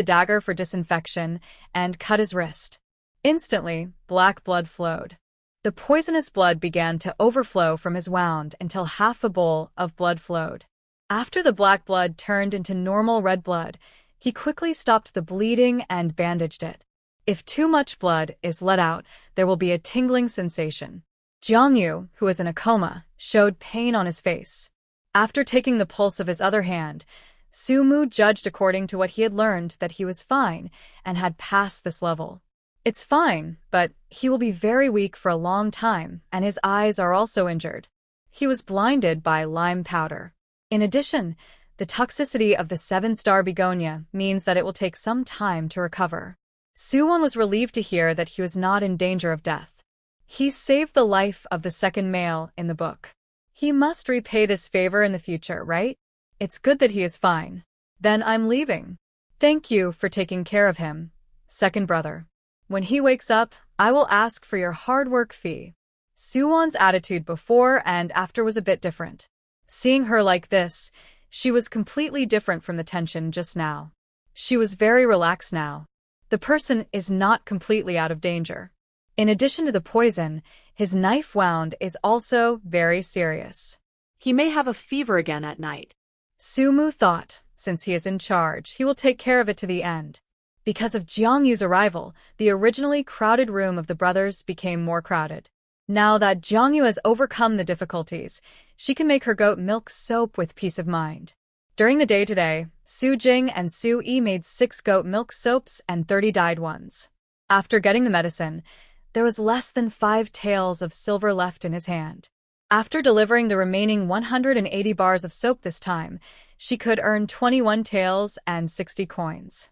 the dagger for disinfection and cut his wrist. Instantly, black blood flowed. The poisonous blood began to overflow from his wound until half a bowl of blood flowed. After the black blood turned into normal red blood, he quickly stopped the bleeding and bandaged it. If too much blood is let out, there will be a tingling sensation. Jiangyu, who was in a coma, showed pain on his face. After taking the pulse of his other hand, Su Mu judged according to what he had learned that he was fine and had passed this level. It's fine, but he will be very weak for a long time, and his eyes are also injured. He was blinded by lime powder. In addition, the toxicity of the 7-star begonia means that it will take some time to recover. Suwon was relieved to hear that he was not in danger of death. He saved the life of the second male in the book. He must repay this favor in the future, right? It's good that he is fine. Then I'm leaving. Thank you for taking care of him, second brother. When he wakes up, I will ask for your hard work fee. Suwon's attitude before and after was a bit different. Seeing her like this, she was completely different from the tension just now. She was very relaxed now. The person is not completely out of danger. In addition to the poison, his knife wound is also very serious. He may have a fever again at night. Su Mu thought, since he is in charge, he will take care of it to the end. Because of Jiangyu's arrival, the originally crowded room of the brothers became more crowded. Now that Jiangyu has overcome the difficulties, she can make her goat milk soap with peace of mind. During the day today, Su Jing and Su Yi made 6 goat milk soaps and 30 dyed ones. After getting the medicine, there was less than 5 taels of silver left in his hand. After delivering the remaining 180 bars of soap this time, she could earn 21 taels and 60 coins.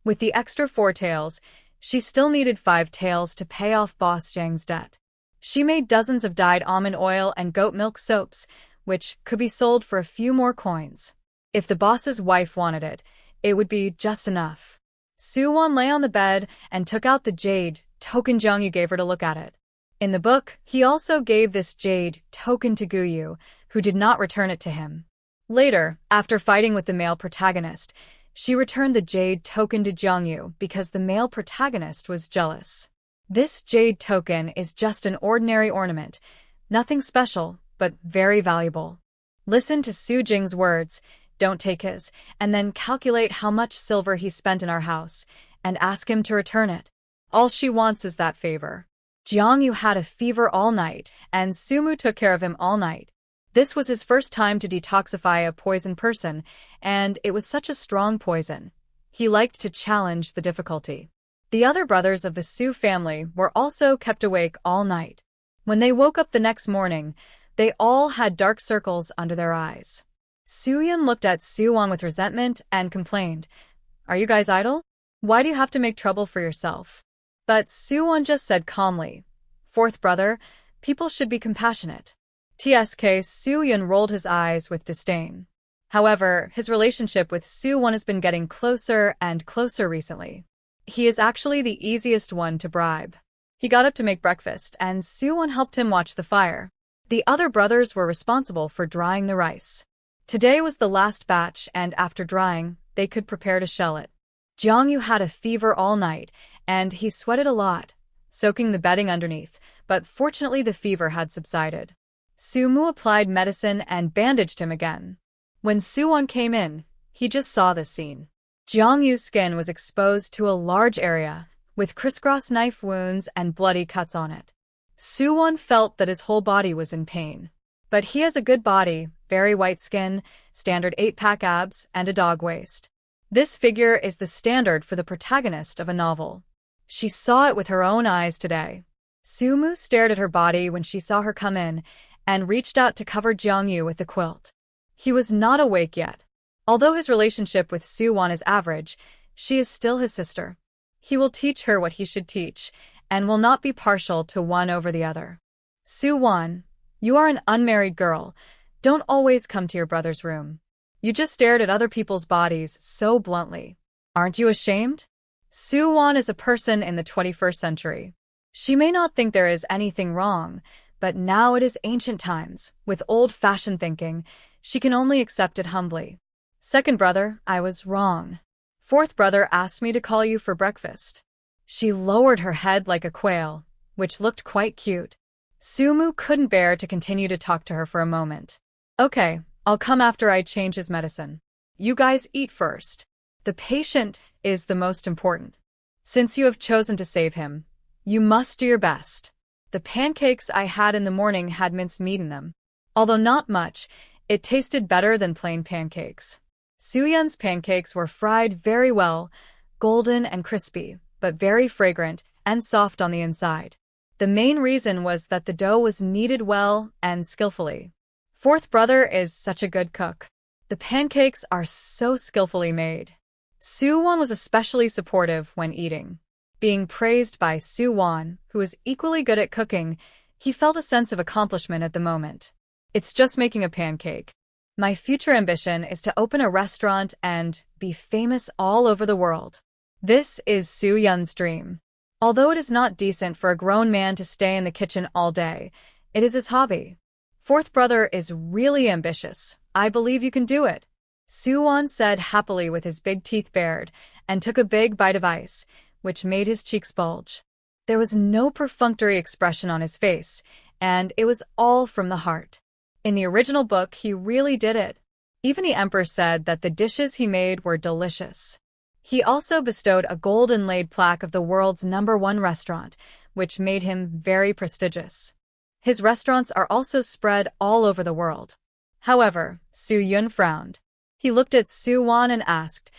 With the extra 4 taels, she still needed 5 taels to pay off Boss Zhang's debt. She made dozens of dyed almond oil and goat milk soaps, which could be sold for a few more coins. If the boss's wife wanted it, it would be just enough. Suwon lay on the bed and took out the jade token Jiangyu gave her to look at it. In the book, he also gave this jade token to Guyu, who did not return it to him. Later, after fighting with the male protagonist, she returned the jade token to Jiangyu because the male protagonist was jealous. This jade token is just an ordinary ornament, nothing special, but very valuable. Listen to Su Jing's words, don't take his, and then calculate how much silver he spent in our house, and ask him to return it. All she wants is that favor. Jiangyu had a fever all night, and Su Mu took care of him all night. This was his first time to detoxify a poison person, and it was such a strong poison. He liked to challenge the difficulty. The other brothers of the Su family were also kept awake all night. When they woke up the next morning, they all had dark circles under their eyes. Suyun looked at Suwon with resentment and complained, "Are you guys idle? Why do you have to make trouble for yourself?" But Suwon just said calmly, "Fourth brother, people should be compassionate." TSK Suyun rolled his eyes with disdain. However, his relationship with Suwon has been getting closer and closer recently. He is actually the easiest one to bribe. He got up to make breakfast, and Suwon helped him watch the fire. The other brothers were responsible for drying the rice. Today was the last batch, and after drying, they could prepare to shell it. Jiangyu had a fever all night, and he sweated a lot, soaking the bedding underneath, but fortunately the fever had subsided. Su Mu applied medicine and bandaged him again. When Suwon came in, he just saw this scene. Jiangyu's skin was exposed to a large area, with crisscross knife wounds and bloody cuts on it. Suwon felt that his whole body was in pain. But he has a good body, very white skin, standard 8-pack abs, and a dog waist. This figure is the standard for the protagonist of a novel. She saw it with her own eyes today. Su Mu stared at her body when she saw her come in, and reached out to cover Jiangyu with the quilt. He was not awake yet. Although his relationship with Suwon is average, she is still his sister. He will teach her what he should teach, and will not be partial to one over the other. Suwon, you are an unmarried girl. Don't always come to your brother's room. You just stared at other people's bodies so bluntly. Aren't you ashamed? Suwon is a person in the 21st century. She may not think there is anything wrong, but now it is ancient times. With old-fashioned thinking, she can only accept it humbly. Second brother, I was wrong. Fourth brother asked me to call you for breakfast. She lowered her head like a quail, which looked quite cute. Sumu couldn't bear to continue to talk to her for a moment. Okay, I'll come after I change his medicine. You guys eat first. The patient is the most important. Since you have chosen to save him, you must do your best. The pancakes I had in the morning had minced meat in them. Although not much, it tasted better than plain pancakes. Suyun's pancakes were fried very well, golden and crispy, but very fragrant and soft on the inside. The main reason was that the dough was kneaded well and skillfully. Fourth brother is such a good cook. The pancakes are so skillfully made. Su-won was especially supportive when eating. Being praised by Su-won, who is equally good at cooking, he felt a sense of accomplishment at the moment. It's just making a pancake. My future ambition is to open a restaurant and be famous all over the world. This is Su-yun's dream. Although it is not decent for a grown man to stay in the kitchen all day, it is his hobby. Fourth brother is really ambitious. I believe you can do it. Su-won said happily with his big teeth bared and took a big bite of ice, which made his cheeks bulge. There was no perfunctory expression on his face, and it was all from the heart. In the original book, he really did it. Even the emperor said that the dishes he made were delicious. He also bestowed a gold inlaid plaque of the world's #1 restaurant, which made him very prestigious. His restaurants are also spread all over the world. However, Su-yun frowned. He looked at Su-won and asked,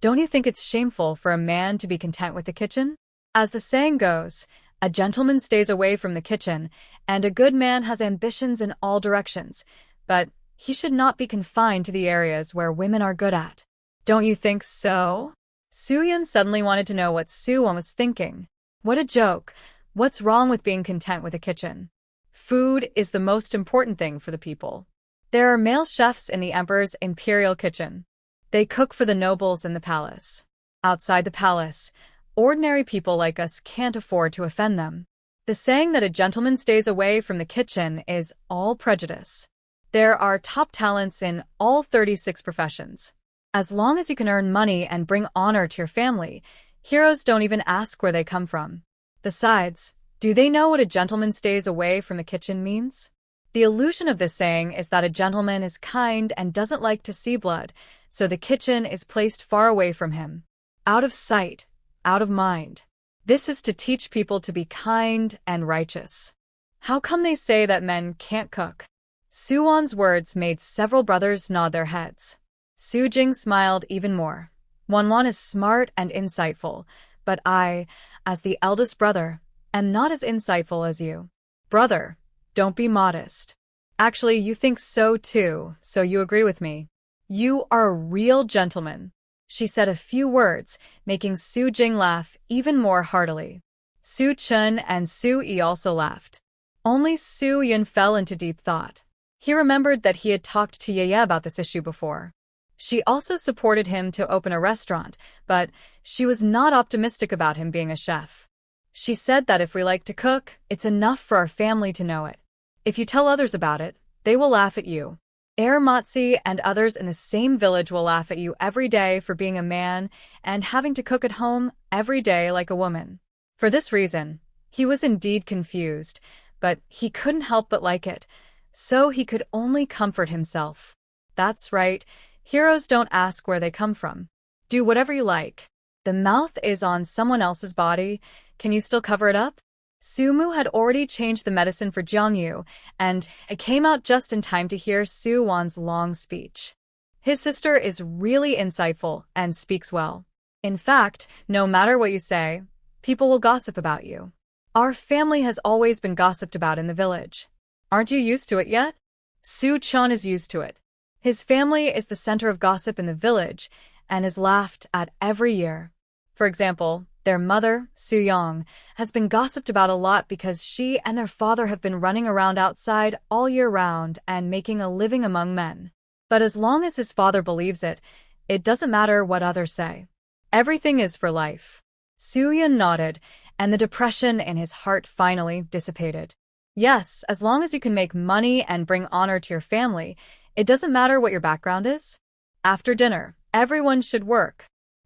"Don't you think it's shameful for a man to be content with the kitchen? As the saying goes, a gentleman stays away from the kitchen, and a good man has ambitions in all directions, but he should not be confined to the areas where women are good at. Don't you think so?" Su-yun suddenly wanted to know what Su-won was thinking. What a joke. What's wrong with being content with a kitchen? Food is the most important thing for the people. There are male chefs in the emperor's imperial kitchen. They cook for the nobles in the palace. Outside the palace, ordinary people like us can't afford to offend them. The saying that a gentleman stays away from the kitchen is all prejudice. There are top talents in all 36 professions. As long as you can earn money and bring honor to your family, heroes don't even ask where they come from. Besides, do they know what a gentleman stays away from the kitchen means? The illusion of this saying is that a gentleman is kind and doesn't like to see blood, so the kitchen is placed far away from him. Out of sight, out of mind. This is to teach people to be kind and righteous. How come they say that men can't cook? Su-won's words made several brothers nod their heads. Su-jing smiled even more. Won-won is smart and insightful, but I, as the eldest brother, am not as insightful as you. Brother, don't be modest. Actually, you think so too, so you agree with me. You are a real gentleman. She said a few words, making Su-jing laugh even more heartily. Su-chun and Su-yi also laughed. Only Su-yun fell into deep thought. He remembered that he had talked to Ye about this issue before. She also supported him to open a restaurant, but she was not optimistic about him being a chef. She said that if we like to cook, it's enough for our family to know it. If you tell others about it, they will laugh at you. Matsi and others in the same village will laugh at you every day for being a man and having to cook at home every day like a woman. For this reason, he was indeed confused, but he couldn't help but like it, so he could only comfort himself. That's right, heroes don't ask where they come from. Do whatever you like. The mouth is on someone else's body. Can you still cover it up? Sumu had already changed the medicine for Jiangyu, and it came out just in time to hear Su-won's long speech. His sister is really insightful and speaks well. In fact, no matter what you say, people will gossip about you. Our family has always been gossiped about in the village. Aren't you used to it yet? Su-chun is used to it. His family is the center of gossip in the village and is laughed at every year. For example, their mother, Su-yong, has been gossiped about a lot because she and their father have been running around outside all year round and making a living among men. But as long as his father believes it, it doesn't matter what others say. Everything is for life. Su-yun nodded, and the depression in his heart finally dissipated. Yes, as long as you can make money and bring honor to your family, it doesn't matter what your background is. After dinner, everyone should work.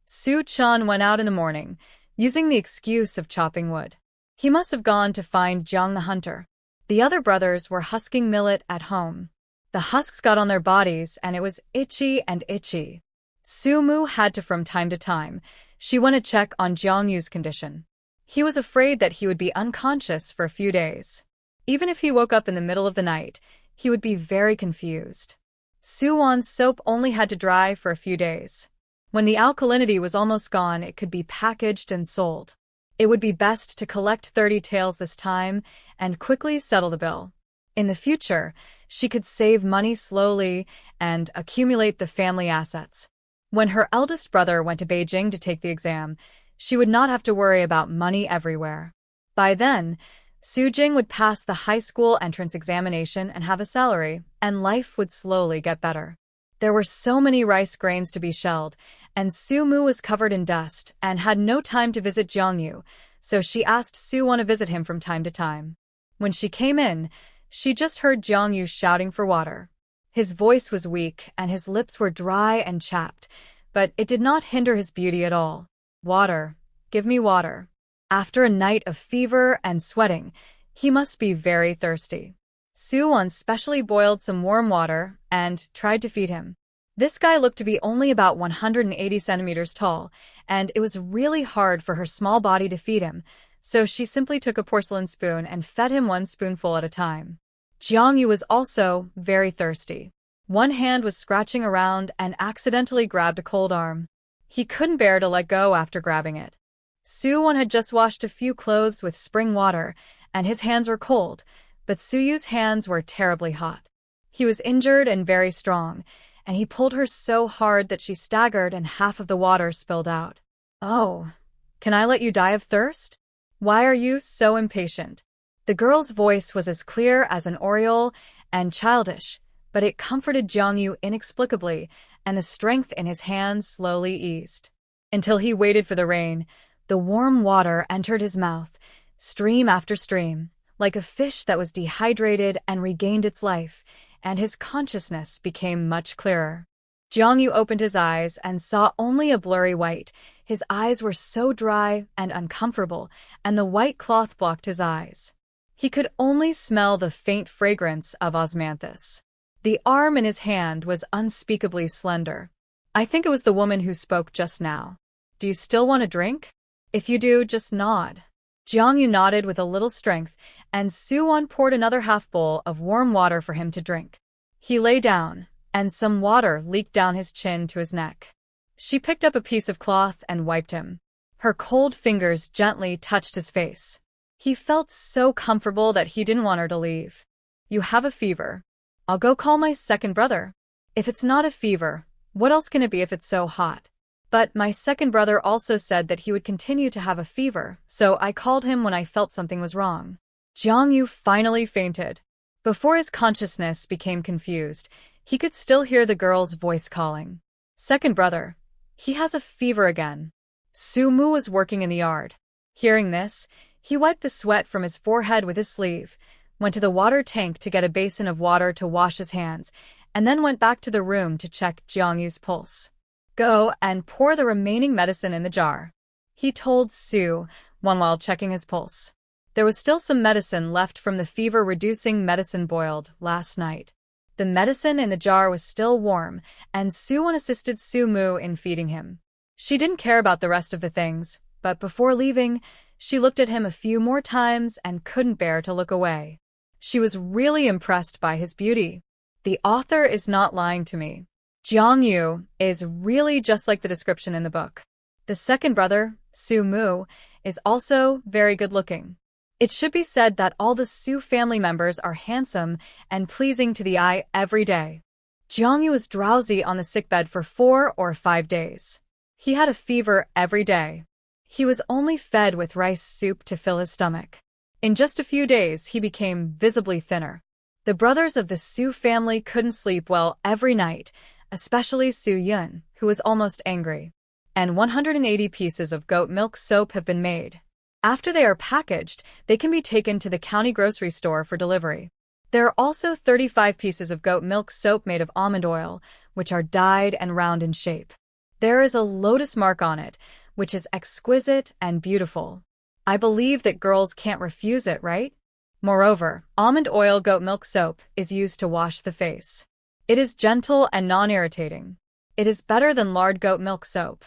Su-chan went out in the morning, using the excuse of chopping wood. He must have gone to find Jiang the hunter. The other brothers were husking millet at home. The husks got on their bodies, and it was itchy and itchy. Su-mu had to, from time to time, she went to check on Jiang-yu's condition. He was afraid that he would be unconscious for a few days. Even if he woke up in the middle of the night, he would be very confused. Su-won's soap only had to dry for a few days. When the alkalinity was almost gone, it could be packaged and sold. It would be best to collect 30 taels this time and quickly settle the bill. In the future, she could save money slowly and accumulate the family assets. When her eldest brother went to Beijing to take the exam, she would not have to worry about money everywhere. By then, Su-jing would pass the high school entrance examination and have a salary, and life would slowly get better. There were so many rice grains to be shelled, and Su-mu was covered in dust and had no time to visit Jiang-yu, so she asked Su-won to visit him from time to time. When she came in, she just heard Jiang-yu shouting for water. His voice was weak and his lips were dry and chapped, but it did not hinder his beauty at all. Water, give me water. After a night of fever and sweating, he must be very thirsty. Su-won specially boiled some warm water and tried to feed him. This guy looked to be only about 180 centimeters tall, and it was really hard for her small body to feed him, so she simply took a porcelain spoon and fed him one spoonful at a time. Jiang-yu was also very thirsty. One hand was scratching around and accidentally grabbed a cold arm. He couldn't bear to let go after grabbing it. Su-won had just washed a few clothes with spring water, and his hands were cold, but Su-yu's hands were terribly hot. He was injured and very strong, and he pulled her so hard that she staggered and half of the water spilled out. "Oh, can I let you die of thirst? Why are you so impatient?" The girl's voice was as clear as an oriole and childish, but it comforted Jiang-yu inexplicably, and the strength in his hands slowly eased. Until he waited for the rain, the warm water entered his mouth, stream after stream, like a fish that was dehydrated and regained its life, and his consciousness became much clearer. Jiang-yu opened his eyes and saw only a blurry white. His eyes were so dry and uncomfortable, and the white cloth blocked his eyes. He could only smell the faint fragrance of osmanthus. The arm in his hand was unspeakably slender. "I think it was the woman who spoke just now. Do you still want a drink? If you do, just nod." Jiang-yu nodded with a little strength, and Su-won poured another half bowl of warm water for him to drink. He lay down, and some water leaked down his chin to his neck. She picked up a piece of cloth and wiped him. Her cold fingers gently touched his face. He felt so comfortable that he didn't want her to leave. "You have a fever. I'll go call my second brother." "If it's not a fever, what else can it be if it's so hot?" "But my second brother also said that he would continue to have a fever, so I called him when I felt something was wrong." Jiang-yu finally fainted. Before his consciousness became confused, he could still hear the girl's voice calling. "Second brother, he has a fever again." Su-mu was working in the yard. Hearing this, he wiped the sweat from his forehead with his sleeve, went to the water tank to get a basin of water to wash his hands, and then went back to the room to check Jiang-yu's pulse. "Go and pour the remaining medicine in the jar," he told Su-won while checking his pulse. There was still some medicine left from the fever-reducing medicine boiled last night. The medicine in the jar was still warm, and Su-won assisted Su-mu in feeding him. She didn't care about the rest of the things, but before leaving, she looked at him a few more times and couldn't bear to look away. She was really impressed by his beauty. The author is not lying to me. Jiang-yu is really just like the description in the book. The second brother, Su-mu, is also very good-looking. It should be said that all the Su family members are handsome and pleasing to the eye every day. Jiang-yu was drowsy on the sickbed for 4 or 5 days. He had a fever every day. He was only fed with rice soup to fill his stomach. In just a few days, he became visibly thinner. The brothers of the Su family couldn't sleep well every night, especially Su-yun, who was almost angry. And 180 pieces of goat milk soap have been made. After they are packaged, they can be taken to the county grocery store for delivery. There are also 35 pieces of goat milk soap made of almond oil, which are dyed and round in shape. There is a lotus mark on it, which is exquisite and beautiful. I believe that girls can't refuse it, right? Moreover, almond oil goat milk soap is used to wash the face. It is gentle and non-irritating. It is better than lard goat milk soap.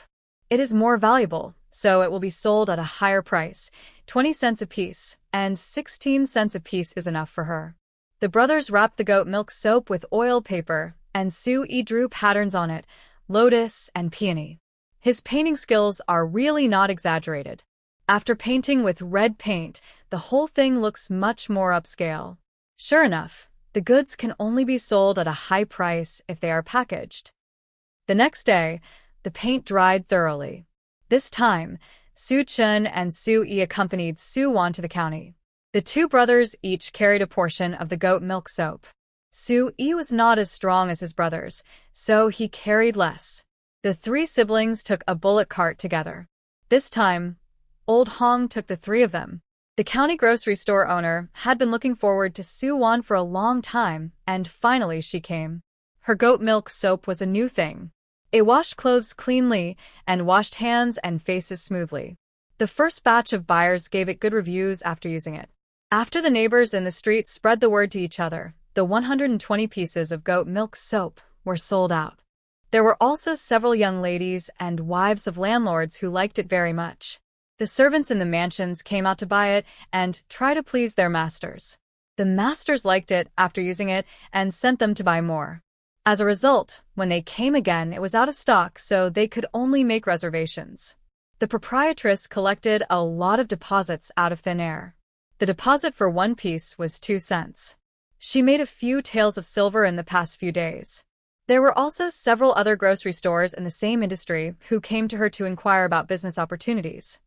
It is more valuable, so it will be sold at a higher price, 20 cents a piece, and 16 cents a piece is enough for her. The brothers wrapped the goat milk soap with oil paper, and Sue drew patterns on it, lotus and peony. His painting skills are really not exaggerated. After painting with red paint, the whole thing looks much more upscale. Sure enough, the goods can only be sold at a high price if they are packaged. The next day, the paint dried thoroughly. This time, Sue Chun and Sue accompanied Sue Wan to the county. The two brothers each carried a portion of the goat milk soap. Sue was not as strong as his brothers, so he carried less. The three siblings took a bullock cart together. This time, Old Hong took the three of them. The county grocery store owner had been looking forward to Sue Wan for a long time, and finally she came. Her goat milk soap was a new thing. It washed clothes cleanly and washed hands and faces smoothly. The first batch of buyers gave it good reviews after using it. After the neighbors in the street spread the word to each other, the 120 pieces of goat milk soap were sold out. There were also several young ladies and wives of landlords who liked it very much. The servants in the mansions came out to buy it and try to please their masters. The masters liked it after using it and sent them to buy more. As a result, when they came again, it was out of stock, so they could only make reservations. The proprietress collected a lot of deposits out of thin air. The deposit for one piece was 2 cents. She made a few taels of silver in the past few days. There were also several other grocery stores in the same industry who came to her to inquire about business opportunities.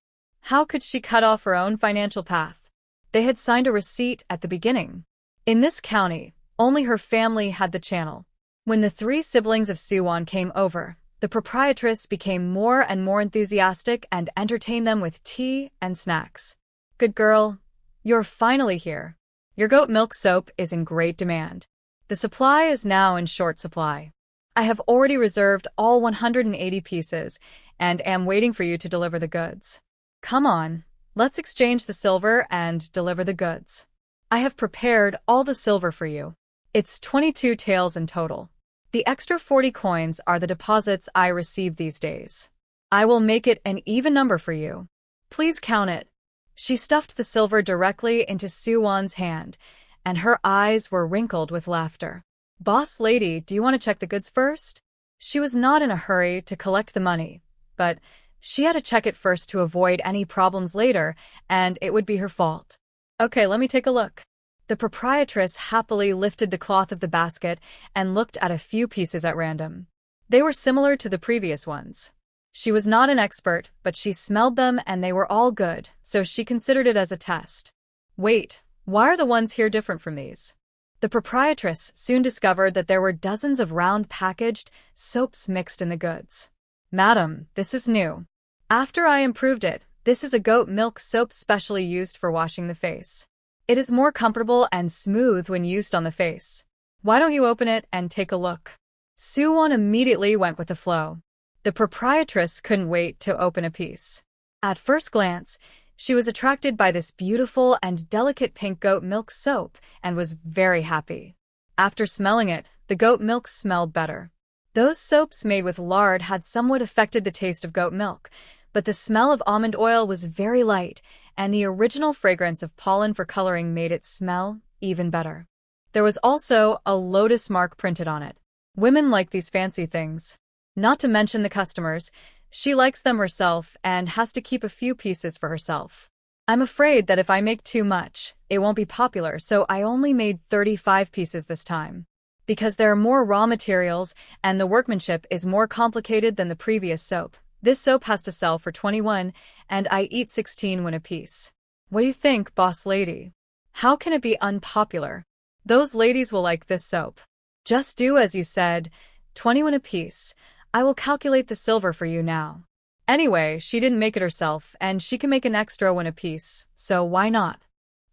How could she cut off her own financial path? They had signed a receipt at the beginning. In this county, only her family had the channel. When the three siblings of Sue Wan came over, the proprietress became more and more enthusiastic and entertained them with tea and snacks. Good girl, you're finally here. Your goat milk soap is in great demand. The supply is now in short supply. I have already reserved all 180 pieces and am waiting for you to deliver the goods. Come on, let's exchange the silver and deliver the goods. I have prepared all the silver for you. It's 22 taels in total. The extra 40 coins are the deposits I receive these days. I will make it an even number for you. Please count it. She stuffed the silver directly into Sue Wan's hand, and her eyes were wrinkled with laughter. Boss lady, do you want to check the goods first? She was not in a hurry to collect the money, but she had to check it first to avoid any problems later, and it would be her fault. Okay, let me take a look. The proprietress happily lifted the cloth of the basket and looked at a few pieces at random. They were similar to the previous ones. She was not an expert, but she smelled them and they were all good, so she considered it as a test. Wait, why are the ones here different from these? The proprietress soon discovered that there were dozens of round packaged soaps mixed in the goods. Madam, this is new. After I improved it, this is a goat milk soap specially used for washing the face. It is more comfortable and smooth when used on the face. Why don't you open it and take a look? Sue Wan immediately went with the flow. The proprietress couldn't wait to open a piece. At first glance, she was attracted by this beautiful and delicate pink goat milk soap and was very happy. After smelling it, the goat milk smelled better. Those soaps made with lard had somewhat affected the taste of goat milk, but the smell of almond oil was very light, and the original fragrance of pollen for coloring made it smell even better. There was also a lotus mark printed on it. Women like these fancy things. Not to mention the customers, she likes them herself and has to keep a few pieces for herself. I'm afraid that if I make too much, it won't be popular, so I only made 35 pieces this time. Because there are more raw materials and the workmanship is more complicated than the previous soap. This soap has to sell for 21, and I eat 16 when a piece. What do you think, boss lady? How can it be unpopular? Those ladies will like this soap. Just do as you said, 21 a piece. I will calculate the silver for you now. Anyway, she didn't make it herself, and she can make an extra one a piece, so why not?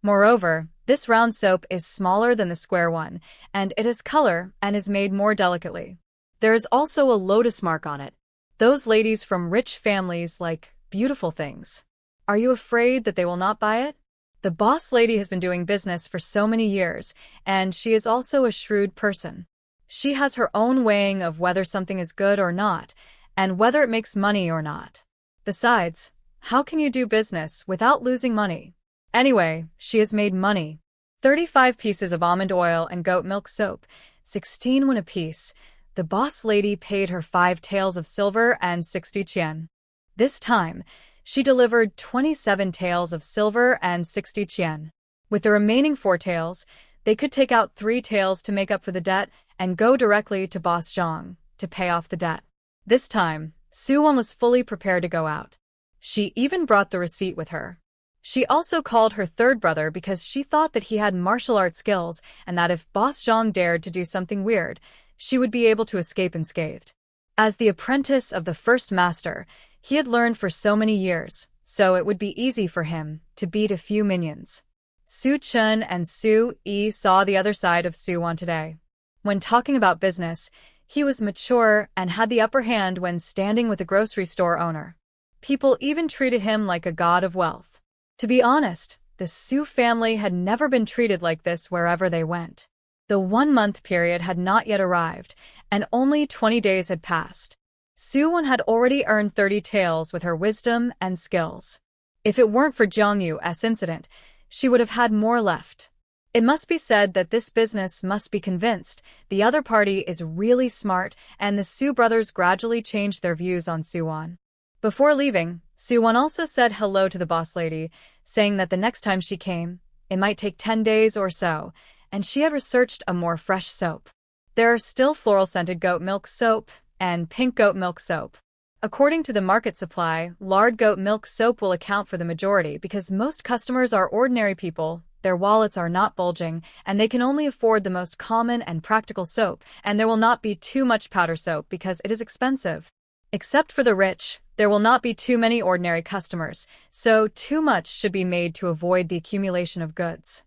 Moreover, this round soap is smaller than the square one, and it has color and is made more delicately. There is also a lotus mark on it. Those ladies from rich families like beautiful things. Are you afraid that they will not buy it? The boss lady has been doing business for so many years, and she is also a shrewd person. She has her own weighing of whether something is good or not, and whether it makes money or not. Besides, how can you do business without losing money? Anyway, she has made money. 35 pieces of almond oil and goat milk soap, 16 won apiece. The boss lady paid her 5 taels of silver and 60 chien. This time, she delivered 27 taels of silver and 60 chien. With the remaining 4 taels, they could take out 3 taels to make up for the debt and go directly to Boss Zhang to pay off the debt. This time, Su-won was fully prepared to go out. She even brought the receipt with her. She also called her third brother because she thought that he had martial arts skills and that if Boss Zhang dared to do something weird, she would be able to escape unscathed. As the apprentice of the first master, he had learned for so many years, so it would be easy for him to beat a few minions. Su Chun and Su Yi saw the other side of Su-won today. When talking about business, he was mature and had the upper hand when standing with a grocery store owner. People even treated him like a god of wealth. To be honest, the Su family had never been treated like this wherever they went. The 1-month period had not yet arrived, and only 20 days had passed. Su-won had already earned 30 taels with her wisdom and skills. If it weren't for Jiang Yu's incident, she would have had more left. It must be said that this business must be convinced the other party is really smart, and the Su brothers gradually changed their views on Su-won. Before leaving, Su-won also said hello to the boss lady, saying that the next time she came, it might take 10 days or so, and she had researched a more fresh soap. There are still floral-scented goat milk soap and pink goat milk soap. According to the market supply, lard goat milk soap will account for the majority because most customers are ordinary people, their wallets are not bulging, and they can only afford the most common and practical soap, and there will not be too much powder soap because it is expensive. Except for the rich, there will not be too many ordinary customers, so too much should be made to avoid the accumulation of goods.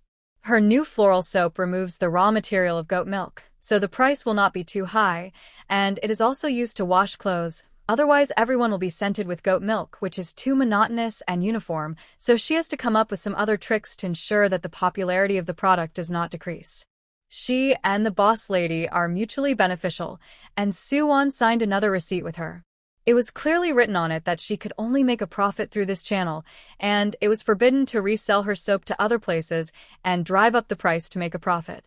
Her new floral soap removes the raw material of goat milk, so the price will not be too high, and it is also used to wash clothes. Otherwise, everyone will be scented with goat milk, which is too monotonous and uniform, so she has to come up with some other tricks to ensure that the popularity of the product does not decrease. She and the boss lady are mutually beneficial, and Su-won signed another receipt with her. It was clearly written on it that she could only make a profit through this channel, and it was forbidden to resell her soap to other places and drive up the price to make a profit.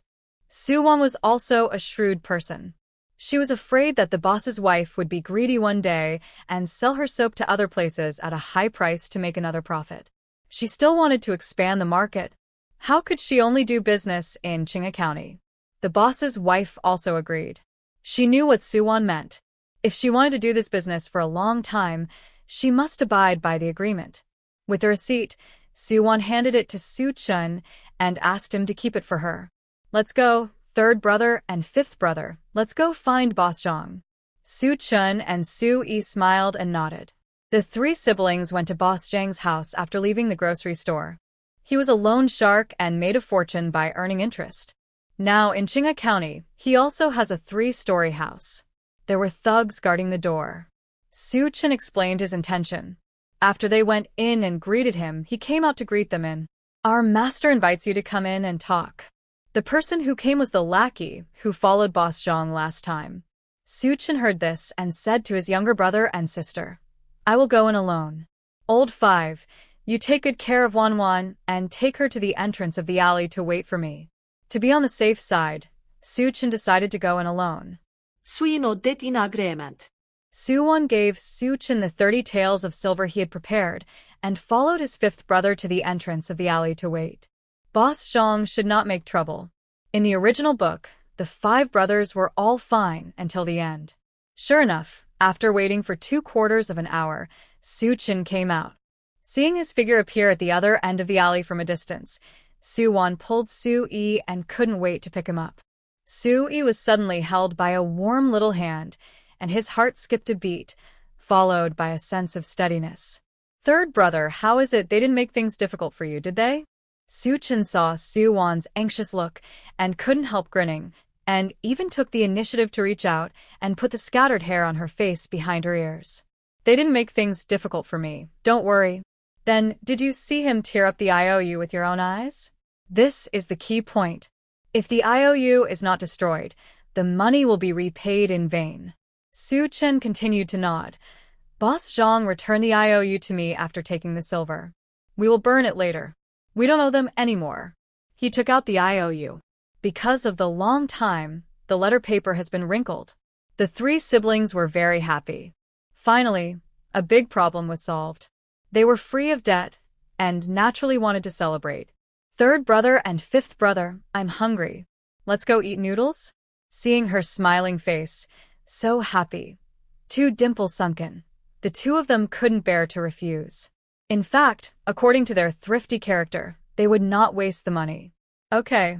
Su-won was also a shrewd person. She was afraid that the boss's wife would be greedy one day and sell her soap to other places at a high price to make another profit. She still wanted to expand the market. How could she only do business in Chinga County? The boss's wife also agreed. She knew what Su-won meant. If she wanted to do this business for a long time, she must abide by the agreement. With the receipt, Su-won handed it to Su Chun and asked him to keep it for her. Let's go, third brother and fifth brother, let's go find Boss Zhang. Su Chun and Su Yi smiled and nodded. The 3 siblings went to Boss Zhang's house after leaving the grocery store. He was a loan shark and made a fortune by earning interest. Now in Chinga County, he also has a 3-story house. There were thugs guarding the door. Su Chun explained his intention. After they went in and greeted him, he came out to greet them in. Our master invites you to come in and talk. The person who came was the lackey who followed Boss Zhang last time. Su Chun heard this and said to his younger brother and sister, I will go in alone. Old 5, you take good care of Wan Wan and take her to the entrance of the alley to wait for me. To be on the safe side, Su Chun decided to go in alone. Suyi nodded in agreement. Su-won gave Su Chun the 30 taels of silver he had prepared and followed his 5th brother to the entrance of the alley to wait. Boss Zhang should not make trouble. In the original book, the 5 brothers were all fine until the end. Sure enough, after waiting for 2/4 of an hour, Su Chun came out. Seeing his figure appear at the other end of the alley from a distance, Su-won pulled Su Yi and couldn't wait to pick him up. Su Yi was suddenly held by a warm little hand, and his heart skipped a beat, followed by a sense of steadiness. Third brother, how is it they didn't make things difficult for you, did they? Su Chun saw Su-won's anxious look and couldn't help grinning, and even took the initiative to reach out and put the scattered hair on her face behind her ears. They didn't make things difficult for me, don't worry. Then, did you see him tear up the IOU with your own eyes? This is the key point. If the IOU is not destroyed, the money will be repaid in vain. Su Chen continued to nod. Boss Zhang returned the IOU to me after taking the silver. We will burn it later. We don't owe them anymore. He took out the IOU. Because of the long time, the letter paper has been wrinkled. The three siblings were very happy. Finally, a big problem was solved. They were free of debt and naturally wanted to celebrate. Third brother and fifth brother, I'm hungry. Let's go eat noodles? Seeing her smiling face, so happy, two dimples sunken, the two of them couldn't bear to refuse. In fact, according to their thrifty character, they would not waste the money. Okay,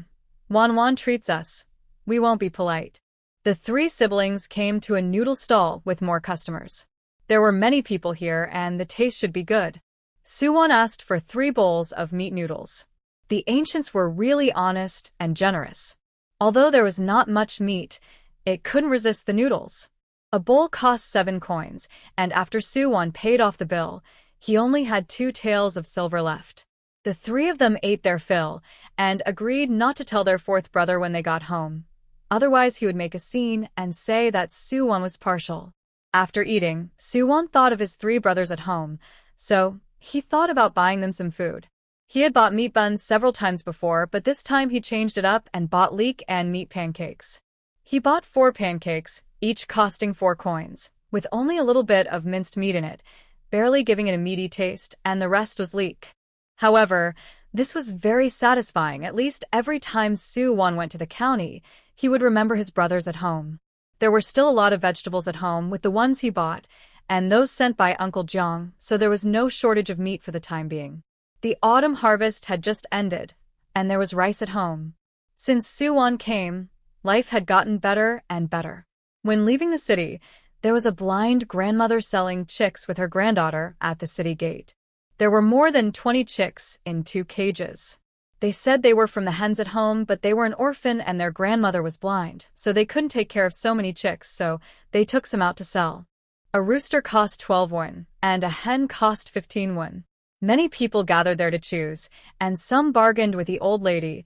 Wan treats us. We won't be polite. The three siblings came to a noodle stall with more customers. There were many people here and the taste should be good. Suwon asked for 3 bowls of meat noodles. The ancients were really honest and generous. Although there was not much meat, it couldn't resist the noodles. A bowl cost 7 coins, and after Suwon paid off the bill, he only had 2 taels of silver left. The 3 of them ate their fill and agreed not to tell their 4th brother when they got home. Otherwise he would make a scene and say that Suwon was partial. After eating, Suwon thought of his 3 brothers at home, so he thought about buying them some food. He had bought meat buns several times before, but this time he changed it up and bought leek and meat pancakes. He bought 4 pancakes, each costing 4 coins, with only a little bit of minced meat in it, barely giving it a meaty taste, and the rest was leek. However, this was very satisfying. At least every time Suwon went to the county, he would remember his brothers at home. There were still a lot of vegetables at home with the ones he bought, and those sent by Uncle Jiang, so there was no shortage of meat for the time being. The autumn harvest had just ended, and there was rice at home. Since Suwon came, life had gotten better and better. When leaving the city, there was a blind grandmother selling chicks with her granddaughter at the city gate. There were more than 20 chicks in 2 cages. They said they were from the hens at home, but they were an orphan and their grandmother was blind, so they couldn't take care of so many chicks, so they took some out to sell. A rooster cost 12 won, and a hen cost 15 won. Many people gathered there to choose, and some bargained with the old lady,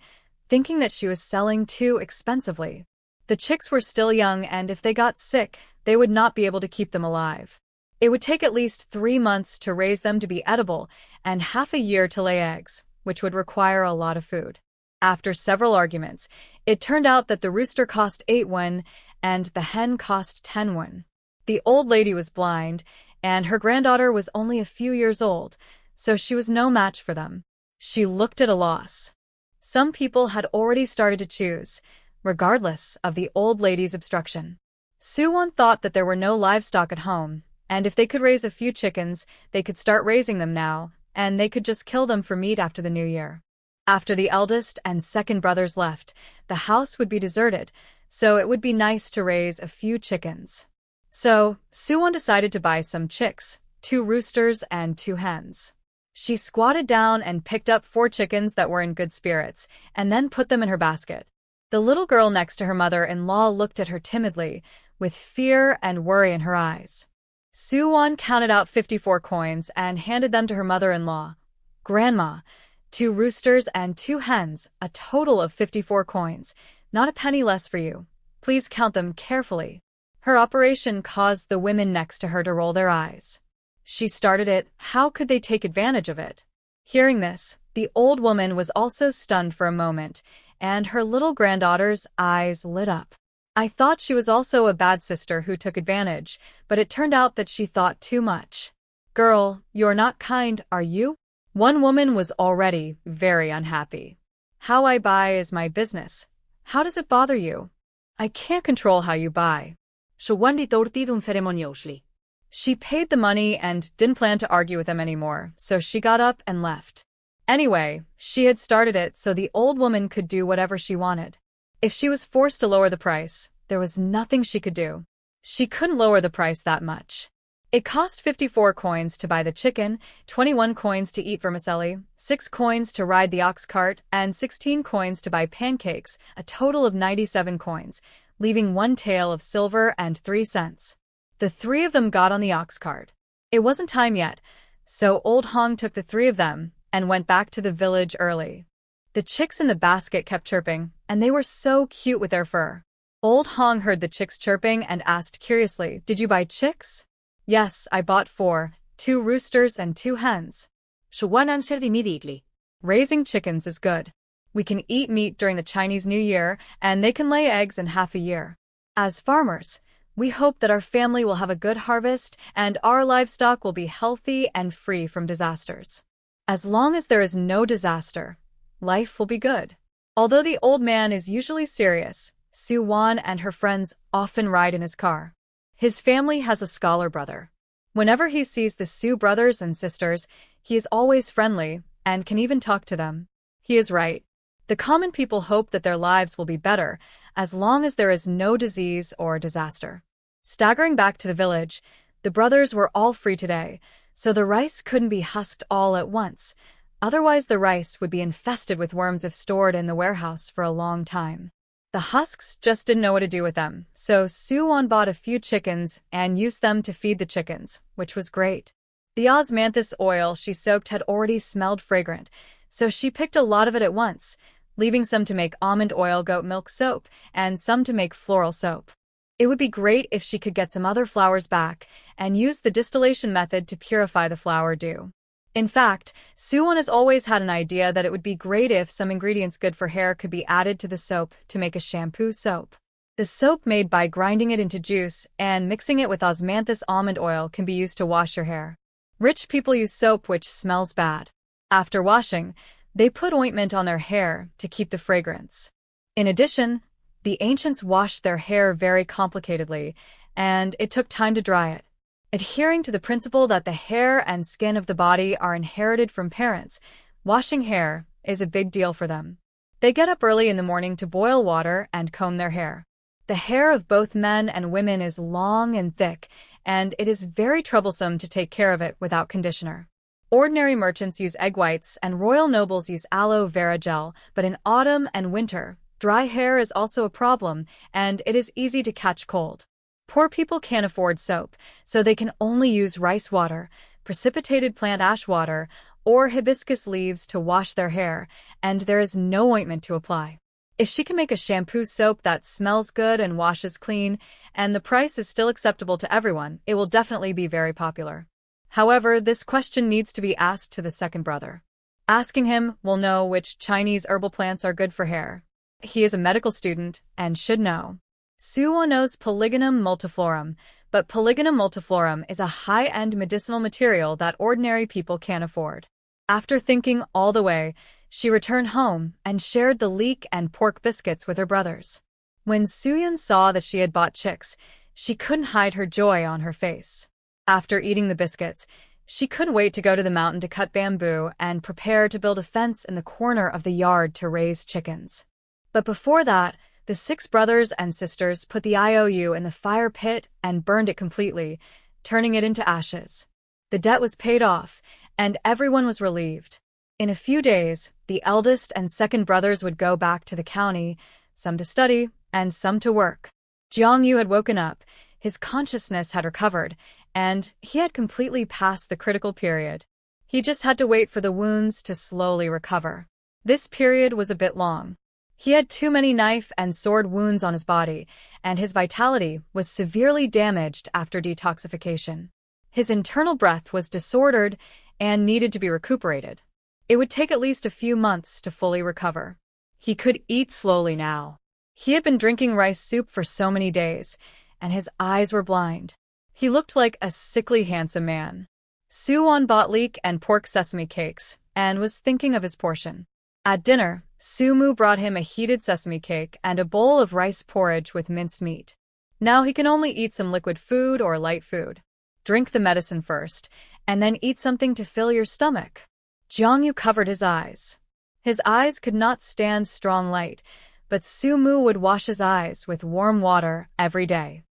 thinking that she was selling too expensively. The chicks were still young, and if they got sick, they would not be able to keep them alive. It would take at least 3 months to raise them to be edible, and half a year to lay eggs, which would require a lot of food. After several arguments, it turned out that the rooster cost 8 won, and the hen cost 10 won. The old lady was blind, and her granddaughter was only a few years old, so she was no match for them. She looked at a loss. Some people had already started to choose, regardless of the old lady's obstruction. Suwon thought that there were no livestock at home, and if they could raise a few chickens, they could start raising them now, and they could just kill them for meat after the new year. After the eldest and second brothers left, the house would be deserted, so it would be nice to raise a few chickens. So, Suwon decided to buy some chicks, 2 roosters and 2 hens. She squatted down and picked up 4 chickens that were in good spirits, and then put them in her basket. The little girl next to her mother-in-law looked at her timidly, with fear and worry in her eyes. Suwon counted out 54 coins and handed them to her mother-in-law. Grandma, 2 roosters and 2 hens, a total of 54 coins, not a penny less for you. Please count them carefully. Her operation caused the women next to her to roll their eyes. She started it, how could they take advantage of it? Hearing this, the old woman was also stunned for a moment, and her little granddaughter's eyes lit up. I thought she was also a bad sister who took advantage, but it turned out that she thought too much. Girl, you're not kind, are you? One woman was already very unhappy. How I buy is my business. How does it bother you? I can't control how you buy. She paid the money and didn't plan to argue with them anymore, so she got up and left. Anyway, she had started it so the old woman could do whatever she wanted. If she was forced to lower the price, there was nothing she could do. She couldn't lower the price that much. It cost 54 coins to buy the chicken, 21 coins to eat vermicelli, 6 coins to ride the ox cart, and 16 coins to buy pancakes, a total of 97 coins, leaving 1 tael of silver and 3 cents. The 3 of them got on the ox cart. It wasn't time yet, so Old Hong took the 3 of them and went back to the village early. The chicks in the basket kept chirping, and they were so cute with their fur. Old Hong heard the chicks chirping and asked curiously, "Did you buy chicks?" "Yes, I bought 4, 2 roosters and 2 hens." Shuan answered immediately. Raising chickens is good. We can eat meat during the Chinese New Year, and they can lay eggs in half a year. As farmers, we hope that our family will have a good harvest and our livestock will be healthy and free from disasters. As long as there is no disaster, life will be good. Although the old man is usually serious, Su Wan and her friends often ride in his car. His family has a scholar brother. Whenever he sees the Su brothers and sisters, he is always friendly and can even talk to them. He is right. The common people hope that their lives will be better as long as there is no disease or disaster. Staggering back to the village, the brothers were all free today, so the rice couldn't be husked all at once. Otherwise, the rice would be infested with worms if stored in the warehouse for a long time. The husks just didn't know what to do with them, so Su Wan bought a few chickens and used them to feed the chickens, which was great. The osmanthus oil she soaked had already smelled fragrant, so she picked a lot of it at once, leaving some to make almond oil goat milk soap and some to make floral soap. It would be great if she could get some other flowers back and use the distillation method to purify the flower dew. In fact, Su Wan has always had an idea that it would be great if some ingredients good for hair could be added to the soap to make a shampoo soap. The soap made by grinding it into juice and mixing it with osmanthus almond oil can be used to wash your hair. Rich people use soap which smells bad. After washing, they put ointment on their hair to keep the fragrance. In addition, the ancients washed their hair very complicatedly, and it took time to dry it. Adhering to the principle that the hair and skin of the body are inherited from parents, washing hair is a big deal for them. They get up early in the morning to boil water and comb their hair. The hair of both men and women is long and thick, and it is very troublesome to take care of it without conditioner. Ordinary merchants use egg whites and royal nobles use aloe vera gel, but in autumn and winter, dry hair is also a problem, and it is easy to catch cold. Poor people can't afford soap, so they can only use rice water, precipitated plant ash water, or hibiscus leaves to wash their hair, and there is no ointment to apply. If she can make a shampoo soap that smells good and washes clean, and the price is still acceptable to everyone, it will definitely be very popular. However, this question needs to be asked to the second brother. Asking him will know which Chinese herbal plants are good for hair. He is a medical student and should know. Su Wan knows Polygonum multiflorum, but Polygonum multiflorum is a high-end medicinal material that ordinary people can't afford. After thinking all the way, she returned home and shared the leek and pork biscuits with her brothers. When Su-Yun saw that she had bought chicks, she couldn't hide her joy on her face. After eating the biscuits, she couldn't wait to go to the mountain to cut bamboo and prepare to build a fence in the corner of the yard to raise chickens. But before that, the 6 brothers and sisters put the IOU in the fire pit and burned it completely, turning it into ashes. The debt was paid off, and everyone was relieved. In a few days, the eldest and second brothers would go back to the county, some to study and some to work. Jiang Yu had woken up, his consciousness had recovered, and he had completely passed the critical period. He just had to wait for the wounds to slowly recover. This period was a bit long. He had too many knife and sword wounds on his body, and his vitality was severely damaged after detoxification. His internal breath was disordered and needed to be recuperated. It would take at least a few months to fully recover. He could eat slowly now. He had been drinking rice soup for so many days, and his eyes were blind. He looked like a sickly, handsome man. Su Wan bought leek and pork sesame cakes and was thinking of his portion. At dinner, Su Mu brought him a heated sesame cake and a bowl of rice porridge with minced meat. Now he can only eat some liquid food or light food. Drink the medicine first, and then eat something to fill your stomach. Jiang Yu covered his eyes. His eyes could not stand strong light, but Su Mu would wash his eyes with warm water every day.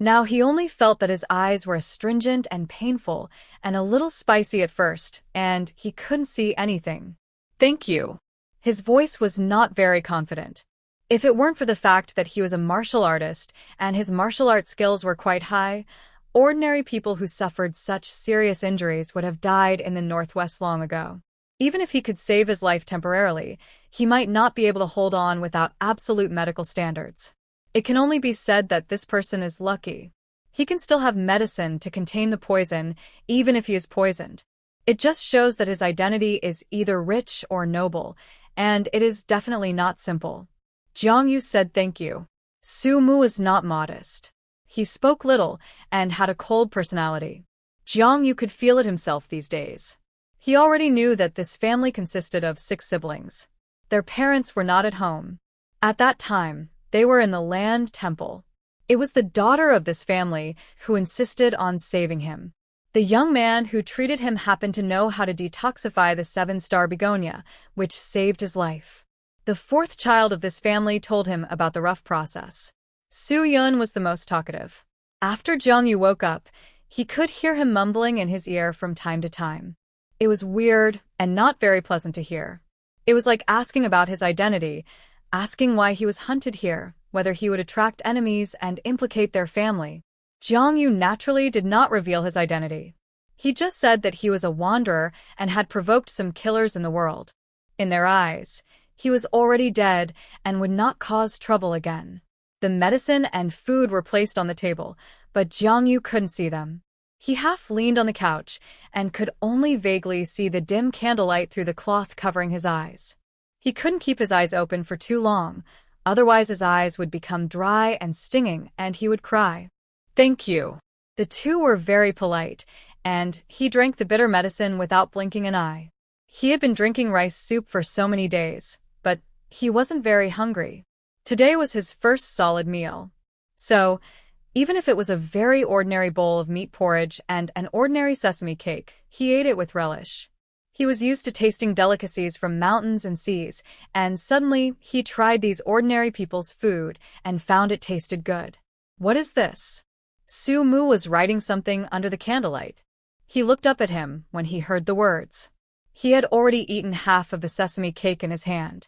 Now he only felt that his eyes were astringent and painful, and a little spicy at first, and he couldn't see anything. "Thank you." His voice was not very confident. If it weren't for the fact that he was a martial artist and his martial arts skills were quite high, ordinary people who suffered such serious injuries would have died in the Northwest long ago. Even if he could save his life temporarily, he might not be able to hold on without absolute medical standards. It can only be said that this person is lucky. He can still have medicine to contain the poison, even if he is poisoned. It just shows that his identity is either rich or noble, and it is definitely not simple. Jiang Yu said thank you. Su Mu was not modest. He spoke little and had a cold personality. Jiang Yu could feel it himself these days. He already knew that this family consisted of 6 siblings. Their parents were not at home. At that time, they were in the Land Temple. It was the daughter of this family who insisted on saving him. The young man who treated him happened to know how to detoxify the 7-star begonia, which saved his life. The 4th child of this family told him about the rough process. Su Yun was the most talkative. After Jiang Yu woke up, he could hear him mumbling in his ear from time to time. It was weird and not very pleasant to hear. It was like asking about his identity, asking why he was hunted here, whether he would attract enemies and implicate their family. Jiang Yu naturally did not reveal his identity. He just said that he was a wanderer and had provoked some killers in the world. In their eyes, he was already dead and would not cause trouble again. The medicine and food were placed on the table, but Jiang Yu couldn't see them. He half leaned on the couch and could only vaguely see the dim candlelight through the cloth covering his eyes. He couldn't keep his eyes open for too long, otherwise his eyes would become dry and stinging and he would cry. "Thank you." The two were very polite, and he drank the bitter medicine without blinking an eye. He had been drinking rice soup for so many days, but he wasn't very hungry. Today was his first solid meal. So, even if it was a very ordinary bowl of meat porridge and an ordinary sesame cake, he ate it with relish. He was used to tasting delicacies from mountains and seas, and suddenly he tried these ordinary people's food and found it tasted good. "What is this?" Su Mu was writing something under the candlelight. He looked up at him when he heard the words. He had already eaten half of the sesame cake in his hand.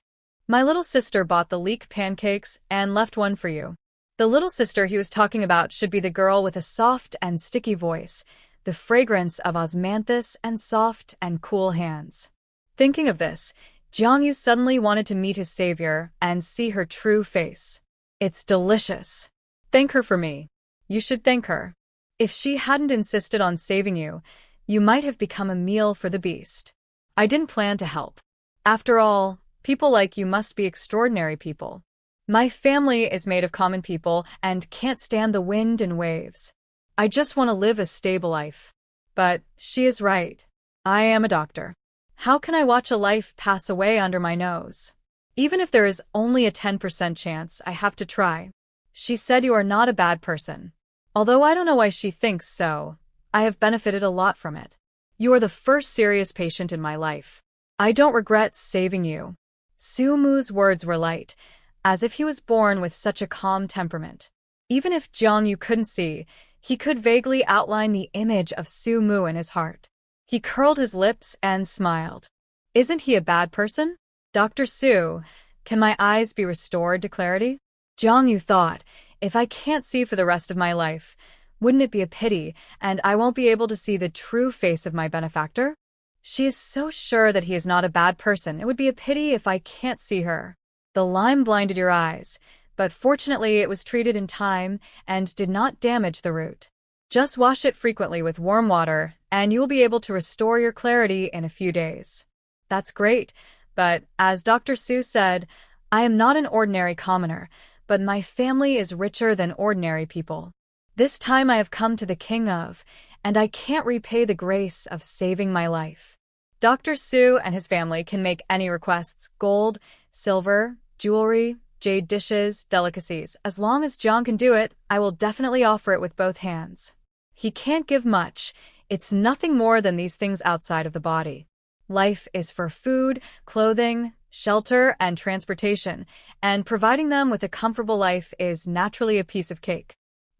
"My little sister bought the leek pancakes and left one for you." The little sister he was talking about should be the girl with a soft and sticky voice, the fragrance of osmanthus and soft and cool hands. Thinking of this, Jiang Yu suddenly wanted to meet his savior and see her true face. "It's delicious. Thank her for me." "You should thank her. If she hadn't insisted on saving you, you might have become a meal for the beast. I didn't plan to help. After all, people like you must be extraordinary people. My family is made of common people and can't stand the wind and waves. I just want to live a stable life." But she is right. I am a doctor. How can I watch a life pass away under my nose? Even if there is only a 10% chance, I have to try. She said you are not a bad person. Although I don't know why she thinks so, I have benefited a lot from it. You are the first serious patient in my life. I don't regret saving you. Su Mu's words were light, as if he was born with such a calm temperament. Even if Jiang Yu couldn't see, he could vaguely outline the image of Su Mu in his heart. He curled his lips and smiled. "Isn't he a bad person? Dr. Su, can my eyes be restored to clarity?" Jiang Yu thought, if I can't see for the rest of my life, wouldn't it be a pity, and I won't be able to see the true face of my benefactor? She is so sure that he is not a bad person, it would be a pity if I can't see her. The lime blinded your eyes, but fortunately it was treated in time and did not damage the root. Just wash it frequently with warm water, and you will be able to restore your clarity in a few days. That's great, but as Dr. Su said, I am not an ordinary commoner, but my family is richer than ordinary people. This time I have come to the king of, and I can't repay the grace of saving my life. Dr. Su and his family can make any requests: gold, silver, jewelry, jade dishes, delicacies. As long as John can do it, I will definitely offer it with both hands. He can't give much. It's nothing more than these things outside of the body. Life is for food, clothing, shelter, and transportation, and providing them with a comfortable life is naturally a piece of cake.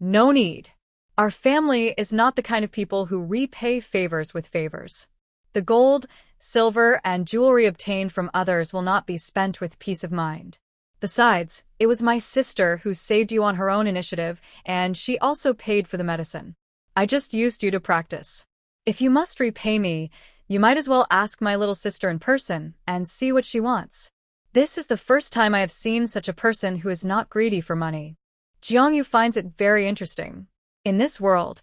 No need. Our family is not the kind of people who repay favors with favors. The gold, silver, and jewelry obtained from others will not be spent with peace of mind. Besides, it was my sister who saved you on her own initiative, and she also paid for the medicine. I just used you to practice. If you must repay me, you might as well ask my little sister in person and see what she wants. This is the first time I have seen such a person who is not greedy for money. Jiangyu finds it very interesting. In this world,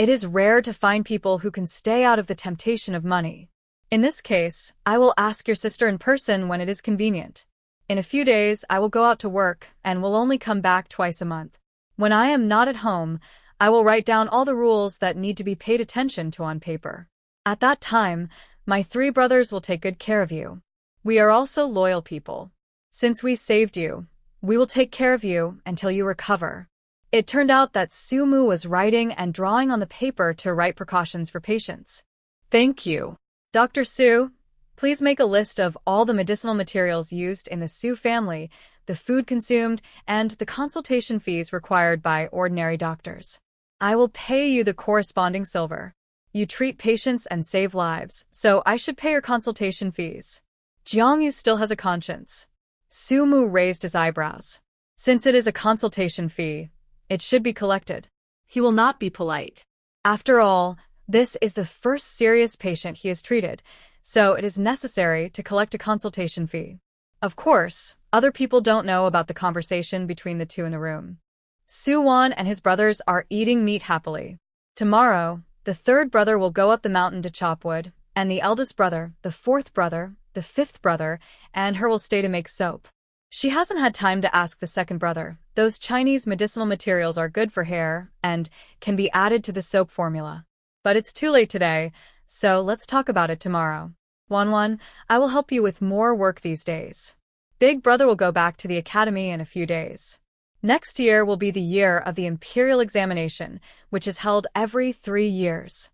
it is rare to find people who can stay out of the temptation of money. In this case, I will ask your sister in person when it is convenient. In a few days, I will go out to work and will only come back twice a month. When I am not at home, I will write down all the rules that need to be paid attention to on paper. At that time, my 3 brothers will take good care of you. We are also loyal people. Since we saved you, we will take care of you until you recover. It turned out that Sumu was writing and drawing on the paper to write precautions for patients. Thank you. Dr. Su, please make a list of all the medicinal materials used in the Su family, the food consumed, and the consultation fees required by ordinary doctors. I will pay you the corresponding silver. You treat patients and save lives, so I should pay your consultation fees. Jiangyu still has a conscience. Sumu raised his eyebrows. Since it is a consultation fee, it should be collected. He will not be polite. After all, this is the first serious patient he has treated, so it is necessary to collect a consultation fee. Of course, other people don't know about the conversation between the two in the room. Su-wan and his brothers are eating meat happily. Tomorrow, the 3rd brother will go up the mountain to chop wood, and the eldest brother, the 4th brother, the 5th brother, and her will stay to make soap. She hasn't had time to ask the 2nd brother. Those Chinese medicinal materials are good for hair and can be added to the soap formula. But it's too late today, so let's talk about it tomorrow. Wanwan, I will help you with more work these days. Big brother will go back to the academy in a few days. Next year will be the year of the imperial examination, which is held every 3 years.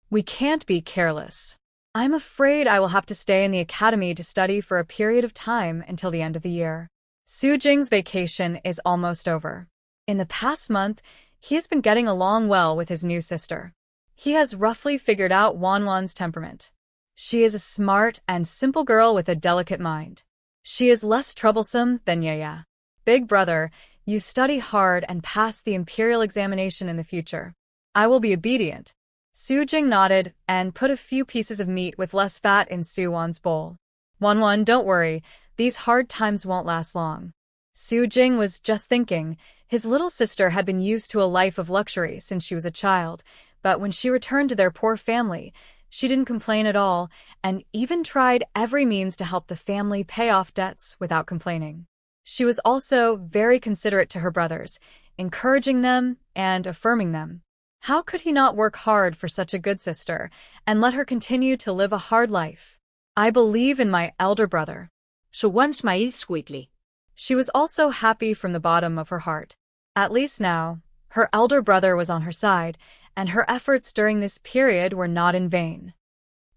We can't be careless. I'm afraid I will have to stay in the academy to study for a period of time until the end of the year. Su Jing's vacation is almost over. In the past month, he has been getting along well with his new sister. He has roughly figured out Wanwan's temperament. She is a smart and simple girl with a delicate mind. She is less troublesome than Yaya. Big brother, you study hard and pass the imperial examination in the future. I will be obedient. Su Jing nodded and put a few pieces of meat with less fat in Su-wan's bowl. Wanwan, don't worry, these hard times won't last long. Su Jing was just thinking, his little sister had been used to a life of luxury since she was a child, but when she returned to their poor family, she didn't complain at all, and even tried every means to help the family pay off debts without complaining. She was also very considerate to her brothers, encouraging them and affirming them. How could he not work hard for such a good sister and let her continue to live a hard life? I believe in my elder brother. Su-wan smiled sweetly. She was also happy from the bottom of her heart. At least now, her elder brother was on her side, and her efforts during this period were not in vain.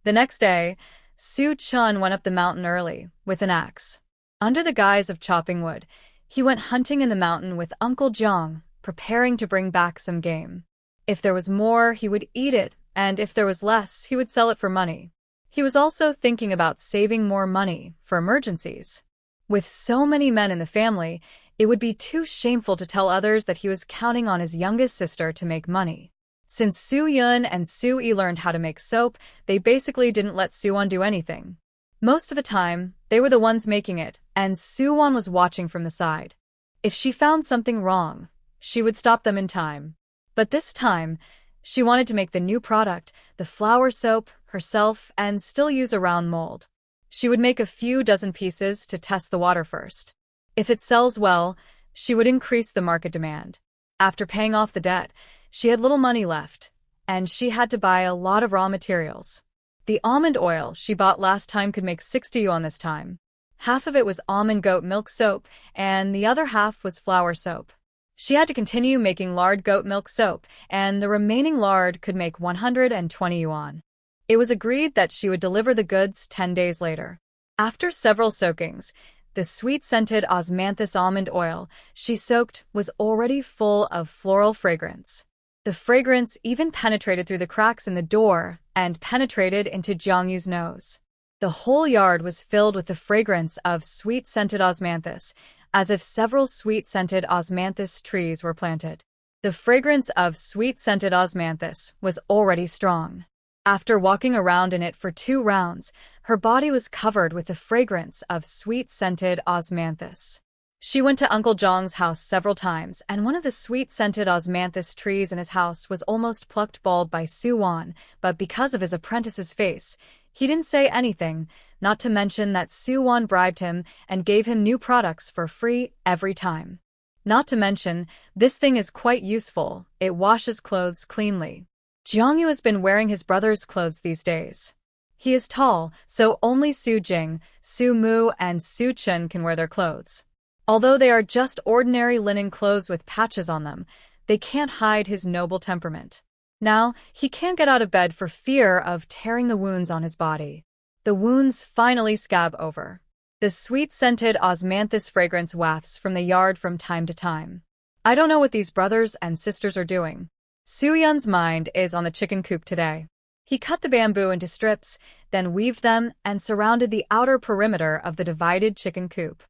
The next day, Su Chun went up the mountain early, with an axe. Under the guise of chopping wood, he went hunting in the mountain with Uncle Jiang, preparing to bring back some game. If there was more, he would eat it, and if there was less, he would sell it for money. He was also thinking about saving more money for emergencies. With so many men in the family, it would be too shameful to tell others that he was counting on his youngest sister to make money. Since Su Yun and Su Yi learned how to make soap, they basically didn't let Su-wan do anything. Most of the time, they were the ones making it, and Su-wan was watching from the side. If she found something wrong, she would stop them in time. But this time, she wanted to make the new product, the flower soap, herself and still use a round mold. She would make a few dozen pieces to test the water first. If it sells well, she would increase the market demand. After paying off the debt, she had little money left, and she had to buy a lot of raw materials. The almond oil she bought last time could make 60 yuan this time. Half of it was almond goat milk soap, and the other half was flour soap. She had to continue making lard goat milk soap, and the remaining lard could make 120 yuan. It was agreed that she would deliver the goods 10 days later. After several soakings, The sweet-scented osmanthus almond oil she soaked was already full of floral fragrance. The fragrance even penetrated through the cracks in the door and penetrated into Jiangyu's nose. The whole yard was filled with the fragrance of sweet-scented osmanthus, as if several sweet-scented osmanthus trees were planted. The fragrance of sweet-scented osmanthus was already strong. After walking around in it for 2 rounds, her body was covered with the fragrance of sweet-scented osmanthus. She went to Uncle Zhang's house several times, and one of the sweet-scented osmanthus trees in his house was almost plucked bald by Su Wan, but because of his apprentice's face, he didn't say anything, not to mention that Su Wan bribed him and gave him new products for free every time. Not to mention, this thing is quite useful, it washes clothes cleanly. Jiangyu has been wearing his brother's clothes these days. He is tall, so only Su Jing, Su Mu, and Su Chen can wear their clothes. Although they are just ordinary linen clothes with patches on them, they can't hide his noble temperament. Now, he can't get out of bed for fear of tearing the wounds on his body. The wounds finally scab over. The sweet-scented osmanthus fragrance wafts from the yard from time to time. I don't know what these brothers and sisters are doing. Su Yun's mind is on the chicken coop today. He cut the bamboo into strips, then weaved them and surrounded the outer perimeter of the divided chicken coop.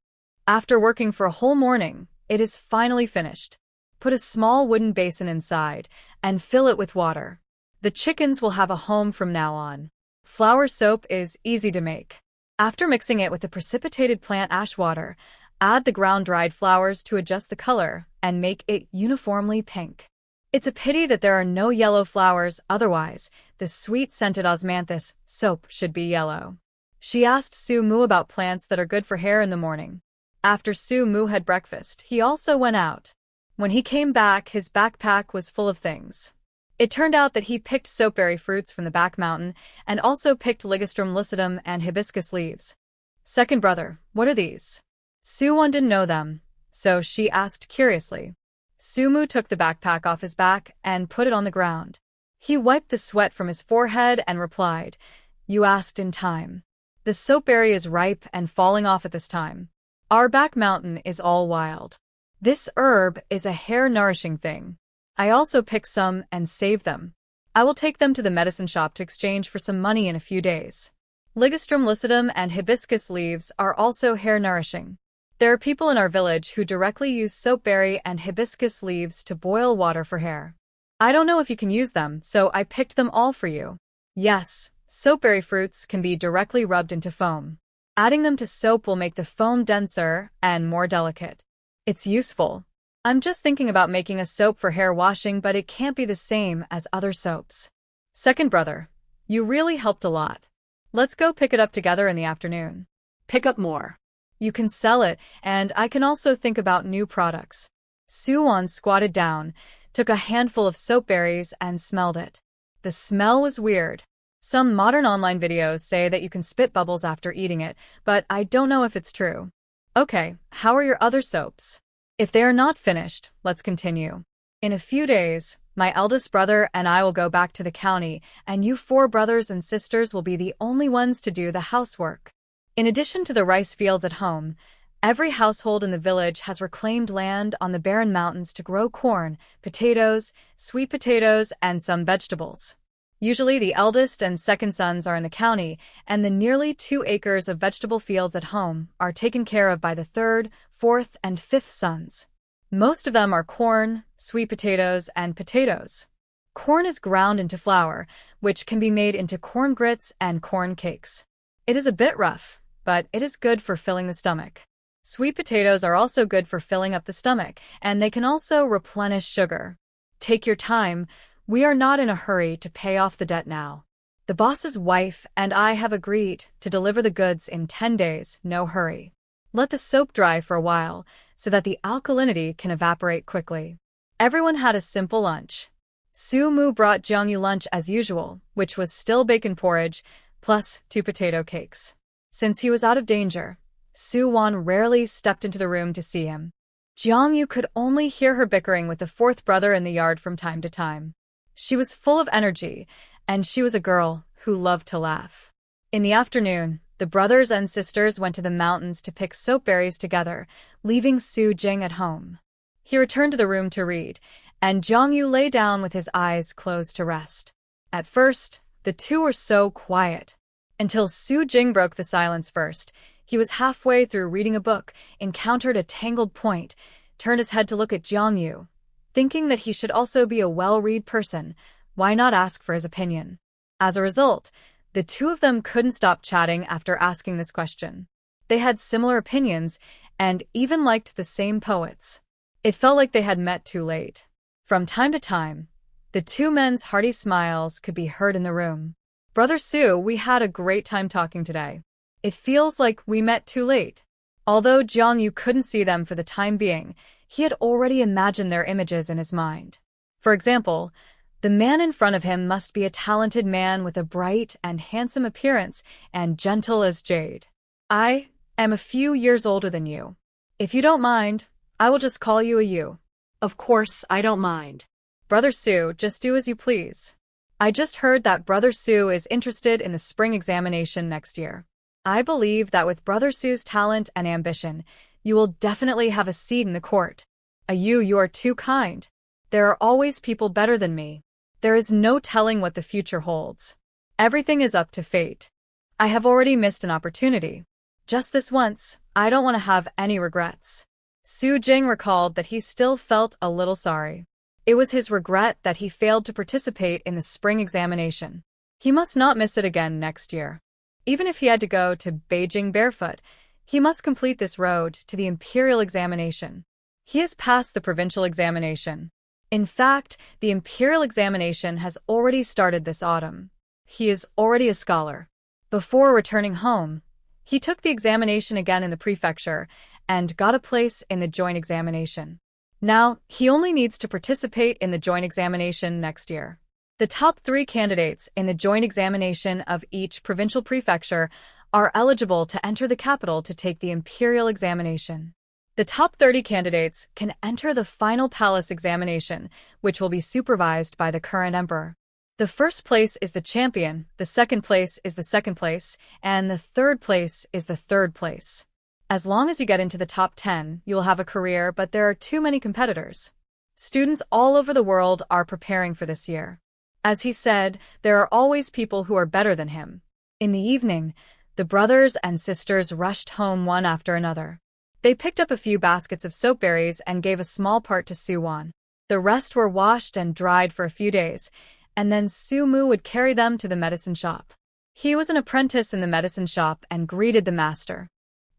After working for a whole morning, it is finally finished. Put a small wooden basin inside and fill it with water. The chickens will have a home from now on. Flour soap is easy to make. After mixing it with the precipitated plant ash water, add the ground-dried flowers to adjust the color and make it uniformly pink. It's a pity that there are no yellow flowers, otherwise, the sweet-scented osmanthus soap should be yellow. She asked Su Mu about plants that are good for hair in the morning. After Su Mu had breakfast, he also went out. When he came back, his backpack was full of things. It turned out that he picked soapberry fruits from the back mountain and also picked ligustrum lucidum and hibiscus leaves. Second brother, what are these? Su Wan didn't know them, so she asked curiously. Su Mu took the backpack off his back and put it on the ground. He wiped the sweat from his forehead and replied, "You asked in time. The soapberry is ripe and falling off at this time. Our back mountain is all wild. This herb is a hair-nourishing thing. I also picked some and saved them. I will take them to the medicine shop to exchange for some money in a few days." Ligustrum lucidum and hibiscus leaves are also hair-nourishing. There are people in our village who directly use soapberry and hibiscus leaves to boil water for hair. I don't know if you can use them, so I picked them all for you. Yes, soapberry fruits can be directly rubbed into foam. Adding them to soap will make the foam denser and more delicate. It's useful. I'm just thinking about making a soap for hair washing, but it can't be the same as other soaps. Second brother, you really helped a lot. Let's go pick it up together in the afternoon. Pick up more. You can sell it, and I can also think about new products. Su Wan squatted down, took a handful of soapberries and smelled it. The smell was weird. Some modern online videos say that you can spit bubbles after eating it, but I don't know if it's true. Okay, how are your other soaps? If they are not finished, let's continue. In a few days, my eldest brother and I will go back to the county, and you 4 brothers and sisters will be the only ones to do the housework. In addition to the rice fields at home, every household in the village has reclaimed land on the barren mountains to grow corn, potatoes, sweet potatoes, and some vegetables. Usually the eldest and second sons are in the county, and the nearly 2 acres of vegetable fields at home are taken care of by the 3rd, 4th, and 5th sons. Most of them are corn, sweet potatoes, and potatoes. Corn is ground into flour, which can be made into corn grits and corn cakes. It is a bit rough, but it is good for filling the stomach. Sweet potatoes are also good for filling up the stomach, and they can also replenish sugar. Take your time. We are not in a hurry to pay off the debt now. The boss's wife and I have agreed to deliver the goods in 10 days, no hurry. Let the soap dry for a while so that the alkalinity can evaporate quickly. Everyone had a simple lunch. Su Mu brought Jiangyu lunch as usual, which was still bacon porridge, plus 2 potato cakes. Since he was out of danger, Su Wan rarely stepped into the room to see him. Jiangyu could only hear her bickering with the 4th brother in the yard from time to time. She was full of energy, and she was a girl who loved to laugh. In the afternoon, The brothers and sisters went to the mountains to pick soapberries together, leaving Su Jing at home. He returned to the room to read, and Jiangyu lay down with his eyes closed to rest. At first, the two were so quiet. Until Su Jing broke the silence first. He was halfway through reading a book, encountered a tangled point, turned his head to look at Jiangyu. Thinking that he should also be a well-read person, why not ask for his opinion? As a result, the two of them couldn't stop chatting after asking this question. They had similar opinions and even liked the same poets. It felt like they had met too late. From time to time, the two men's hearty smiles could be heard in the room. "Brother Su, we had a great time talking today. It feels like we met too late." Although Jiangyu couldn't see them for the time being, he had already imagined their images in his mind. For example, the man in front of him must be a talented man with a bright and handsome appearance and gentle as jade. "I am a few years older than you. If you don't mind, I will just call you a you." Of course, I don't mind. "Brother Su, just do as you please. I just heard that Brother Su is interested in the spring examination next year. I believe that with Brother Su's talent and ambition, you will definitely have a seat in the court. You are too kind. There are always people better than me. There is no telling what the future holds. Everything is up to fate. I have already missed an opportunity. Just this once, I don't want to have any regrets." Su Jing recalled that he still felt a little sorry. It was his regret that he failed to participate in the spring examination. He must not miss it again next year. Even if he had to go to Beijing barefoot, he must complete this road to the imperial examination. He has passed the provincial examination. In fact, the imperial examination has already started this autumn. He is already a scholar. Before returning home, he took the examination again in the prefecture and got a place in the joint examination. Now, he only needs to participate in the joint examination next year. The top 3 candidates in the joint examination of each provincial prefecture are eligible to enter the capital to take the imperial examination. The top 30 candidates can enter the final palace examination, which will be supervised by the current emperor. The first place is the champion, the second place is the second place, and the third place is the third place. As long as you get into the top 10, you will have a career, but there are too many competitors. Students all over the world are preparing for this year. As he said, there are always people who are better than him. In the evening, the brothers and sisters rushed home one after another. They picked up a few baskets of soapberries and gave a small part to Su Wan. The rest were washed and dried for a few days, and then Su Mu would carry them to the medicine shop. He was an apprentice in the medicine shop and greeted the master.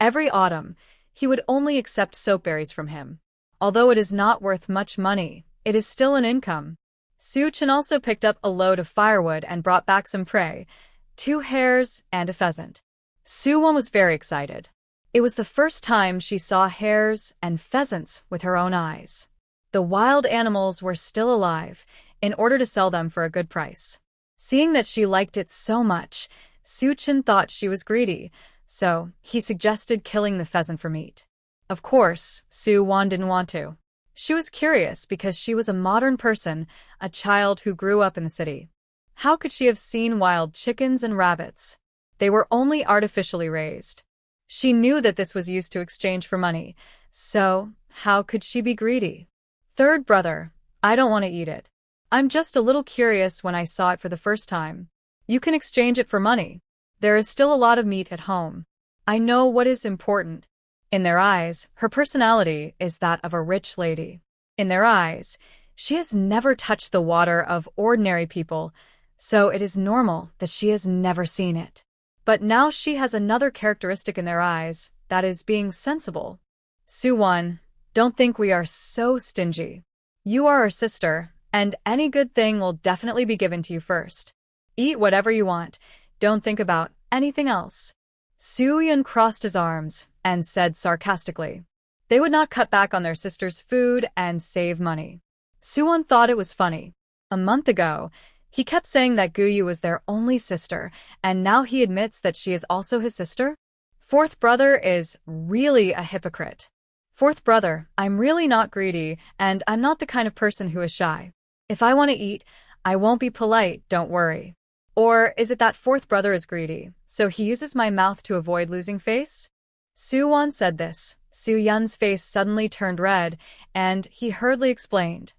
Every autumn, he would only accept soapberries from him. Although it is not worth much money, it is still an income. Su Chen also picked up a load of firewood and brought back some prey, 2 hares and a pheasant. Su Wan was very excited. It was the first time she saw hares and pheasants with her own eyes. The wild animals were still alive, in order to sell them for a good price. Seeing that she liked it so much, Su Chen thought she was greedy, so he suggested killing the pheasant for meat. Of course, Su Wan didn't want to. She was curious because she was a modern person, a child who grew up in the city. How could she have seen wild chickens and rabbits? They were only artificially raised. She knew that this was used to exchange for money, so how could she be greedy? "Third brother, I don't want to eat it. I'm just a little curious when I saw it for the first time. You can exchange it for money. There is still a lot of meat at home. I know what is important." In their eyes, her personality is that of a rich lady. In their eyes, she has never touched the water of ordinary people, so it is normal that she has never seen it. But now she has another characteristic in their eyes, that is being sensible. "Su Wan, don't think we are so stingy. You are our sister, and any good thing will definitely be given to you first. Eat whatever you want. Don't think about anything else." Su Yun crossed his arms and said sarcastically. They would not cut back on their sister's food and save money. Su Wan thought it was funny. A month ago, he kept saying that Guyu was their only sister, and now he admits that she is also his sister? Fourth brother is really a hypocrite. "Fourth brother, I'm really not greedy, and I'm not the kind of person who is shy. If I want to eat, I won't be polite, don't worry." Or is it that fourth brother is greedy, so he uses my mouth to avoid losing face? Su-won said this. Su-yun's face suddenly turned red, and he hurriedly explained.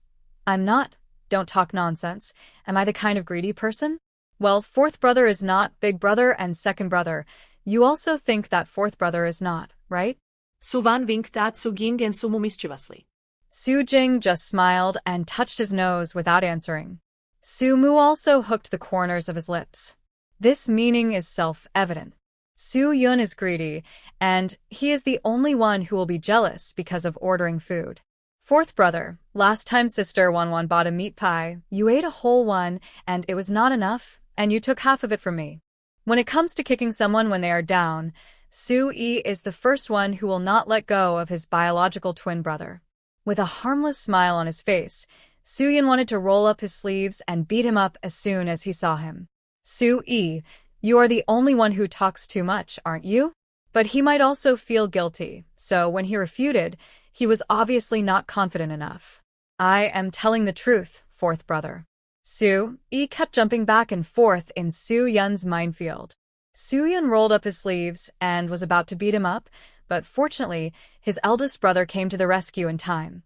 I'm not. Don't talk nonsense. Am I the kind of greedy person? Well, fourth brother is not, big brother and second brother. You also think that fourth brother is not, right? Su-won winked at Su-ging and Su-mu mischievously. Su-jing just smiled and touched his nose without answering. Su-mu also hooked the corners of his lips. This meaning is self-evident. Su-yun is greedy, and he is the only one who will be jealous because of ordering food. Fourth brother, last time sister Won bought a meat pie, you ate a whole one, and it was not enough, and you took half of it from me. When it comes to kicking someone when they are down, Su-yi is the first one who will not let go of his biological twin brother. With a harmless smile on his face, Su-yun wanted to roll up his sleeves and beat him up as soon as he saw him. Su-yi, you are the only one who talks too much, aren't you? But he might also feel guilty, so when he refuted, he was obviously not confident enough. I am telling the truth, fourth brother. Su-yi kept jumping back and forth in Su-yun's minefield. Su-yun rolled up his sleeves and was about to beat him up, but fortunately, his eldest brother came to the rescue in time.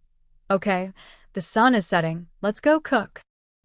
Okay, the sun is setting, let's go cook.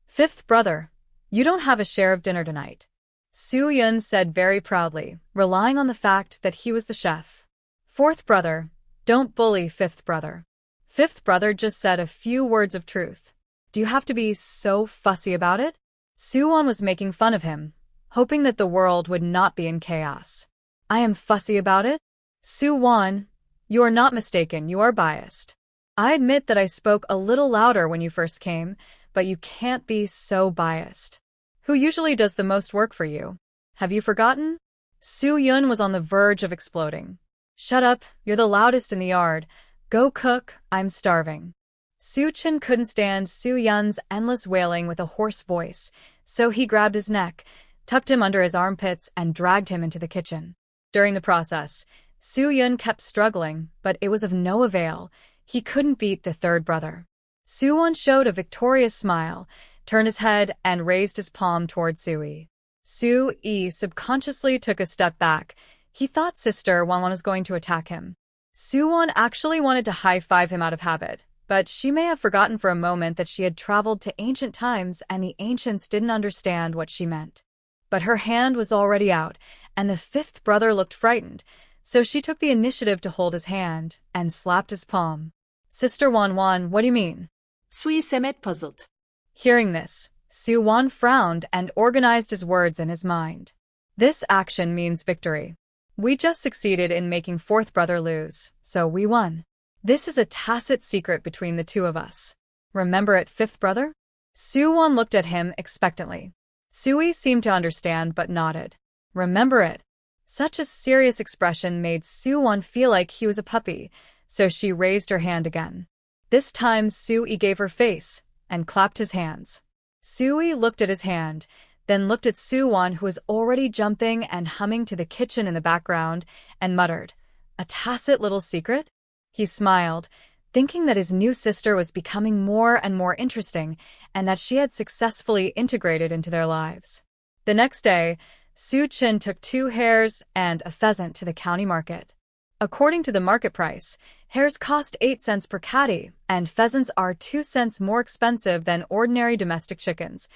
Fifth brother, you don't have a share of dinner tonight. Su-yun said very proudly, relying on the fact that he was the chef. Fourth brother, don't bully fifth brother. Fifth brother just said a few words of truth. Do you have to be so fussy about it? Su-won was making fun of him, hoping that the world would not be in chaos. I am fussy about it? Su-won, you are not mistaken, you are biased. I admit that I spoke a little louder when you first came, but you can't be so biased. Who usually does the most work for you? Have you forgotten? Su-yun was on the verge of exploding. Shut up, you're the loudest in the yard. Go cook, I'm starving. Su-chin couldn't stand Su-yun's endless wailing with a hoarse voice, so he grabbed his neck, tucked him under his armpits, and dragged him into the kitchen. During the process, Su-yun kept struggling, but it was of no avail. He couldn't beat the third brother. Su-won showed a victorious smile, turned his head, and raised his palm toward Su-yi. Su-yi subconsciously took a step back. He thought sister Won was going to attack him. Su-won actually wanted to high-five him out of habit, but she may have forgotten for a moment that she had traveled to ancient times and the ancients didn't understand what she meant. But her hand was already out, and the fifth brother looked frightened, so she took the initiative to hold his hand and slapped his palm. Sister Won, what do you mean? Su-yi seemed puzzled. Hearing this, Su-won frowned and organized his words in his mind. This action means victory. We just succeeded in making fourth brother lose, so we won. This is a tacit secret between the two of us. Remember it, fifth brother? Su-won looked at him expectantly. Su-yi seemed to understand but nodded. Remember it. Such a serious expression made Su-won feel like he was a puppy, so she raised her hand again. This time Su-yi gave her face and clapped his hands. Su-yi looked at his hand, then looked at Su-won, who was already jumping and humming to the kitchen in the background, and muttered, "A tacit little secret?" He smiled, thinking that his new sister was becoming more and more interesting and that she had successfully integrated into their lives. The next day, Su-chin took 2 hares and a pheasant to the county market. According to the market price, hares cost 8 cents per catty, and pheasants are 2 cents more expensive than ordinary domestic chickens,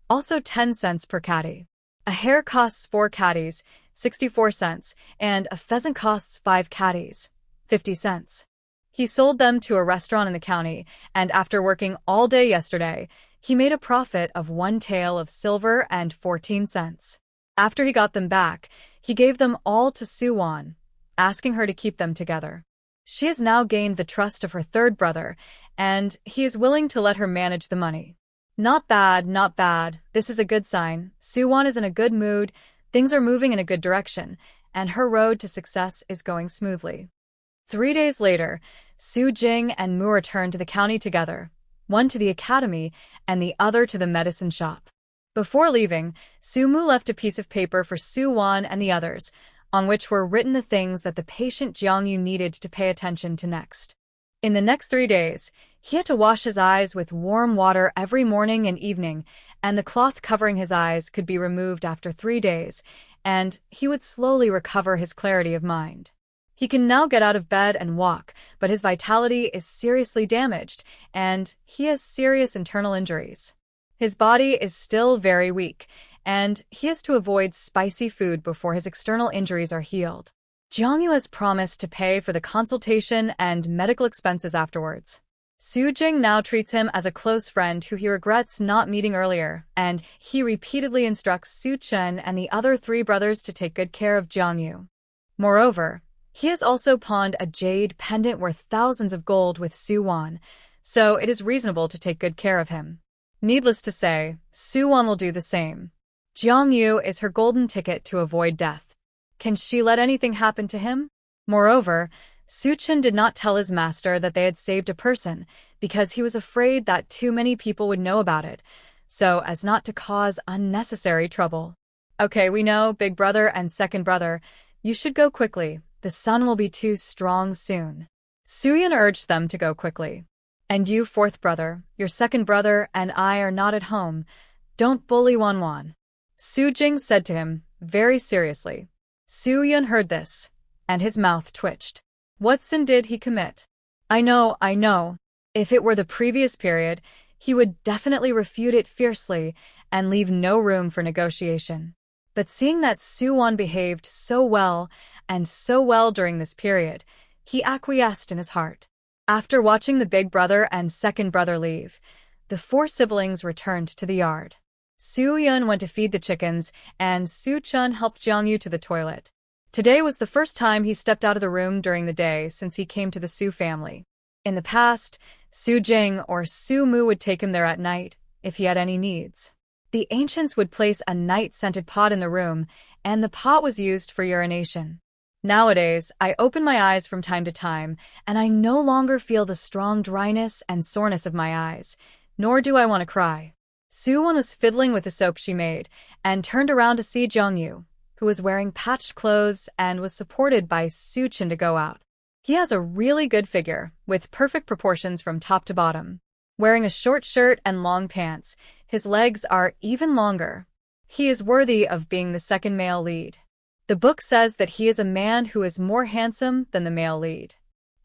also 10 cents per catty. A hare costs 4 catties, 64 cents, and a pheasant costs 5 catties, 50 cents. He sold them to a restaurant in the county, and after working all day yesterday, he made a profit of 1 tael of silver and 14 cents. After he got them back, he gave them all to Su-won, asking her to keep them together. She has now gained the trust of her third brother, and he is willing to let her manage the money. Not bad, not bad. This is a good sign. Su-won is in a good mood, things are moving in a good direction, and her road to success is going smoothly. 3 days later, Su-jing and Mu returned to the county together, one to the academy and the other to the medicine shop. Before leaving, Su-mu left a piece of paper for Su-won and the others, on which were written the things that the patient Jiangyu needed to pay attention to next. In the next 3 days, he had to wash his eyes with warm water every morning and evening, and the cloth covering his eyes could be removed after 3 days, and he would slowly recover his clarity of mind. He can now get out of bed and walk, but his vitality is seriously damaged, and he has serious internal injuries. His body is still very weak, and he has to avoid spicy food before his external injuries are healed. Jiangyu has promised to pay for the consultation and medical expenses afterwards. Su Jing now treats him as a close friend who he regrets not meeting earlier, and he repeatedly instructs Su Chen and the other 3 brothers to take good care of Jiangyu. Moreover, he has also pawned a jade pendant worth thousands of gold with Su Wan, so it is reasonable to take good care of him. Needless to say, Su Wan will do the same. Jiangyu is her golden ticket to avoid death. Can she let anything happen to him? Moreover, Su Chen did not tell his master that they had saved a person because he was afraid that too many people would know about it, so as not to cause unnecessary trouble. Okay, we know, big brother and second brother, you should go quickly. The sun will be too strong soon. Suyan urged them to go quickly. And you, fourth brother, your second brother and I are not at home. Don't bully Wanwan. Su Jing said to him, very seriously. Su Yun heard this, and his mouth twitched. What sin did he commit? I know. If it were the previous period, he would definitely refute it fiercely and leave no room for negotiation. But seeing that Su Wan behaved so well during this period, he acquiesced in his heart. After watching the big brother and second brother leave, the 4 siblings returned to the yard. Su Yun went to feed the chickens, and Su Chun helped Jiangyu to the toilet. Today was the first time he stepped out of the room during the day since he came to the Su family. In the past, Su Jing or Su Mu would take him there at night if he had any needs. The ancients would place a night-scented pot in the room, and the pot was used for urination. Nowadays, I open my eyes from time to time, and I no longer feel the strong dryness and soreness of my eyes, nor do I want to cry. Su Wan was fiddling with the soap she made, and turned around to see Jiangyu, who was wearing patched clothes and was supported by Su Chen to go out. He has a really good figure, with perfect proportions from top to bottom. Wearing a short shirt and long pants, his legs are even longer. He is worthy of being the second male lead. The book says that he is a man who is more handsome than the male lead.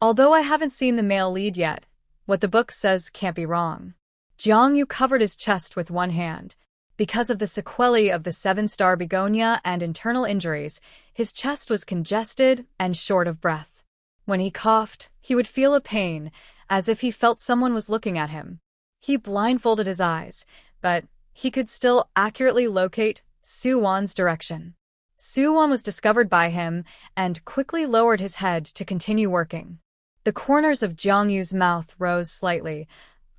Although I haven't seen the male lead yet, what the book says can't be wrong. Jiangyu covered his chest with one hand. Because of the sequelae of the 7-star begonia and internal injuries, his chest was congested and short of breath. When he coughed, he would feel a pain, as if he felt someone was looking at him. He blindfolded his eyes, but he could still accurately locate Su Wan's direction. Su Wan was discovered by him and quickly lowered his head to continue working. The corners of Jiangyu's mouth rose slightly,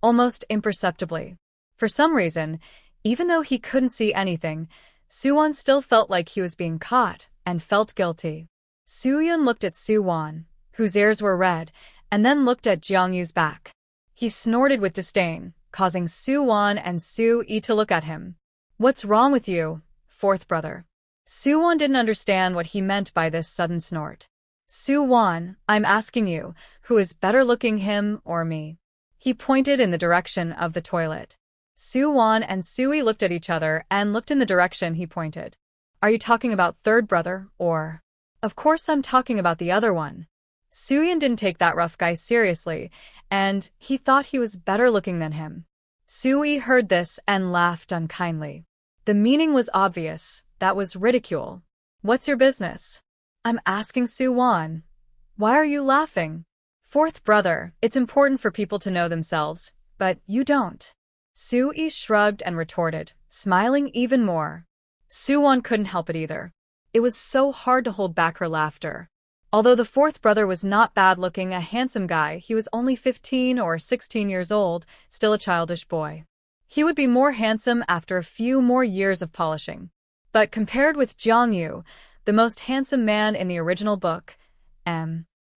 almost imperceptibly. For some reason, even though he couldn't see anything, Su Wan still felt like he was being caught and felt guilty. Su Yun looked at Su Wan, whose ears were red, and then looked at Jiangyu's back. He snorted with disdain, causing Su Wan and Su Yi to look at him. What's wrong with you, fourth brother? Su Wan didn't understand what he meant by this sudden snort. Su Wan, I'm asking you, who is better looking, him or me? He pointed in the direction of the toilet. Su Wan and Su Yi looked at each other and looked in the direction he pointed. Are you talking about third brother, or? Of course I'm talking about the other one. Su Yin didn't take that rough guy seriously, and he thought he was better looking than him. Su Yi heard this and laughed unkindly. The meaning was obvious. That was ridicule. What's your business? I'm asking Su Wan. Why are you laughing? Fourth brother, it's important for people to know themselves, but you don't. Su Yi shrugged and retorted, smiling even more. Su Wan couldn't help it either. It was so hard to hold back her laughter. Although the fourth brother was not bad-looking, a handsome guy, he was only 15 or 16 years old, still a childish boy. He would be more handsome after a few more years of polishing. But compared with Jiangyu, the most handsome man in the original book,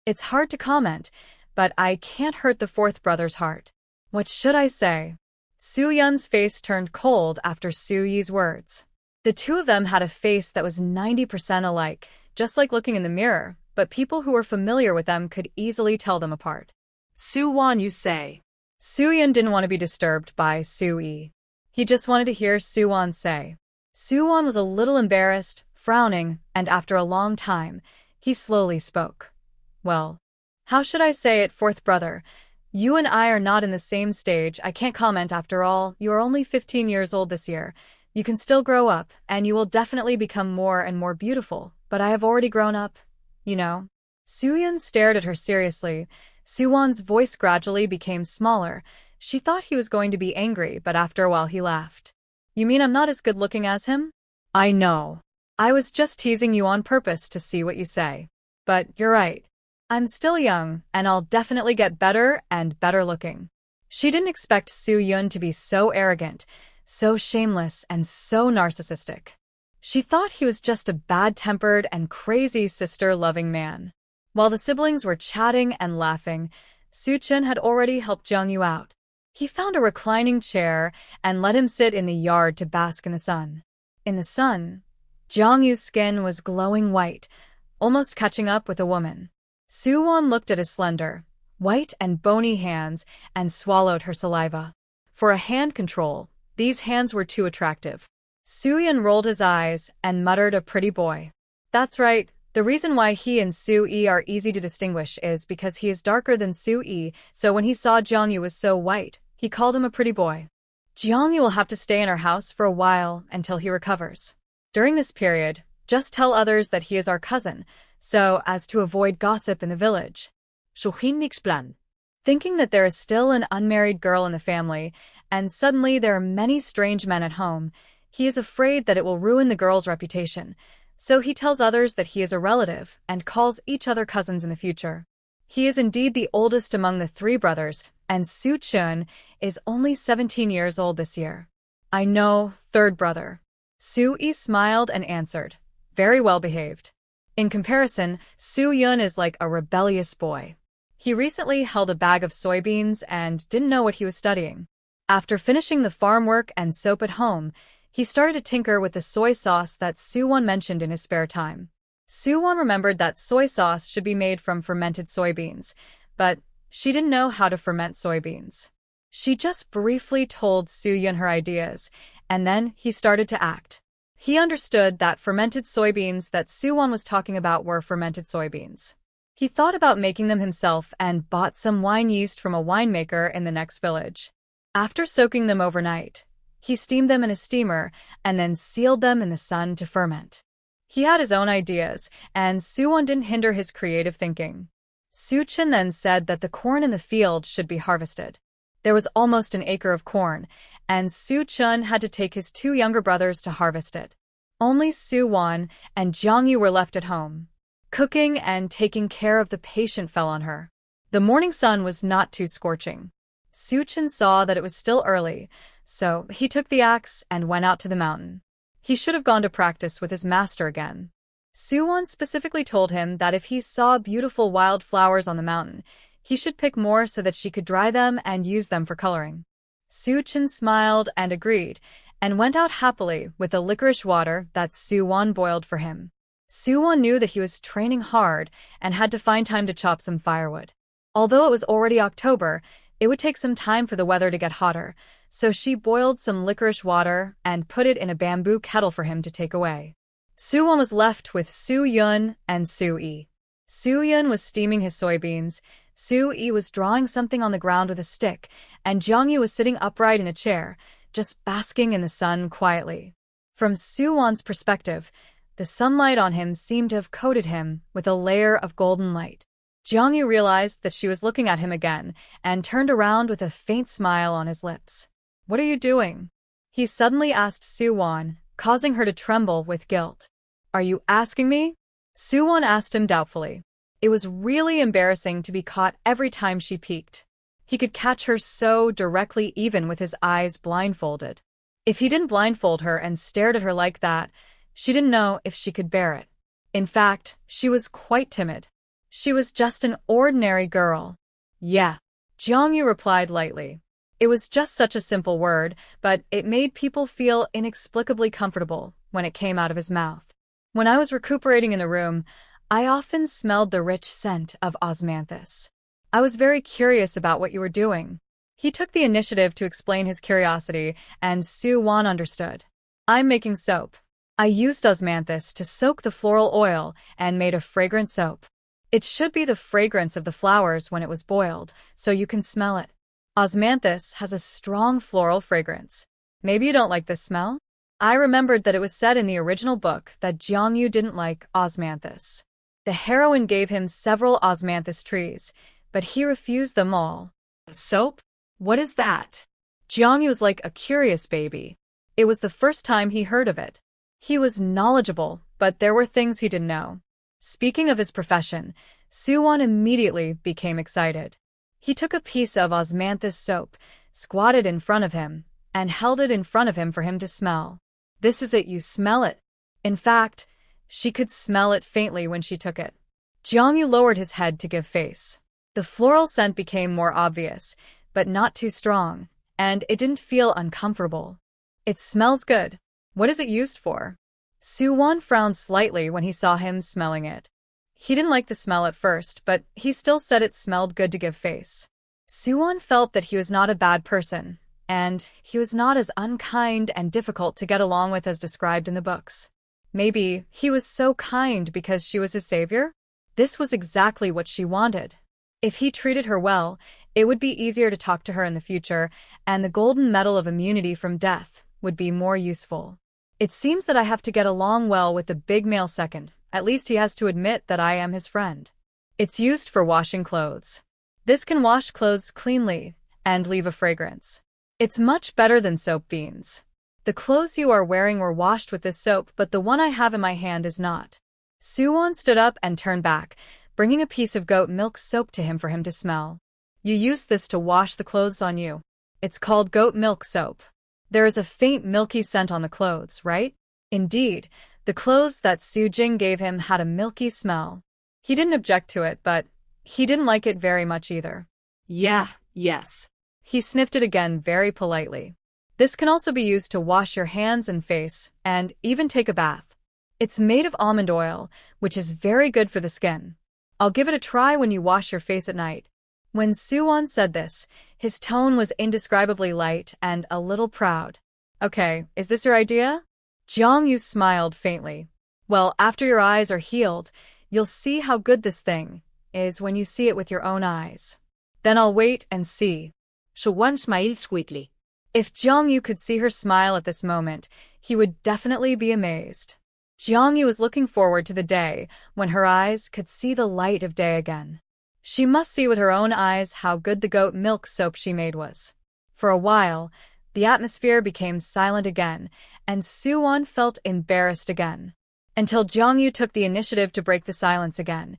it's hard to comment, but I can't hurt the fourth brother's heart. What should I say? Su Yun's face turned cold after Su Yi's words. The two of them had a face that was 90% alike, just like looking in the mirror, but people who were familiar with them could easily tell them apart. Su Wan, you say. Su Yun didn't want to be disturbed by Su Yi. He just wanted to hear Suwon say. Suwon was a little embarrassed, frowning, and after a long time, he slowly spoke. Well, how should I say it, fourth brother? You and I are not in the same stage. I can't comment after all. You are only 15 years old this year. You can still grow up, and you will definitely become more and more beautiful. But I have already grown up, you know. Soo-yeon stared at her seriously. Suwon's voice gradually became smaller. She thought he was going to be angry, but after a while he laughed. You mean I'm not as good-looking as him? I know. I was just teasing you on purpose to see what you say. But you're right. I'm still young, and I'll definitely get better and better looking. She didn't expect Soo-yeon to be so arrogant, so shameless, and so narcissistic. She thought he was just a bad-tempered and crazy sister-loving man. While the siblings were chatting and laughing, Soo-chun had already helped Jung-yu out. He found a reclining chair and let him sit in the yard to bask in the sun. In the sun, Jung-yu's skin was glowing white, almost catching up with a woman. Soo-won looked at his slender, white and bony hands and swallowed her saliva. For a hand control, these hands were too attractive. Soo-yeon rolled his eyes and muttered, a pretty boy. That's right. The reason why he and Soo-yi are easy to distinguish is because he is darker than Soo-yi, so when he saw Jung-yu was so white, he called him a pretty boy. Jung-yu will have to stay in our house for a while until he recovers. During this period, just tell others that he is our cousin, so as to avoid gossip in the village. Soo-hin niks plan. Thinking that there is still an unmarried girl in the family, and suddenly there are many strange men at home, he is afraid that it will ruin the girl's reputation, so he tells others that he is a relative and calls each other cousins in the future. He is indeed the oldest among the three brothers, and Soo-chun is only 17 years old this year. I know, third brother. Soo-yi smiled and answered, very well behaved. In comparison, Soo-yeon is like a rebellious boy. He recently held a bag of soybeans and didn't know what he was studying. After finishing the farm work and soap at home, he started to tinker with the soy sauce that Soo-won mentioned in his spare time. Soo-won remembered that soy sauce should be made from fermented soybeans, but she didn't know how to ferment soybeans. She just briefly told Soo-yeon her ideas, and then he started to act. He understood that fermented soybeans that Soo-won was talking about were fermented soybeans. He thought about making them himself and bought some wine yeast from a winemaker in the next village. After soaking them overnight, he steamed them in a steamer and then sealed them in the sun to ferment. He had his own ideas, and Soo-won didn't hinder his creative thinking. Soo-chun then said that the corn in the field should be harvested. There was almost an acre of corn, and Soo-chun had to take his two younger brothers to harvest it. Only Soo-won and Jung-yu were left at home. Cooking and taking care of the patient fell on her. The morning sun was not too scorching. Soo-chun saw that it was still early, so he took the axe and went out to the mountain. He should have gone to practice with his master again. Soo-won specifically told him that if he saw beautiful wild flowers on the mountain, he should pick more so that she could dry them and use them for coloring. Soo-chun smiled and agreed, and went out happily with the licorice water that Soo-won boiled for him. Soo-won knew that he was training hard and had to find time to chop some firewood. Although it was already October, it would take some time for the weather to get hotter, so she boiled some licorice water and put it in a bamboo kettle for him to take away. Soo-won was left with Soo-yeon and Soo-yi. Soo-yeon was steaming his soybeans, Soo-yi was drawing something on the ground with a stick, and Jung-yu was sitting upright in a chair, just basking in the sun quietly. From Soo-won's perspective, the sunlight on him seemed to have coated him with a layer of golden light. Jung-yu realized that she was looking at him again and turned around with a faint smile on his lips. What are you doing? He suddenly asked Soo-won, causing her to tremble with guilt. Are you asking me? Soo-won asked him doubtfully. It was really embarrassing to be caught every time she peeked. He could catch her so directly even with his eyes blindfolded. If he didn't blindfold her and stared at her like that, she didn't know if she could bear it. In fact, she was quite timid. She was just an ordinary girl. Yeah, Jung-yu replied lightly. It was just such a simple word, but it made people feel inexplicably comfortable when it came out of his mouth. When I was recuperating in the room, I often smelled the rich scent of osmanthus. I was very curious about what you were doing. He took the initiative to explain his curiosity, and Su-won understood. I'm making soap. I used osmanthus to soak the floral oil and made a fragrant soap. It should be the fragrance of the flowers when it was boiled, so you can smell it. Osmanthus has a strong floral fragrance. Maybe you don't like this smell? I remembered that it was said in the original book that Jeongyu didn't like osmanthus. The heroine gave him several osmanthus trees, but he refused them all. Soap? What is that? Jeongyu was like a curious baby. It was the first time he heard of it. He was knowledgeable, but there were things he didn't know. Speaking of his profession, Su-won immediately became excited. He took a piece of osmanthus soap, squatted in front of him, and held it in front of him for him to smell. This is it, you smell it. In fact, she could smell it faintly when she took it. Jeongyu lowered his head to give face. The floral scent became more obvious, but not too strong, and it didn't feel uncomfortable. It smells good. What is it used for? Su-won frowned slightly when he saw him smelling it. He didn't like the smell at first, but he still said it smelled good to give face. Su-won felt that he was not a bad person, and he was not as unkind and difficult to get along with as described in the books. Maybe he was so kind because she was his savior? This was exactly what she wanted. If he treated her well, it would be easier to talk to her in the future, and the golden medal of immunity from death would be more useful. It seems that I have to get along well with the big male second. At least he has to admit that I am his friend. It's used for washing clothes. This can wash clothes cleanly and leave a fragrance. It's much better than soap beans. The clothes you are wearing were washed with this soap, but the one I have in my hand is not. Su-won stood up and turned back, bringing a piece of goat milk soap to him for him to smell. You used this to wash the clothes on you. It's called goat milk soap. There is a faint milky scent on the clothes, right? Indeed, the clothes that Su-jing gave him had a milky smell. He didn't object to it, but he didn't like it very much either. Yes. He sniffed it again very politely. This can also be used to wash your hands and face, and even take a bath. It's made of almond oil, which is very good for the skin. I'll give it a try when you wash your face at night. When Su-won said this, his tone was indescribably light and a little proud. Okay, is this your idea? Jeongyu smiled faintly. Well, after your eyes are healed, you'll see how good this thing is when you see it with your own eyes. Then I'll wait and see. Su-won smiled sweetly. If Jeongyu could see her smile at this moment, he would definitely be amazed. Jeongyu was looking forward to the day when her eyes could see the light of day again. She must see with her own eyes how good the goat milk soap she made was. For a while, the atmosphere became silent again, and Su-won felt embarrassed again. Until Jeongyu took the initiative to break the silence again.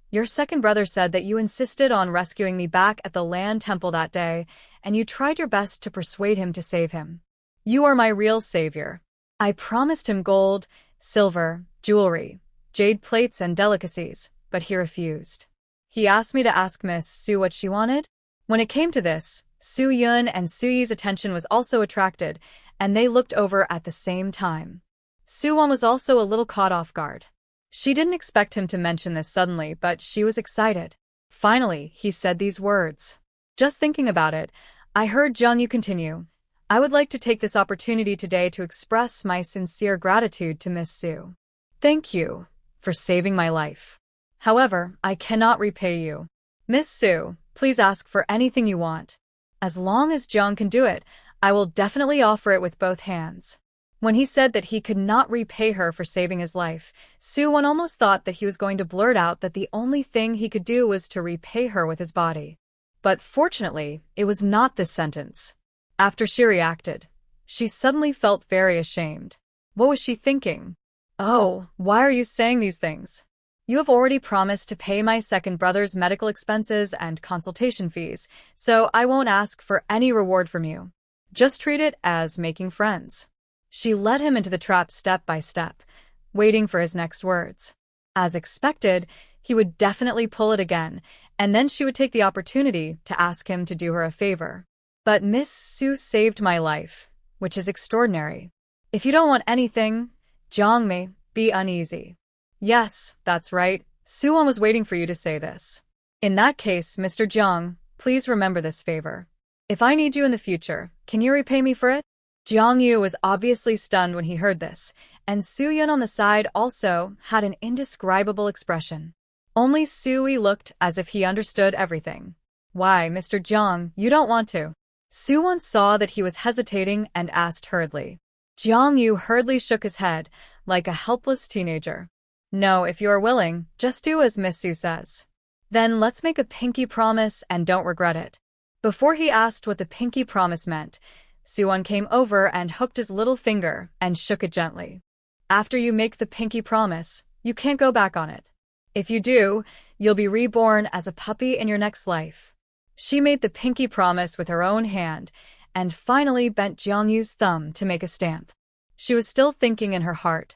Your second brother said that you insisted on rescuing me back at the land temple that day, and you tried your best to persuade him to save him. You are my real savior. I promised him gold, silver, jewelry, jade plates and delicacies, but he refused. He asked me to ask Miss Su what she wanted. When it came to this, Su-yun and Su-yi's attention was also attracted, and they looked over at the same time. Su-won was also a little caught off guard. She didn't expect him to mention this suddenly, but she was excited. Finally, he said these words. Just thinking about it, I heard Jeongyu continue. I would like to take this opportunity today to express my sincere gratitude to Miss Su. Thank you for saving my life. However, I cannot repay you. Miss Su, please ask for anything you want. As long as Jeong can do it, I will definitely offer it with both hands. When he said that he could not repay her for saving his life, Su-won almost thought that he was going to blurt out that the only thing he could do was to repay her with his body. But fortunately, it was not this sentence. After she reacted, she suddenly felt very ashamed. What was she thinking? Oh, why are you saying these things? You have already promised to pay my second brother's medical expenses and consultation fees, so I won't ask for any reward from you. Just treat it as making friends. She led him into the trap step by step, waiting for his next words. As expected, he would definitely pull it again, and then she would take the opportunity to ask him to do her a favor. But Miss Su saved my life, which is extraordinary. If you don't want anything, Jeong may be uneasy. Yes, that's right. Su-won was waiting for you to say this. In that case, Mr. Jeong, please remember this favor. If I need you in the future, can you repay me for it? Jiang Yu was obviously stunned when he heard this, and Su Yun on the side also had an indescribable expression. Only Su Yi looked as if he understood everything. Why, Mr. Jiang, you don't want to? Su Wan saw that he was hesitating and asked hurriedly. Jiang Yu hurriedly shook his head, like a helpless teenager. No, if you are willing, just do as Miss Su says. Then let's make a pinky promise and don't regret it. Before he asked what the pinky promise meant, Su-won came over and hooked his little finger and shook it gently. After you make the pinky promise, you can't go back on it. If you do, you'll be reborn as a puppy in your next life. She made the pinky promise with her own hand and finally bent Jiang Yu's thumb to make a stamp. She was still thinking in her heart,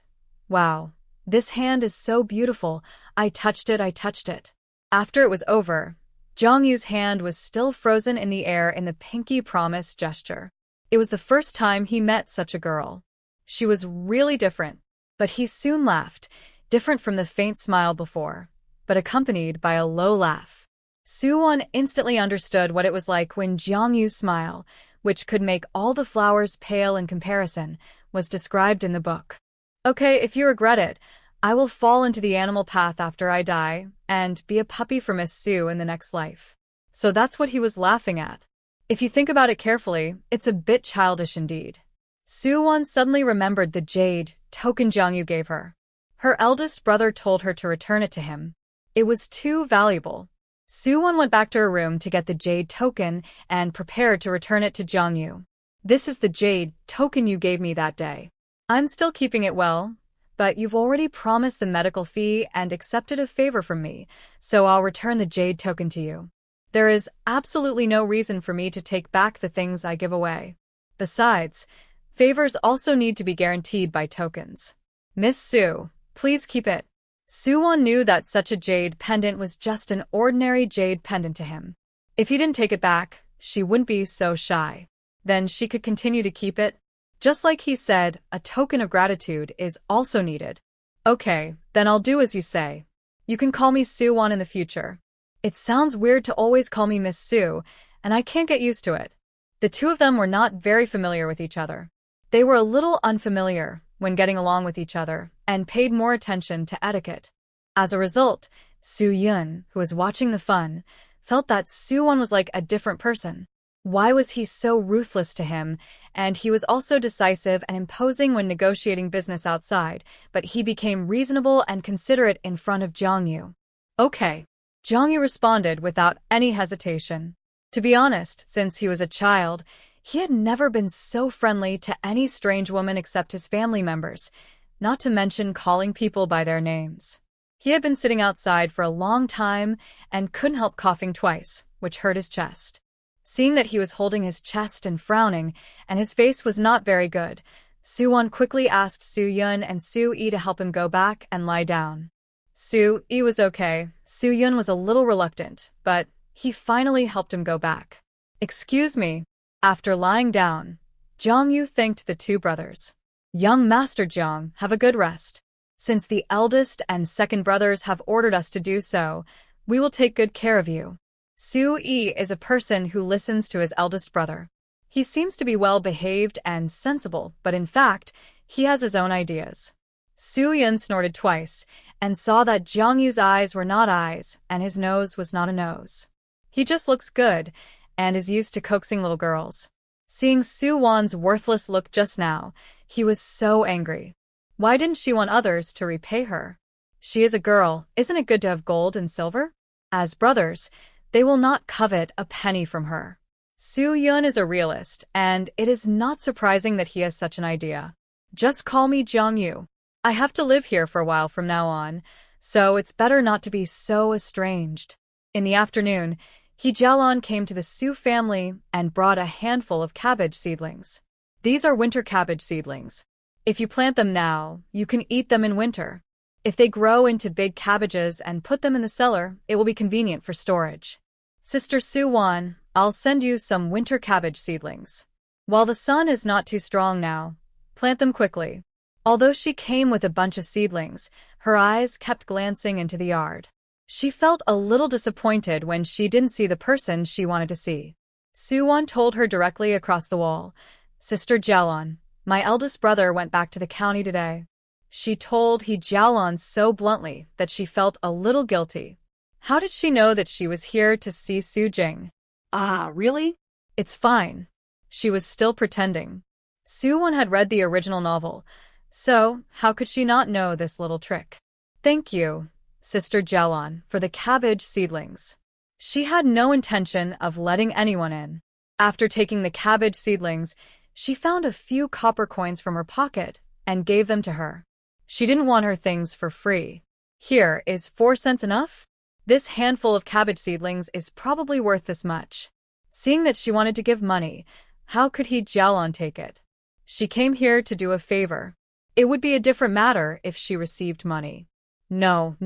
wow, this hand is so beautiful, I touched it. After it was over, Jiang Yu's hand was still frozen in the air in the pinky promise gesture. It was the first time he met such a girl. She was really different, but he soon laughed, different from the faint smile before, but accompanied by a low laugh. Su-won instantly understood what it was like when Jiang Yu's smile, which could make all the flowers pale in comparison, was described in the book. Okay, if you regret it, I will fall into the animal path after I die and be a puppy for Miss Su in the next life. So that's what he was laughing at. If you think about it carefully, it's a bit childish indeed. Su-won suddenly remembered the jade token Jiang Yu gave her. Her eldest brother told her to return it to him. It was too valuable. Su-won went back to her room to get the jade token and prepared to return it to Jiang Yu. This is the jade token you gave me that day. I'm still keeping it well, but you've already promised the medical fee and accepted a favor from me, so I'll return the jade token to you. There is absolutely no reason for me to take back the things I give away. Besides, favors also need to be guaranteed by tokens. Miss Su, please keep it. Su-won knew that such a jade pendant was just an ordinary jade pendant to him. If he didn't take it back, she wouldn't be so shy. Then she could continue to keep it. Just like he said, a token of gratitude is also needed. Okay, then I'll do as you say. You can call me Su-won in the future. It sounds weird to always call me Miss Su, and I can't get used to it. The two of them were not very familiar with each other. They were a little unfamiliar when getting along with each other and paid more attention to etiquette. As a result, Su-yun, who was watching the fun, felt that Su-won was like a different person. Why was he so ruthless to him? And he was also decisive and imposing when negotiating business outside, but he became reasonable and considerate in front of Jiang Yu. Okay. Jiang Yu responded without any hesitation. To be honest, since he was a child, he had never been so friendly to any strange woman except his family members, not to mention calling people by their names. He had been sitting outside for a long time and couldn't help coughing twice, which hurt his chest. Seeing that he was holding his chest and frowning, and his face was not very good, Su-won quickly asked Su-yun and Su-yi to help him go back and lie down. Su-yi was okay. Su-yun was a little reluctant, but he finally helped him go back. Excuse me. After lying down, Jiang Yu thanked the two brothers. Young Master Jiang, have a good rest. Since the eldest and second brothers have ordered us to do so, we will take good care of you. Su-yi is a person who listens to his eldest brother. He seems to be well-behaved and sensible, but in fact, he has his own ideas. Su-yun snorted twice and saw that Jiang Yu's eyes were not eyes and his nose was not a nose. He just looks good and is used to coaxing little girls. Seeing Su-won's worthless look just now, he was so angry. Why didn't she want others to repay her? She is a girl, isn't it good to have gold and silver? As brothers, they will not covet a penny from her. Su-yun is a realist, and it is not surprising that he has such an idea. Just call me Jiang Yu. I have to live here for a while from now on, so it's better not to be so estranged. In the afternoon, Hee-jae-lon came to the Su family and brought a handful of cabbage seedlings. These are winter cabbage seedlings. If you plant them now, you can eat them in winter. If they grow into big cabbages and put them in the cellar, it will be convenient for storage. Sister Su-won, I'll send you some winter cabbage seedlings. While the sun is not too strong now, plant them quickly. Although she came with a bunch of seedlings, her eyes kept glancing into the yard. She felt a little disappointed when she didn't see the person she wanted to see. Suwon told her directly across the wall. Sister Jialon, my eldest brother went back to the county today. She told He Jialon so bluntly that she felt a little guilty. How did she know that she was here to see Su Jing? Ah, really? It's fine. She was still pretending. Suwon had read the original novel, so how could she not know this little trick? Thank you, Sister Jialon, for the cabbage seedlings. She had no intention of letting anyone in. After taking the cabbage seedlings, she found a few copper coins from her pocket and gave them to her. She didn't want her things for free. Here, is 4 cents enough? This handful of cabbage seedlings is probably worth this much. Seeing that she wanted to give money, how could He Jialon take it? She came here to do a favor. It would be a different matter if she received money. No,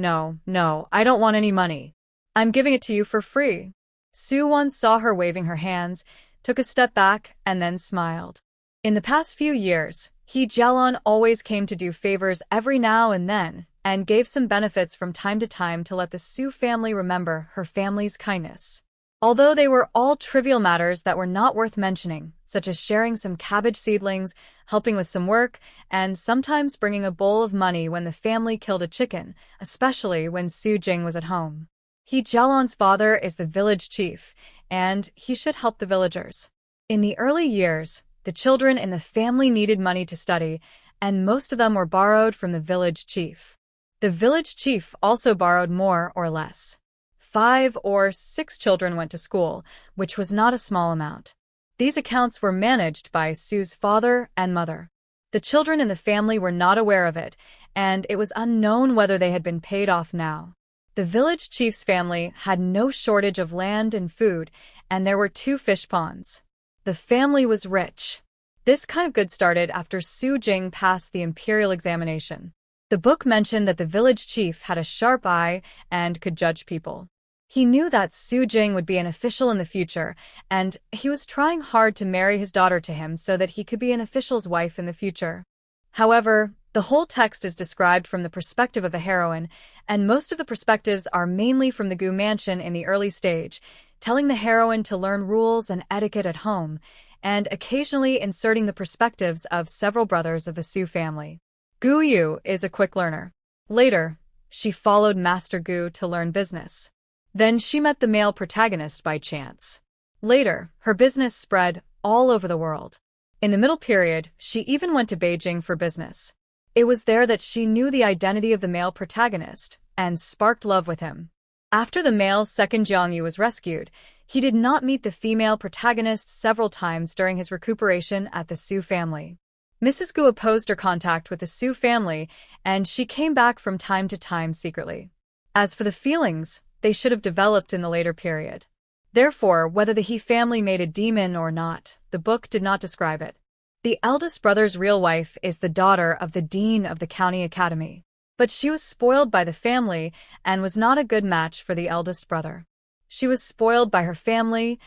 I don't want any money. I'm giving it to you for free. Suwon saw her waving her hands, took a step back, and then smiled. In the past few years, He Jialon always came to do favors every now and then, and gave some benefits from time to time to let the Su family remember her family's kindness. Although they were all trivial matters that were not worth mentioning, such as sharing some cabbage seedlings, helping with some work, and sometimes bringing a bowl of money when the family killed a chicken, especially when Su Jing was at home. He Jialon's father is the village chief, and he should help the villagers. In the early years, the children in the family needed money to study, and most of them were borrowed from the village chief. The village chief also borrowed more or less. 5 or 6 children went to school, which was not a small amount. These accounts were managed by Su's father and mother. The children in the family were not aware of it, and it was unknown whether they had been paid off now. The village chief's family had no shortage of land and food, and there were 2 fish ponds. The family was rich. This kind of good started after Su Jing passed the imperial examination. The book mentioned that the village chief had a sharp eye and could judge people. He knew that Su Jing would be an official in the future, and he was trying hard to marry his daughter to him so that he could be an official's wife in the future. However, the whole text is described from the perspective of the heroine, and most of the perspectives are mainly from the Gu mansion in the early stage, telling the heroine to learn rules and etiquette at home, and occasionally inserting the perspectives of several brothers of the Su family. Gu Yu is a quick learner. Later, she followed Master Gu to learn business. Then she met the male protagonist by chance. Later, her business spread all over the world. In the middle period, she even went to Beijing for business. It was there that she knew the identity of the male protagonist and sparked love with him. After the male second Jiangyu was rescued, he did not meet the female protagonist several times during his recuperation at the Su family. Mrs. Gu opposed her contact with the Su family, and she came back from time to time secretly. As for the feelings, they should have developed in the later period. Therefore, whether the He family made a demon or not, the book did not describe it. The eldest brother's real wife is the daughter of the dean of the county academy. But she was spoiled by the family and was not a good match for the eldest brother. She was spoiled by her family,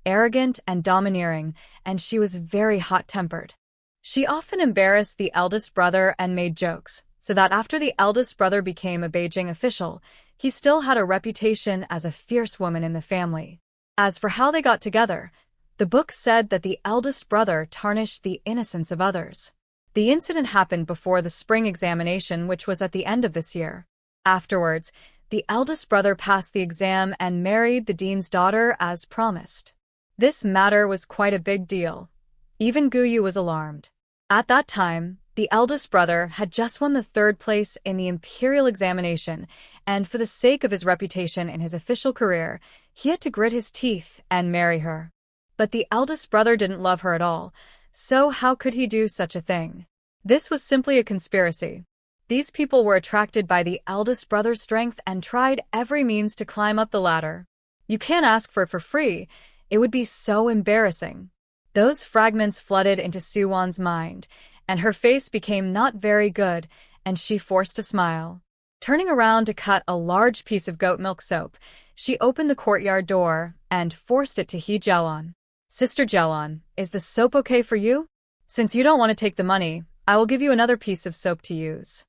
arrogant and domineering, and she was very hot-tempered. She often embarrassed the eldest brother and made jokes, so that after the eldest brother became a Beijing official, he still had a reputation as a fierce woman in the family. As for how they got together, the book said that the eldest brother tarnished the innocence of others. The incident happened before the spring examination, which was at the end of this year. Afterwards, the eldest brother passed the exam and married the dean's daughter as promised. This matter was quite a big deal. Even Gu Yu was alarmed. At that time, the eldest brother had just won the 3rd place in the imperial examination, and for the sake of his reputation in his official career, he had to grit his teeth and marry her. But the eldest brother didn't love her at all, so how could he do such a thing? This was simply a conspiracy. These people were attracted by the eldest brother's strength and tried every means to climb up the ladder. You can't ask for it for free. It would be so embarrassing. Those fragments flooded into Suwon's mind, and her face became not very good, and she forced a smile. Turning around to cut a large piece of goat milk soap, she opened the courtyard door and forced it to He Jialon. Sister Jialon, is the soap okay for you? Since you don't want to take the money, I will give you another piece of soap to use.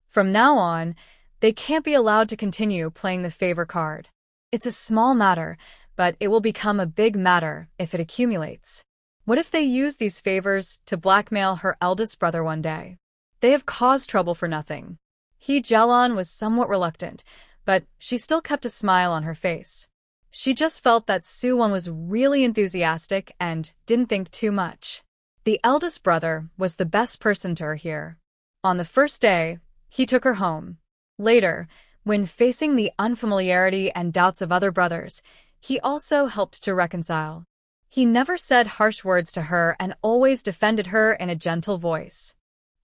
From now on, they can't be allowed to continue playing the favor card. It's a small matter, but it will become a big matter if it accumulates. What if they use these favors to blackmail her eldest brother one day? They have caused trouble for nothing. Jaelon was somewhat reluctant, but she still kept a smile on her face. She just felt that Suwon was really enthusiastic and didn't think too much. The eldest brother was the best person to her here. On the first day, he took her home. Later, when facing the unfamiliarity and doubts of other brothers, he also helped to reconcile. He never said harsh words to her and always defended her in a gentle voice.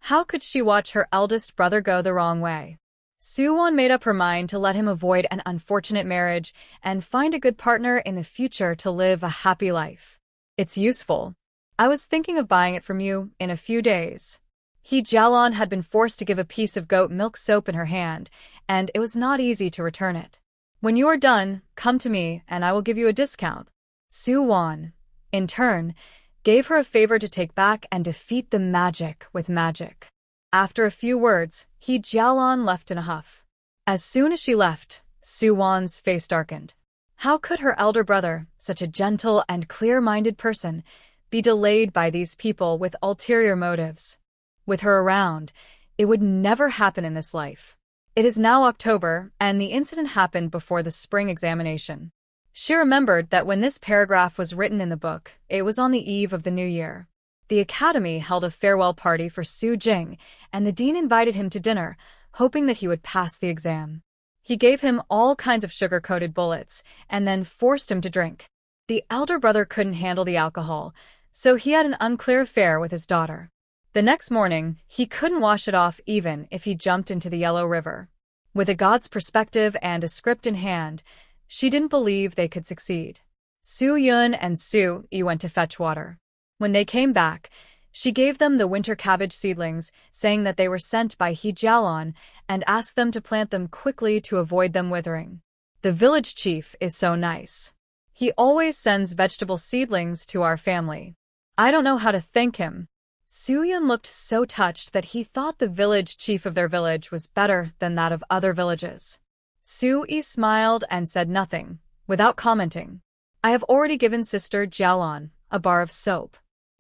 How could she watch her eldest brother go the wrong way? Suwon made up her mind to let him avoid an unfortunate marriage and find a good partner in the future to live a happy life. It's useful. I was thinking of buying it from you in a few days. Jaelon had been forced to give a piece of goat milk soap in her hand, and it was not easy to return it. When you are done, come to me and I will give you a discount. Suwon, in turn, gave her a favor to take back and defeat the magic with magic. After a few words, Jaelon left in a huff. As soon as she left, Suwon's face darkened. How could her elder brother, such a gentle and clear-minded person, be delayed by these people with ulterior motives? With her around, it would never happen in this life. It is now October, and the incident happened before the spring examination. She remembered that when this paragraph was written in the book, it was on the eve of the new year. The academy held a farewell party for Su Jing, and the dean invited him to dinner, hoping that he would pass the exam. He gave him all kinds of sugar-coated bullets, and then forced him to drink. The elder brother couldn't handle the alcohol, so he had an unclear affair with his daughter. The next morning, he couldn't wash it off even if he jumped into the Yellow River. With a god's perspective and a script in hand, she didn't believe they could succeed. Su Yun and Su Yi went to fetch water. When they came back, she gave them the winter cabbage seedlings, saying that they were sent by Jaelon, and asked them to plant them quickly to avoid them withering. The village chief is so nice. He always sends vegetable seedlings to our family. I don't know how to thank him. Suyun looked so touched that he thought the village chief of their village was better than that of other villages. Su-yi smiled and said nothing, without commenting. I have already given Sister Jiaolon a bar of soap.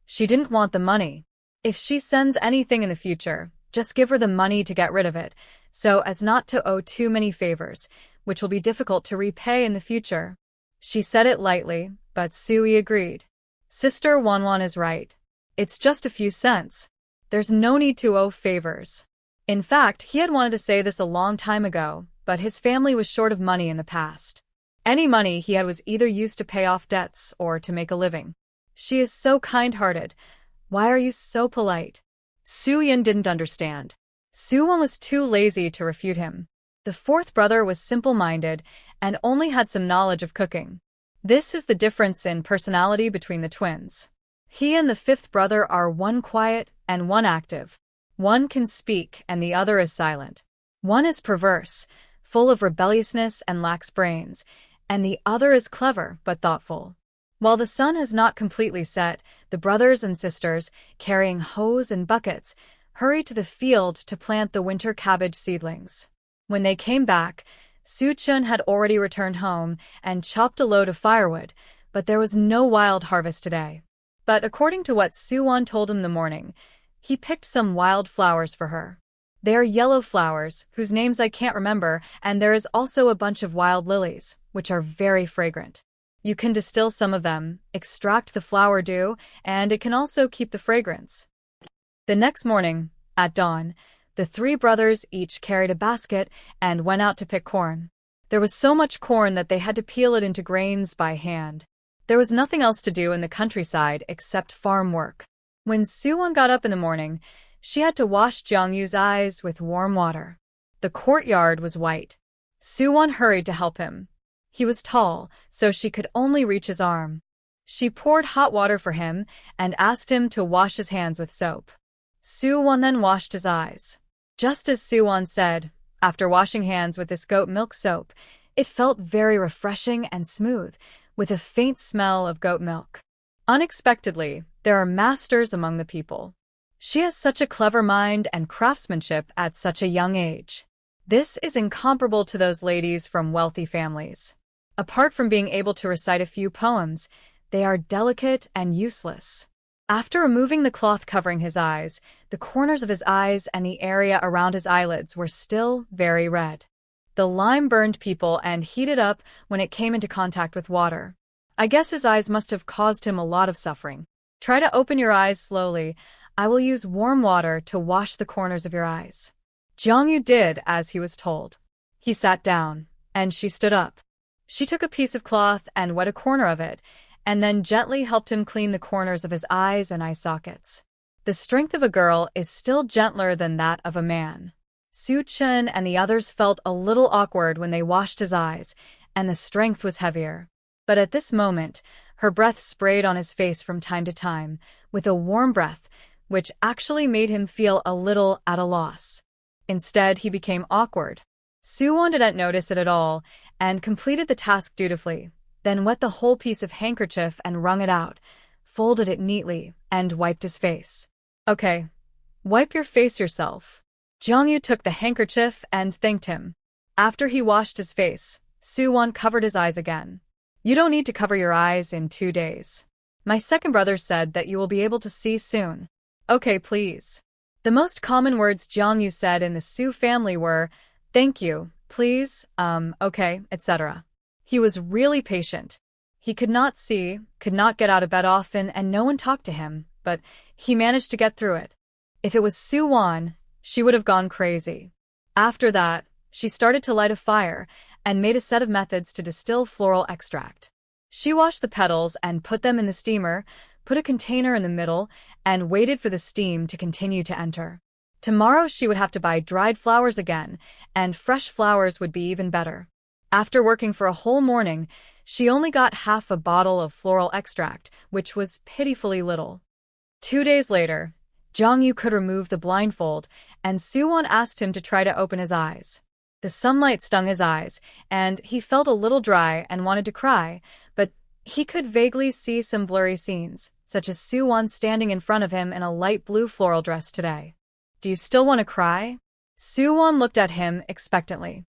She didn't want the money. If she sends anything in the future, just give her the money to get rid of it, so as not to owe too many favors, which will be difficult to repay in the future. She said it lightly, but Sui agreed. Sister Wanwan is right. It's just a few cents. There's no need to owe favors. In fact, he had wanted to say this a long time ago, but his family was short of money in the past. Any money he had was either used to pay off debts or to make a living. She is so kind-hearted. Why are you so polite? Su-yin didn't understand. Su-won was too lazy to refute him. The fourth brother was simple-minded and only had some knowledge of cooking. This is the difference in personality between the twins. He and the fifth brother are one quiet and one active. One can speak and the other is silent. One is perverse, full of rebelliousness and lacks brains, and the other is clever but thoughtful. While the sun has not completely set, the brothers and sisters, carrying hoes and buckets, hurry to the field to plant the winter cabbage seedlings. When they came back, Su-chun had already returned home and chopped a load of firewood, but there was no wild harvest today. But according to what Su-won told him in the morning, he picked some wild flowers for her. They are yellow flowers, whose names I can't remember, and there is also a bunch of wild lilies, which are very fragrant. You can distill some of them, extract the flower dew, and it can also keep the fragrance. The next morning, at dawn, the three brothers each carried a basket and went out to pick corn. There was so much corn that they had to peel it into grains by hand. There was nothing else to do in the countryside except farm work. When Su-won got up in the morning, she had to wash Jiangyu's eyes with warm water. The courtyard was white. Su-won hurried to help him. He was tall, so she could only reach his arm. She poured hot water for him and asked him to wash his hands with soap. Su-won then washed his eyes. Just as Su-won said, after washing hands with this goat milk soap, it felt very refreshing and smooth, with a faint smell of goat milk. Unexpectedly, there are masters among the people. She has such a clever mind and craftsmanship at such a young age. This is incomparable to those ladies from wealthy families. Apart from being able to recite a few poems, they are delicate and useless. After removing the cloth covering his eyes, the corners of his eyes and the area around his eyelids were still very red. The lime burned people and heated up when it came into contact with water. I guess his eyes must have caused him a lot of suffering. Try to open your eyes slowly. I will use warm water to wash the corners of your eyes. Jiangyu did as he was told. He sat down, and she stood up. She took a piece of cloth and wet a corner of it, and then gently helped him clean the corners of his eyes and eye sockets. The strength of a girl is still gentler than that of a man. Su Chen and the others felt a little awkward when they washed his eyes, and the strength was heavier. But at this moment, her breath sprayed on his face from time to time, with a warm breath, which actually made him feel a little at a loss. Instead, he became awkward. Su-won didn't notice it at all, and completed the task dutifully, then wet the whole piece of handkerchief and wrung it out, folded it neatly, and wiped his face. Okay, wipe your face yourself. Jiangyu took the handkerchief and thanked him. After he washed his face, Su-won covered his eyes again. You don't need to cover your eyes in 2 days. My second brother said that you will be able to see soon. Okay, please. The most common words Jiangyu said in the Su family were, thank you, please, okay, etc. He was really patient. He could not see, could not get out of bed often, and no one talked to him, but he managed to get through it. If it was Su-won, she would have gone crazy. After that, she started to light a fire and made a set of methods to distill floral extract. She washed the petals and put them in the steamer, put a container in the middle, and waited for the steam to continue to enter. Tomorrow she would have to buy dried flowers again, and fresh flowers would be even better. After working for a whole morning, she only got half a bottle of floral extract, which was pitifully little. 2 days later, Jiangyu could remove the blindfold, and Su-won asked him to try to open his eyes. The sunlight stung his eyes, and he felt a little dry and wanted to cry, but he could vaguely see some blurry scenes, such as Su-won standing in front of him in a light blue floral dress today. Do you still want to cry? Su-won looked at him expectantly.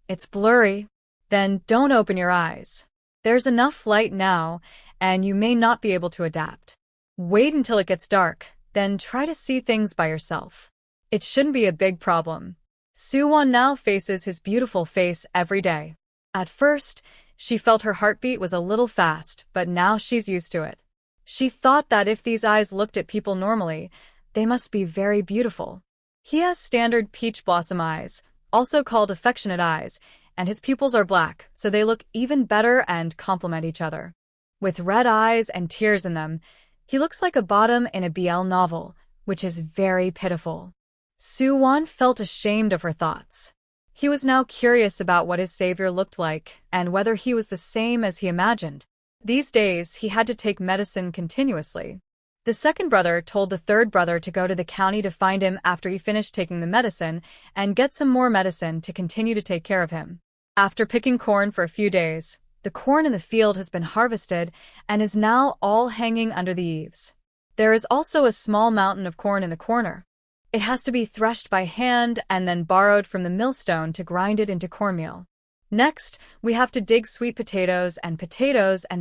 It's blurry. Then don't open your eyes. There's enough light now, and you may not be able to adapt. Wait until it gets dark, then try to see things by yourself. It shouldn't be a big problem. Su-won now faces his beautiful face every day. At first, she felt her heartbeat was a little fast, but now she's used to it. She thought that if these eyes looked at people normally, they must be very beautiful. He has standard peach blossom eyes, also called affectionate eyes, and his pupils are black, so they look even better and complement each other. With red eyes and tears in them, he looks like a bottom in a BL novel, which is very pitiful. Su-won felt ashamed of her thoughts. He was now curious about what his savior looked like and whether he was the same as he imagined. These days, he had to take medicine continuously. The second brother told the third brother to go to the county to find him after he finished taking the medicine and get some more medicine to continue to take care of him. After picking corn for a few days, the corn in the field has been harvested and is now all hanging under the eaves. There is also a small mountain of corn in the corner. It has to be threshed by hand and then borrowed from the millstone to grind it into cornmeal. Next, we have to dig sweet potatoes and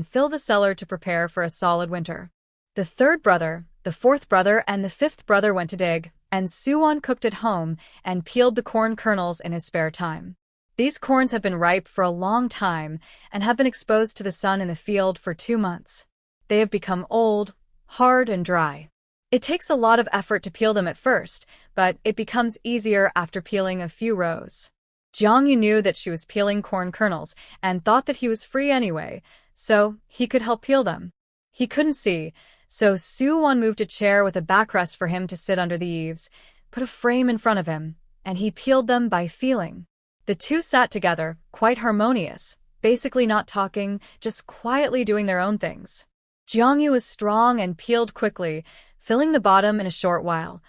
fill the cellar to prepare for a solid winter. The third brother, the fourth brother, and the fifth brother went to dig, and Su-won cooked at home and peeled the corn kernels in his spare time. These corns have been ripe for a long time and have been exposed to the sun in the field for 2 months. They have become old, hard, and dry. It takes a lot of effort to peel them at first, but it becomes easier after peeling a few rows. Jiangyu knew that she was peeling corn kernels and thought that he was free anyway, so he could help peel them. He couldn't see, so Su-won moved a chair with a backrest for him to sit under the eaves, put a frame in front of him, and he peeled them by feeling. The two sat together, quite harmonious, basically not talking, just quietly doing their own things. Jiangyu was strong and peeled quickly, filling the bottom in a short while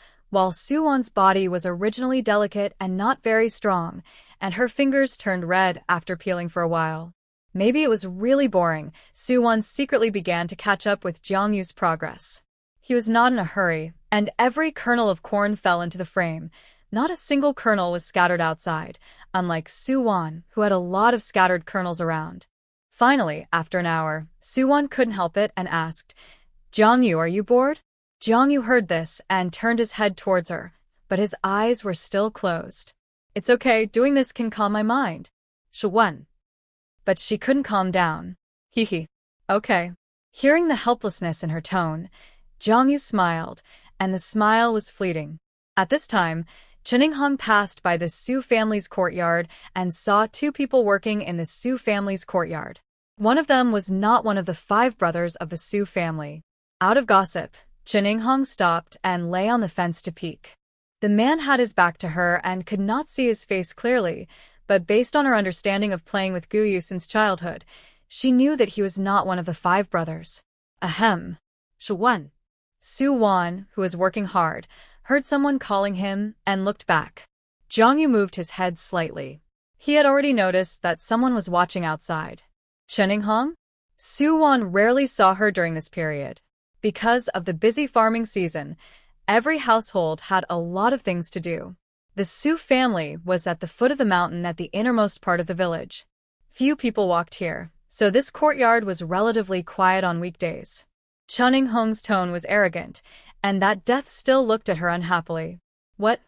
Su-won's body was originally delicate and not very strong, and her fingers turned red after peeling for a while. Maybe it was really boring. Su-won secretly began to catch up with Jiangyu's progress. He was not in a hurry, and every kernel of corn fell into the frame, Not a single kernel was scattered outside, unlike Suwon, who had a lot of scattered kernels around. Finally, after an hour, Suwon couldn't help it and asked, "Jongyu, are you bored?" Jongyu heard this and turned his head towards her, but his eyes were still closed. "It's okay, doing this can calm my mind." Suwon. But she couldn't calm down. Hee. Okay. Hearing the helplessness in her tone, Jongyu smiled, and the smile was fleeting. At this time, Cheninghong passed by the Su family's courtyard and saw two people working in the Su family's courtyard. One of them was not one of the 5 brothers of the Su family. Out of gossip, Cheninghong stopped and lay on the fence to peek. The man had his back to her and could not see his face clearly, but based on her understanding of playing with Guyu since childhood, she knew that he was not one of the 5 brothers. Ahem. Suwon. Suwon, who was working hard, heard someone calling him and looked back. Jongyu moved his head slightly. He had already noticed that someone was watching outside. Cheninghong? Suwon rarely saw her during this period. Because of the busy farming season, every household had a lot of things to do. The Su family was at the foot of the mountain at the innermost part of the village. Few people walked here, so this courtyard was relatively quiet on weekdays. Cheninghong's tone was arrogant, and that death still looked at her unhappily. What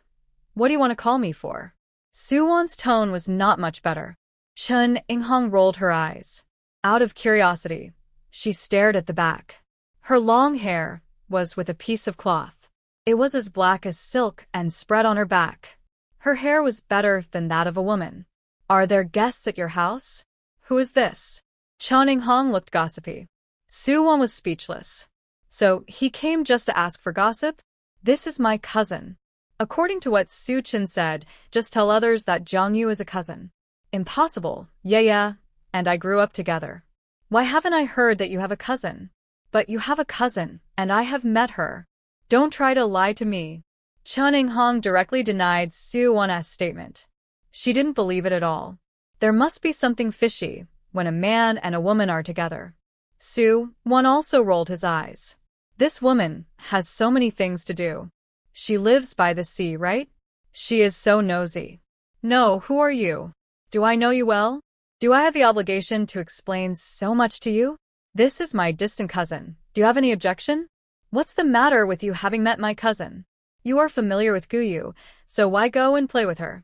do you want to call me for?" Suwon's tone was not much better. Cheninghong rolled her eyes. Out of curiosity, she stared at the back. Her long hair was with a piece of cloth. It was as black as silk and spread on her back. Her hair was better than that of a woman. "Are there guests at your house? Who is this?" Cheninghong looked gossipy. Suwon was speechless. "So he came just to ask for gossip? This is my cousin." According to what Su Chen said, just tell others that Jongyu is a cousin. "Impossible, yeah, and I grew up together." "Why haven't I heard that you have a cousin?" "But you have a cousin, and I have met her. Don't try to lie to me." Cheninghong directly denied Suwon's statement. She didn't believe it at all. There must be something fishy when a man and a woman are together. Suwon also rolled his eyes. This woman has so many things to do. She lives by the sea, right? She is so nosy. "No, who are you? Do I know you well? Do I have the obligation to explain so much to you? This is my distant cousin. Do you have any objection? What's the matter with you having met my cousin? You are familiar with Guyu, so why go and play with her?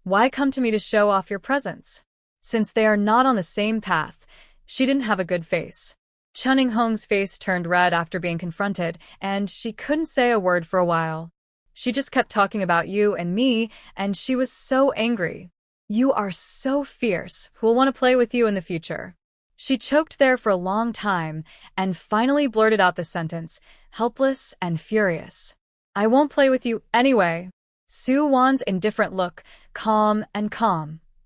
Why come to me to show off your presence?" Since they are not on the same path, she didn't have a good face. Cheninghong's face turned red after being confronted, and she couldn't say a word for a while. She just kept talking about you and me, and she was so angry. "You are so fierce. Who will want to play with you in the future?" She choked there for a long time, and finally blurted out the sentence, helpless and furious. "I won't play with you anyway." Suwon's indifferent look, calm,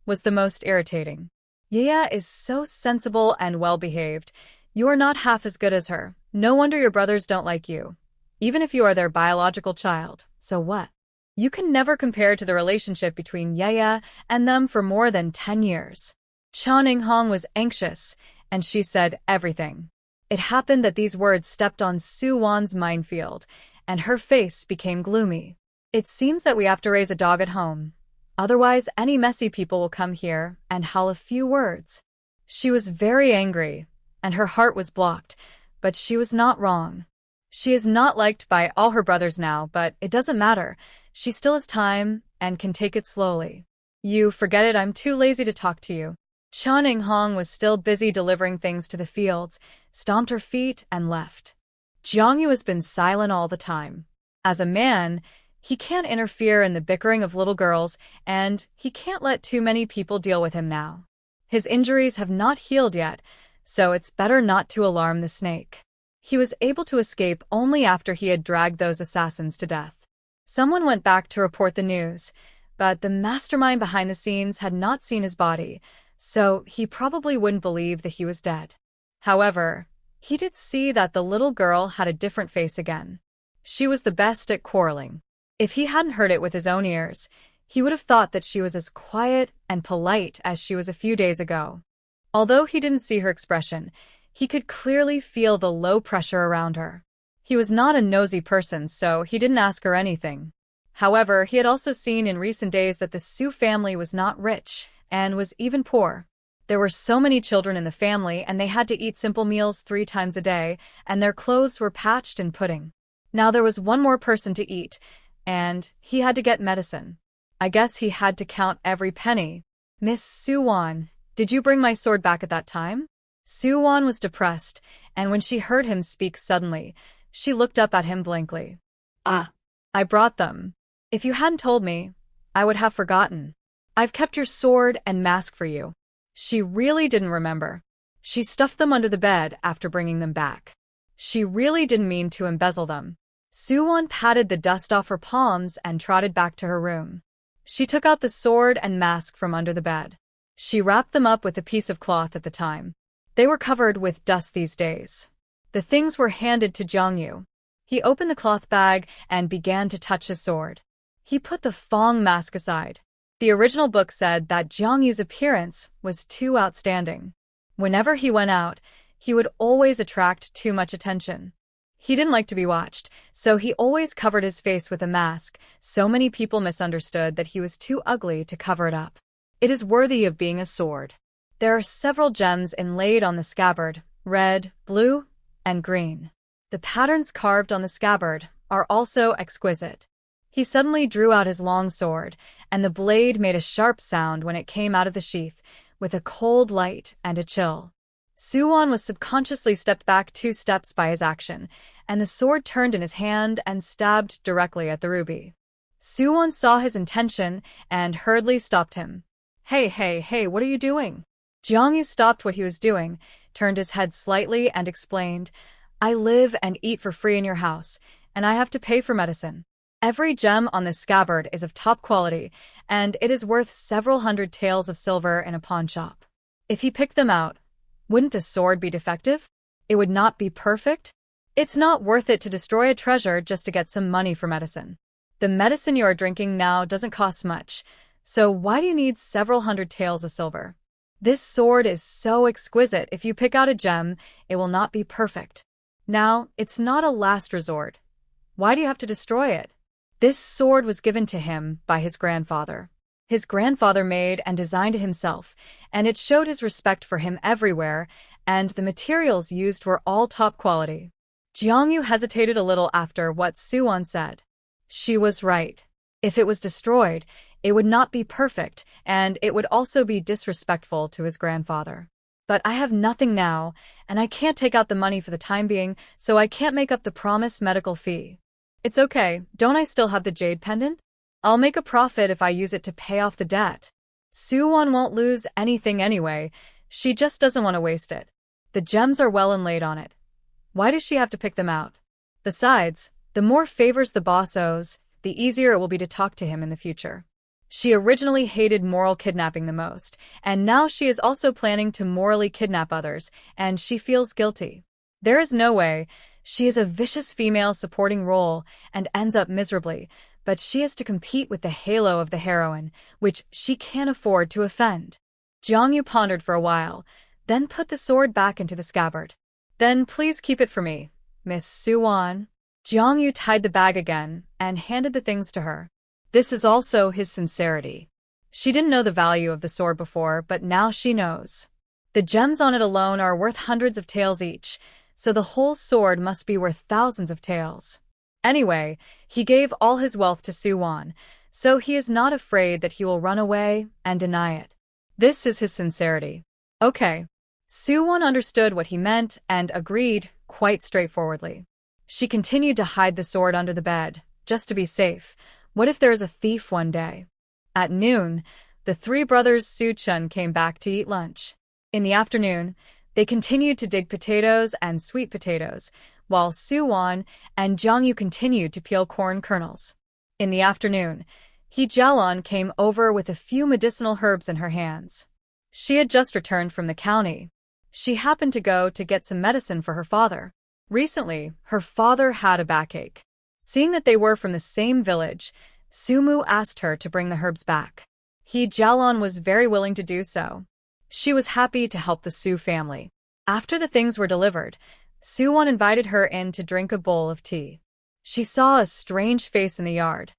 was the most irritating. "Yaya is so sensible and well-behaved. You are not half as good as her. No wonder your brothers don't like you. Even if you are their biological child, so what? You can never compare to the relationship between Yaya and them for more than 10 years. Cheninghong was anxious, and she said everything. It happened that these words stepped on Suwon's minefield, and her face became gloomy. "It seems that we have to raise a dog at home. Otherwise, any messy people will come here and howl a few words." She was very angry, and her heart was blocked, but she was not wrong. She is not liked by all her brothers now, but it doesn't matter. She still has time and can take it slowly. "You forget it, I'm too lazy to talk to you." Cheninghong was still busy delivering things to the fields, stomped her feet, and left. Jongyu has been silent all the time. As a man, he can't interfere in the bickering of little girls, and he can't let too many people deal with him now. His injuries have not healed yet, so it's better not to alarm the snake. He was able to escape only after he had dragged those assassins to death. Someone went back to report the news, but the mastermind behind the scenes had not seen his body, so he probably wouldn't believe that he was dead. However, he did see that the little girl had a different face again. She was the best at quarreling. If he hadn't heard it with his own ears, he would have thought that she was as quiet and polite as she was a few days ago. Although he didn't see her expression, he could clearly feel the low pressure around her. He was not a nosy person, so he didn't ask her anything. However, he had also seen in recent days that the Su family was not rich and was even poor. There were so many children in the family, and they had to eat simple meals 3 times a day, and their clothes were patched in pudding. Now there was one more person to eat, and he had to get medicine. I guess he had to count every penny. Miss Suwon, did you bring my sword back at that time? Suwon was depressed, and when she heard him speak suddenly, she looked up at him blankly. Ah, I brought them. If you hadn't told me, I would have forgotten. I've kept your sword and mask for you. She really didn't remember. She stuffed them under the bed after bringing them back. She really didn't mean to embezzle them. Suwon patted the dust off her palms and trotted back to her room. She took out the sword and mask from under the bed. She wrapped them up with a piece of cloth at the time. They were covered with dust these days. The things were handed to Jongyu. He opened the cloth bag and began to touch his sword. He put the Fong mask aside. The original book said that Jongyu's appearance was too outstanding. Whenever he went out, he would always attract too much attention. He didn't like to be watched, so he always covered his face with a mask. So many people misunderstood that he was too ugly to cover it up. It is worthy of being a sword. There are several gems inlaid on the scabbard, red, blue, and green. The patterns carved on the scabbard are also exquisite. He suddenly drew out his long sword, and the blade made a sharp sound when it came out of the sheath, with a cold light and a chill. Suwon was subconsciously stepped back 2 steps by his action, and the sword turned in his hand and stabbed directly at the ruby. Suwon saw his intention and hurriedly stopped him. Hey, what are you doing? Jongyu stopped what he was doing, turned his head slightly and explained, I live and eat for free in your house, and I have to pay for medicine. Every gem on this scabbard is of top quality, and it is worth several hundred taels of silver in a pawn shop. If he picked them out, wouldn't the sword be defective? It would not be perfect? It's not worth it to destroy a treasure just to get some money for medicine. The medicine you are drinking now doesn't cost much, so why do you need several hundred taels of silver? This sword is so exquisite, if you pick out a gem, it will not be perfect. Now, it's not a last resort. Why do you have to destroy it? This sword was given to him by his grandfather. His grandfather made and designed it himself, and it showed his respect for him everywhere, and the materials used were all top quality. Jongyu hesitated a little after what Suwon said. She was right. If it was destroyed, it would not be perfect, and it would also be disrespectful to his grandfather. But I have nothing now, and I can't take out the money for the time being, so I can't make up the promised medical fee. It's okay, don't I still have the jade pendant? I'll make a profit if I use it to pay off the debt. Suwon won't lose anything anyway, she just doesn't want to waste it. The gems are well inlaid on it. Why does she have to pick them out? Besides, the more favors the boss owes, the easier it will be to talk to him in the future. She originally hated moral kidnapping the most, and now she is also planning to morally kidnap others, and she feels guilty. There is no way. She is a vicious female supporting role and ends up miserably, but she has to compete with the halo of the heroine, which she can't afford to offend. Jongyu pondered for a while, then put the sword back into the scabbard. Then please keep it for me, Miss Suwon. Jongyu tied the bag again and handed the things to her. This is also his sincerity. She didn't know the value of the sword before, but now she knows. The gems on it alone are worth hundreds of taels each, so the whole sword must be worth thousands of taels. Anyway, he gave all his wealth to Suwon, so he is not afraid that he will run away and deny it. This is his sincerity. Okay. Suwon understood what he meant and agreed quite straightforwardly. She continued to hide the sword under the bed, just to be safe. What if there is a thief one day? At noon, the 3 brothers Su-chun came back to eat lunch. In the afternoon, they continued to dig potatoes and sweet potatoes, while Suwon and Jongyu continued to peel corn kernels. In the afternoon, Hee-Jalon came over with a few medicinal herbs in her hands. She had just returned from the county. She happened to go to get some medicine for her father. Recently, her father had a backache. Seeing that they were from the same village, Sumu asked her to bring the herbs back. Hee-Jalon was very willing to do so. She was happy to help the Su family. After the things were delivered, Suwon invited her in to drink a bowl of tea. She saw a strange face in the yard.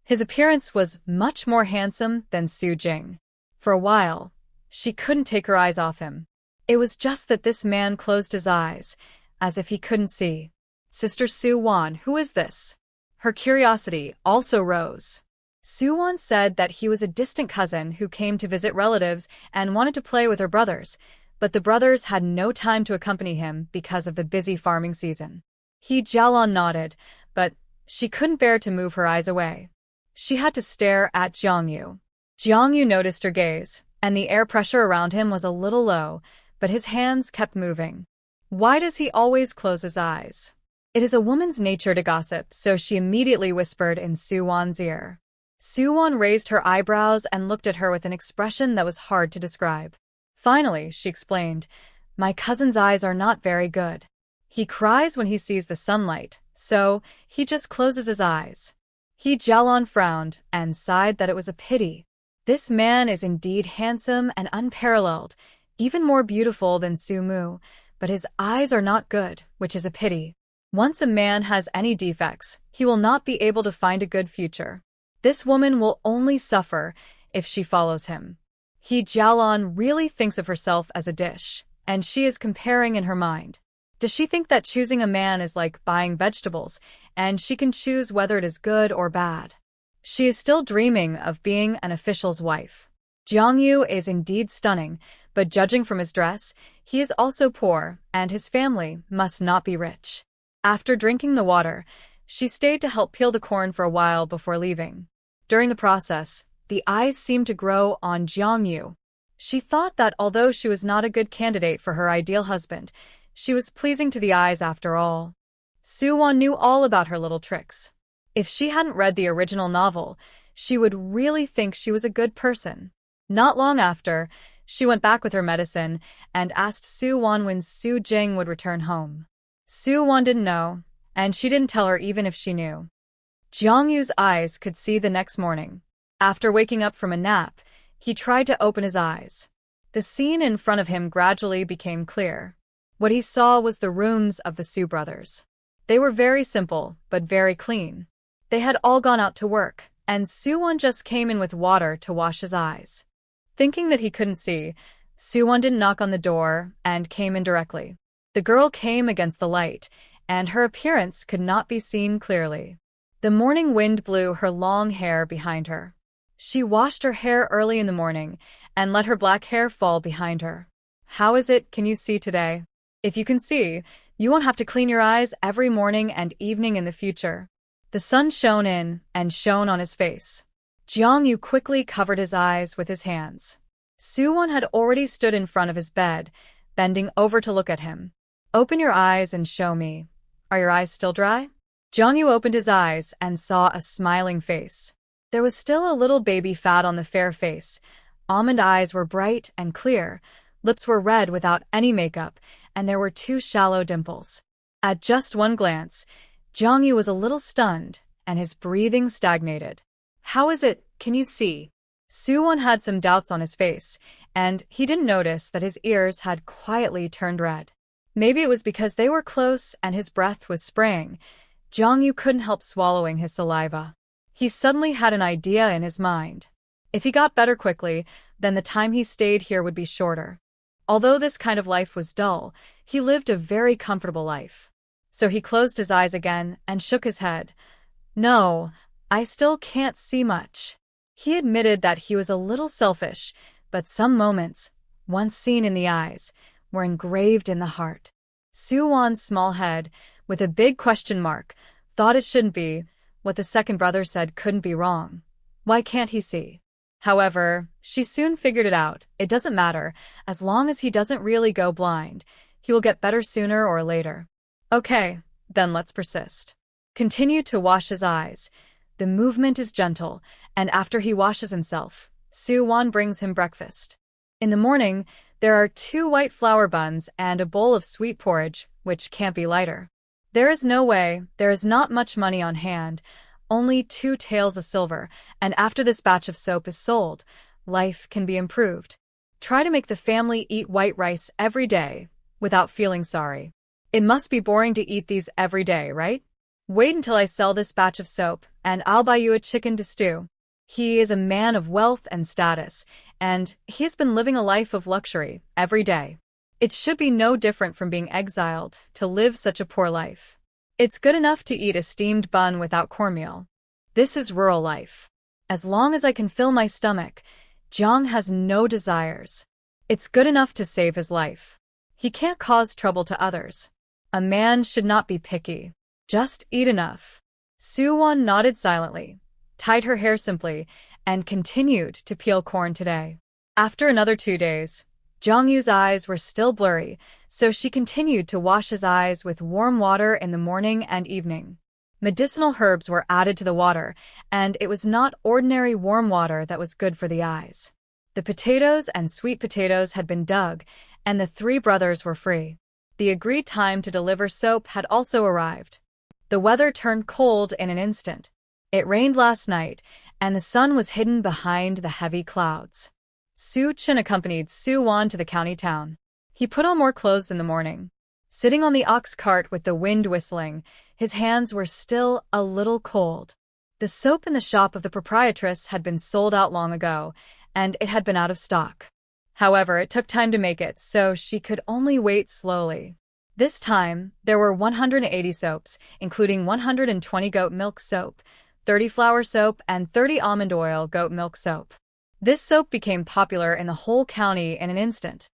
His appearance was much more handsome than Su Jing. For a while, she couldn't take her eyes off him. It was just that this man closed his eyes, as if he couldn't see. Sister Su-won, who is this? Her curiosity also rose. Su-won said that he was a distant cousin who came to visit relatives and wanted to play with her brothers, but the brothers had no time to accompany him because of the busy farming season. Jaelon nodded, but she couldn't bear to move her eyes away. She had to stare at Jiangyu. Jiangyu noticed her gaze, and the air pressure around him was a little low, but his hands kept moving. Why does he always close his eyes? It is a woman's nature to gossip, so she immediately whispered in Su-won's ear. Su-won raised her eyebrows and looked at her with an expression that was hard to describe. Finally, she explained, "My cousin's eyes are not very good. He cries when he sees the sunlight, so he just closes his eyes." Jaelon frowned and sighed that it was a pity. This man is indeed handsome and unparalleled, even more beautiful than Su-mu, but his eyes are not good, which is a pity. Once a man has any defects, he will not be able to find a good future. This woman will only suffer if she follows him. Jaelon really thinks of herself as a dish, and she is comparing in her mind. Does she think that choosing a man is like buying vegetables, and she can choose whether it is good or bad? She is still dreaming of being an official's wife. Jiangyu is indeed stunning, but judging from his dress, he is also poor, and his family must not be rich. After drinking the water, she stayed to help peel the corn for a while before leaving. During the process, the eyes seemed to grow on Jiangyu. She thought that although she was not a good candidate for her ideal husband, she was pleasing to the eyes after all. Su-won knew all about her little tricks. If she hadn't read the original novel, she would really think she was a good person. Not long after, she went back with her medicine and asked Su-won when Su Jing would return home. Su-won didn't know, and she didn't tell her even if she knew. Jiangyu's eyes could see the next morning. After waking up from a nap, he tried to open his eyes. The scene in front of him gradually became clear. What he saw was the rooms of the Su brothers. They were very simple, but very clean. They had all gone out to work, and Su-won just came in with water to wash his eyes. Thinking that he couldn't see, Su-won didn't knock on the door and came in directly. The girl came against the light, and her appearance could not be seen clearly. The morning wind blew her long hair behind her. She washed her hair early in the morning and let her black hair fall behind her. "How is it, can you see today? If you can see, you won't have to clean your eyes every morning and evening in the future." The sun shone in and shone on his face. Jiangyu quickly covered his eyes with his hands. Su-won had already stood in front of his bed, bending over to look at him. "Open your eyes and show me. Are your eyes still dry?" Jiangyu opened his eyes and saw a smiling face. There was still a little baby fat on the fair face. Almond eyes were bright and clear, lips were red without any makeup, and there were 2 shallow dimples. At just one glance, Jiangyu was a little stunned, and his breathing stagnated. "How is it, can you see?" Su-won had some doubts on his face, and he didn't notice that his ears had quietly turned red. Maybe it was because they were close and his breath was spraying. Jiangyu couldn't help swallowing his saliva. He suddenly had an idea in his mind. If he got better quickly, then the time he stayed here would be shorter. Although this kind of life was dull, he lived a very comfortable life. So he closed his eyes again and shook his head. "No, I still can't see much." He admitted that he was a little selfish, but some moments, once seen in the eyes, were engraved in the heart. Su-won's small head, with a big question mark, thought it shouldn't be. What the second brother said couldn't be wrong. Why can't he see? However, she soon figured it out. It doesn't matter, as long as he doesn't really go blind. He will get better sooner or later. Okay, then let's persist. Continue to wash his eyes. The movement is gentle, and after he washes himself, Su-won brings him breakfast. In the morning, there are 2 white flour buns and a bowl of sweet porridge, which can't be lighter. There is no way, there is not much money on hand, only 2 taels of silver, and after this batch of soap is sold, life can be improved. Try to make the family eat white rice every day, without feeling sorry. It must be boring to eat these every day, right? Wait until I sell this batch of soap, and I'll buy you a chicken to stew. He is a man of wealth and status, and he's been living a life of luxury every day. It should be no different from being exiled to live such a poor life. It's good enough to eat a steamed bun without cornmeal. This is rural life. As long as I can fill my stomach, Jiang has no desires. It's good enough to save his life. He can't cause trouble to others. A man should not be picky. Just eat enough. Su-won nodded silently, tied her hair simply, and continued to peel corn today. After another 2 days, Jiang-yu's eyes were still blurry, so she continued to wash his eyes with warm water in the morning and evening. Medicinal herbs were added to the water, and it was not ordinary warm water that was good for the eyes. The potatoes and sweet potatoes had been dug, and the 3 brothers were free. The agreed time to deliver soap had also arrived. The weather turned cold in an instant. It rained last night, and the sun was hidden behind the heavy clouds. Su-chin accompanied Su-won to the county town. He put on more clothes in the morning. Sitting on the ox cart with the wind whistling, his hands were still a little cold. The soap in the shop of the proprietress had been sold out long ago, and it had been out of stock. However, it took time to make it, so she could only wait slowly. This time, there were 180 soaps, including 120 goat milk soap, 30 flour soap, and 30 almond oil goat milk soap. This soap became popular in the whole county in an instant.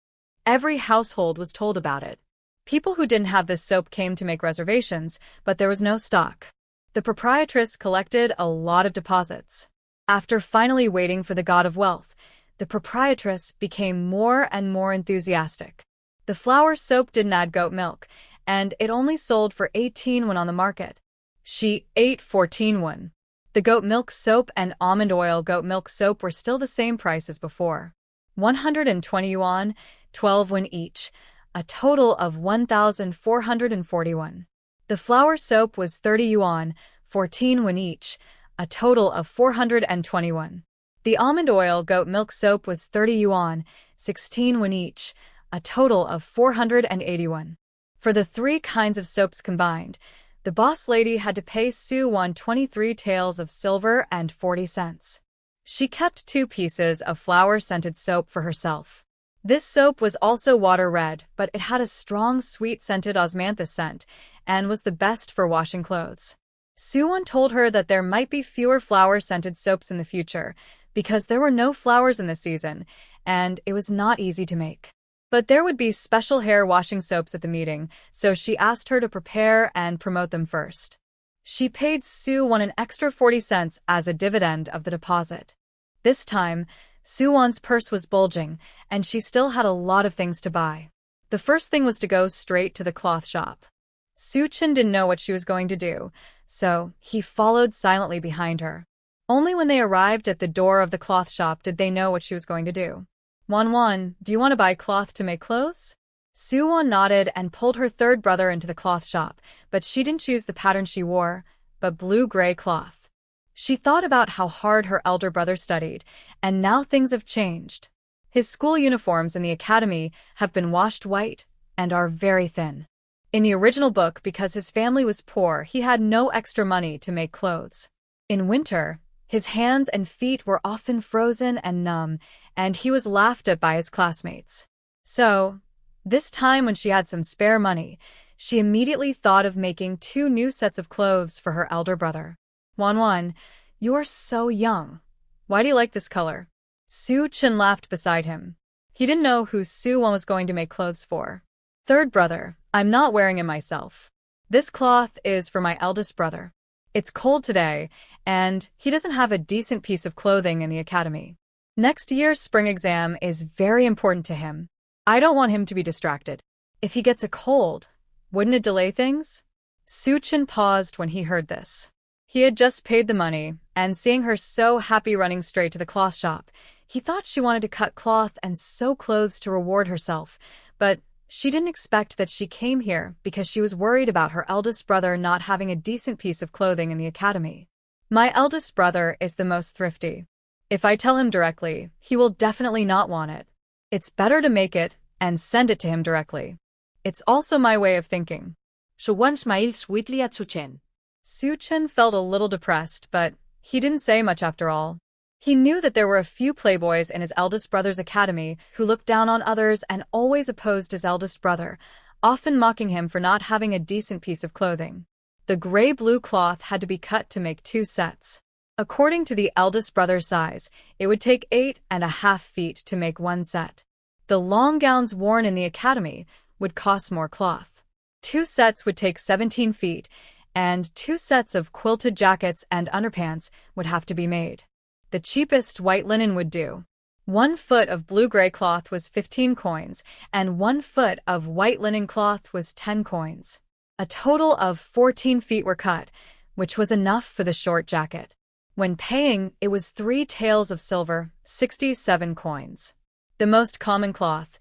Every household was told about it. People who didn't have this soap came to make reservations, but there was no stock. The proprietress collected a lot of deposits. After finally waiting for the god of wealth, the proprietress became more and more enthusiastic. The flour soap didn't add goat milk, and it only sold for 18 won on the market. She ate 14 won. The goat milk soap and almond oil goat milk soap were still the same price as before. 120 yuan, 12 won each, a total of 1,441. The flour soap was 30 yuan, 14 won each, a total of 421. The almond oil goat milk soap was 30 yuan, 16 won each, a total of 481. For the 3 kinds of soaps combined, the boss lady had to pay Su-won 23 taels of silver and 40 cents. She kept 2 pieces of flour-scented soap for herself. This soap was also water red, but it had a strong sweet-scented osmanthus scent and was the best for washing clothes. Su-won told her that there might be fewer flour-scented soaps in the future because there were no flowers in the season, and it was not easy to make. But there would be special hair washing soaps at the meeting, so she asked her to prepare and promote them first. She paid Su-won an extra 40 cents as a dividend of the deposit. This time, Su-won's purse was bulging, and she still had a lot of things to buy. The first thing was to go straight to the cloth shop. Su-chin didn't know what she was going to do, so he followed silently behind her. Only when they arrived at the door of the cloth shop did they know what she was going to do. Won, do you want to buy cloth to make clothes? Su-won nodded and pulled her 3rd brother into the cloth shop, but she didn't choose the pattern she wore, but blue-gray cloth. She thought about how hard her elder brother studied, and now things have changed. His school uniforms in the academy have been washed white and are very thin. In the original book, because his family was poor, he had no extra money to make clothes. In winter, his hands and feet were often frozen and numb, and he was laughed at by his classmates. So, this time when she had some spare money, she immediately thought of making 2 new sets of clothes for her elder brother. Won, you're so young. Why do you like this color? Su-chin laughed beside him. He didn't know who Su-won was going to make clothes for. 3rd brother, I'm not wearing it myself. This cloth is for my eldest brother. It's cold today, and he doesn't have a decent piece of clothing in the academy. Next year's spring exam is very important to him. I don't want him to be distracted. If he gets a cold, wouldn't it delay things? Su-chin paused when he heard this. He had just paid the money, and seeing her so happy running straight to the cloth shop, he thought she wanted to cut cloth and sew clothes to reward herself, but she didn't expect that she came here because she was worried about her eldest brother not having a decent piece of clothing in the academy. My eldest brother is the most thrifty. If I tell him directly, he will definitely not want it. It's better to make it and send it to him directly. It's also my way of thinking. Su-won smiled sweetly at Su-chen. Su Chen felt a little depressed, but he didn't say much after all. He knew that there were a few playboys in his eldest brother's academy who looked down on others and always opposed his eldest brother, often mocking him for not having a decent piece of clothing. The gray-blue cloth had to be cut to make 2 sets. According to the eldest brother's size, it would take 8.5 feet to make 1 set. The long gowns worn in the academy would cost more cloth. 2 sets would take 17 feet, and 2 sets of quilted jackets and underpants would have to be made. The cheapest white linen would do. 1 foot of blue-gray cloth was 15 coins, and 1 foot of white linen cloth was 10 coins. A total of 14 feet were cut, which was enough for the short jacket. When paying, it was 3 taels of silver, 67 coins. The most common cloth,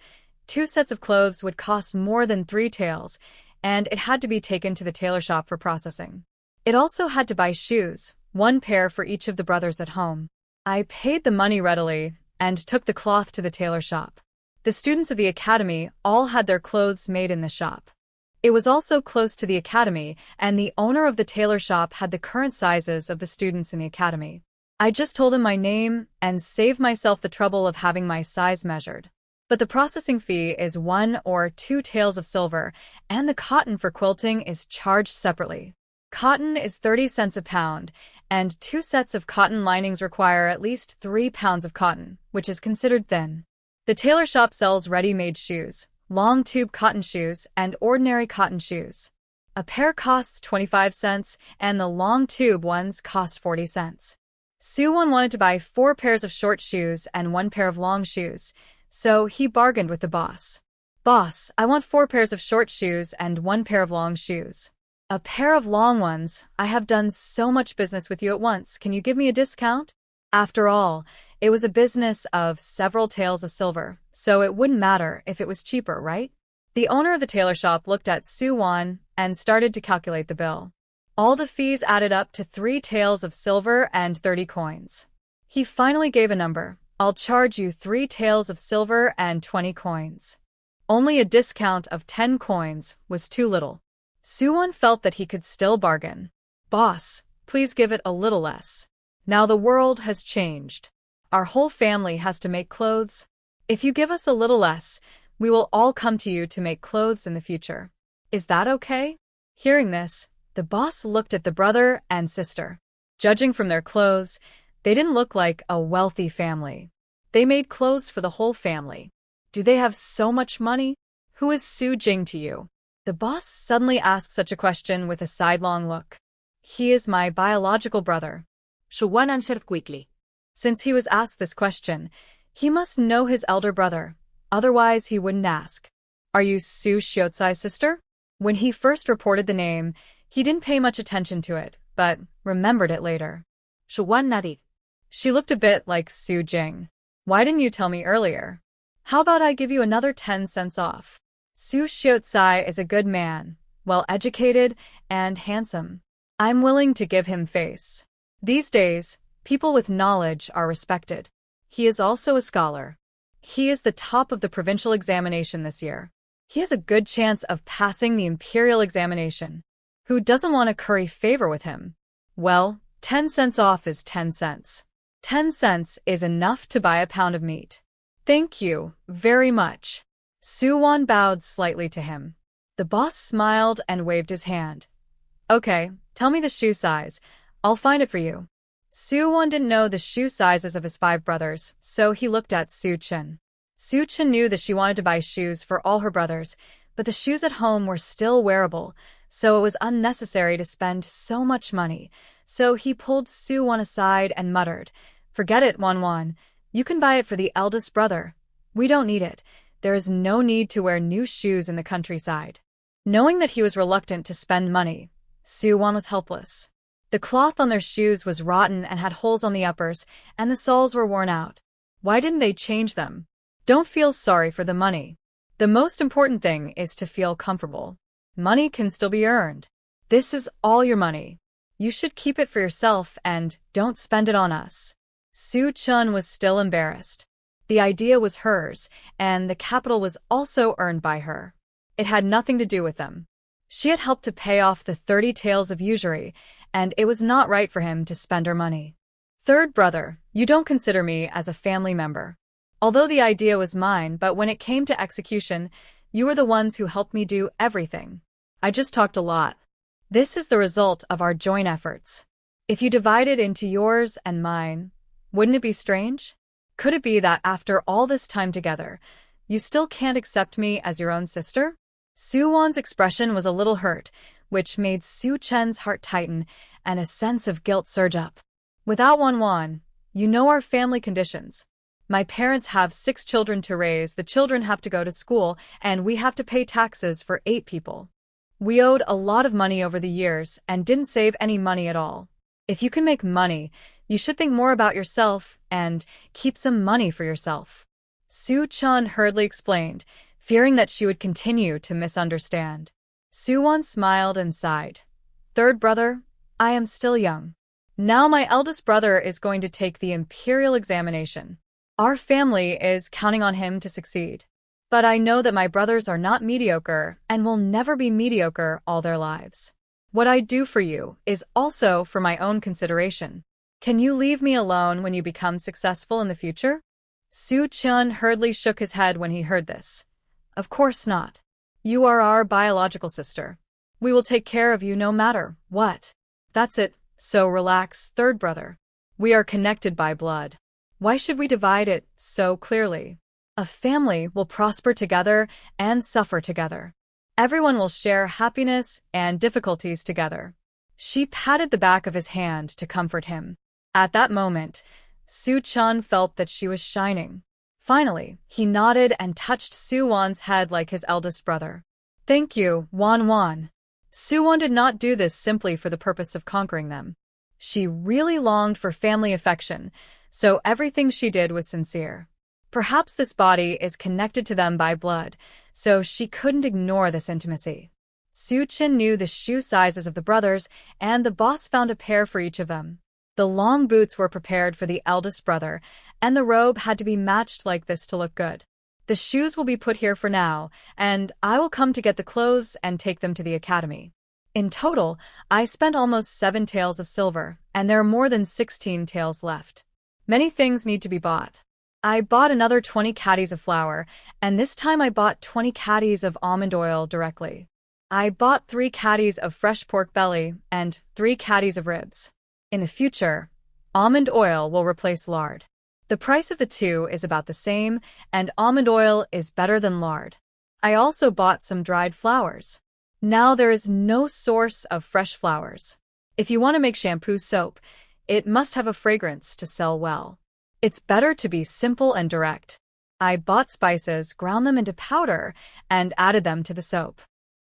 2 sets of clothes would cost more than 3 taels, and it had to be taken to the tailor shop for processing. It also had to buy shoes, 1 pair for each of the brothers at home. I paid the money readily and took the cloth to the tailor shop. The students of the academy all had their clothes made in the shop. It was also close to the academy, and the owner of the tailor shop had the current sizes of the students in the academy. I just told him my name and saved myself the trouble of having my size measured. But the processing fee is 1 or 2 taels of silver, and the cotton for quilting is charged separately. Cotton is 30 cents a pound, and 2 sets of cotton linings require at least 3 pounds of cotton, which is considered thin. The tailor shop sells ready-made shoes, long tube cotton shoes, and ordinary cotton shoes. A pair costs 25 cents, and the long tube ones cost 40 cents. Suwon wanted to buy 4 pairs of short shoes and 1 pair of long shoes, so he bargained with the boss. "Boss, I want 4 pairs of short shoes and 1 pair of long shoes. A pair of long ones. I have done so much business with you at once. Can you give me a discount?" After all, it was a business of several taels of silver, so it wouldn't matter if it was cheaper, right? The owner of the tailor shop looked at Suwon and started to calculate the bill. All the fees added up to 3 taels of silver and 30 coins. He finally gave a number. "I'll charge you 3 taels of silver and 20 coins. Only a discount of 10 coins was too little. Suwon felt that he could still bargain. "Boss, please give it a little less. Now the world has changed. Our whole family has to make clothes. If you give us a little less, we will all come to you to make clothes in the future. Is that okay?" Hearing this, the boss looked at the brother and sister. Judging from their clothes, they didn't look like a wealthy family. They made clothes for the whole family. Do they have so much money? Who is Su Jing to you? The boss suddenly asked such a question with a sidelong look. "He is my biological brother." Suwon answered quickly. Since he was asked this question, he must know his elder brother, otherwise he wouldn't ask. "Are you Su Xiaotsai's sister?" When he first reported the name, he didn't pay much attention to it, but remembered it later. Suwon nodded. She looked a bit like Su Jing. "Why didn't you tell me earlier? How about I give you another 10 cents off?" Su Xiaotsai is a good man, well-educated, and handsome. I'm willing to give him face. These days, people with knowledge are respected. He is also a scholar. He is the top of the provincial examination this year. He has a good chance of passing the imperial examination. Who doesn't want to curry favor with him? Well, 10 cents off is 10 cents. 10 cents is enough to buy a pound of meat. Thank you very much. Suwon bowed slightly to him. The boss smiled and waved his hand. "Okay, tell me the shoe size. I'll find it for you." Suwon didn't know the shoe sizes of his 5 brothers, so he looked at Su Chen. Su Chen knew that she wanted to buy shoes for all her brothers, but the shoes at home were still wearable, so it was unnecessary to spend so much money. So he pulled Suwon aside and muttered, "Forget it, Wanwan. You can buy it for the eldest brother. We don't need it. There is no need to wear new shoes in the countryside." Knowing that he was reluctant to spend money, Suwon was helpless. The cloth on their shoes was rotten and had holes on the uppers, and the soles were worn out. Why didn't they change them? Don't feel sorry for the money. The most important thing is to feel comfortable. Money can still be earned. This is all your money. You should keep it for yourself and don't spend it on us. Su Chen was still embarrassed. The idea was hers, and the capital was also earned by her. It had nothing to do with them. She had helped to pay off the 30 taels of usury, and it was not right for him to spend her money. Third brother, you don't consider me as a family member. Although the idea was mine, but when it came to execution, you were the ones who helped me do everything. I just talked a lot. This is the result of our joint efforts. If you divide it into yours and mine, wouldn't it be strange? Could it be that after all this time together, you still can't accept me as your own sister? Su Wan's expression was a little hurt, which made Su Chen's heart tighten and a sense of guilt surge up. Without Wan, you know our family conditions. My parents have 6 children to raise, the children have to go to school, and we have to pay taxes for 8 people. We owed a lot of money over the years and didn't save any money at all. If you can make money, you should think more about yourself and keep some money for yourself. Su Chen hurriedly explained, fearing that she would continue to misunderstand. Su Wan smiled and sighed. Third brother, I am still young. Now my eldest brother is going to take the imperial examination. Our family is counting on him to succeed. But I know that my brothers are not mediocre and will never be mediocre all their lives. What I do for you is also for my own consideration. Can you leave me alone when you become successful in the future? Su Chen hurriedly shook his head when he heard this. Of course not. You are our biological sister. We will take care of you no matter what. That's it, so relax, third brother. We are connected by blood. Why should we divide it so clearly? A family will prosper together and suffer together. Everyone will share happiness and difficulties together. She patted the back of his hand to comfort him. At that moment, Su Chen felt that she was shining. Finally, he nodded and touched Su Wan's head like his eldest brother. Thank you, Wan. Su Wan did not do this simply for the purpose of conquering them. She really longed for family affection, so everything she did was sincere. Perhaps this body is connected to them by blood, so she couldn't ignore this intimacy. Su Chen knew the shoe sizes of the brothers, and the boss found a pair for each of them. The long boots were prepared for the eldest brother, and the robe had to be matched like this to look good. The shoes will be put here for now, and I will come to get the clothes and take them to the academy. In total, I spent almost 7 taels of silver, and there are more than 16 taels left. Many things need to be bought. I bought another 20 caddies of flour, and this time I bought 20 caddies of almond oil directly. I bought 3 caddies of fresh pork belly and 3 caddies of ribs. In the future, almond oil will replace lard. The price of the two is about the same, and almond oil is better than lard. I also bought some dried flowers. Now there is no source of fresh flowers. If you want to make shampoo soap, it must have a fragrance to sell well. It's better to be simple and direct. I bought spices, ground them into powder, and added them to the soap.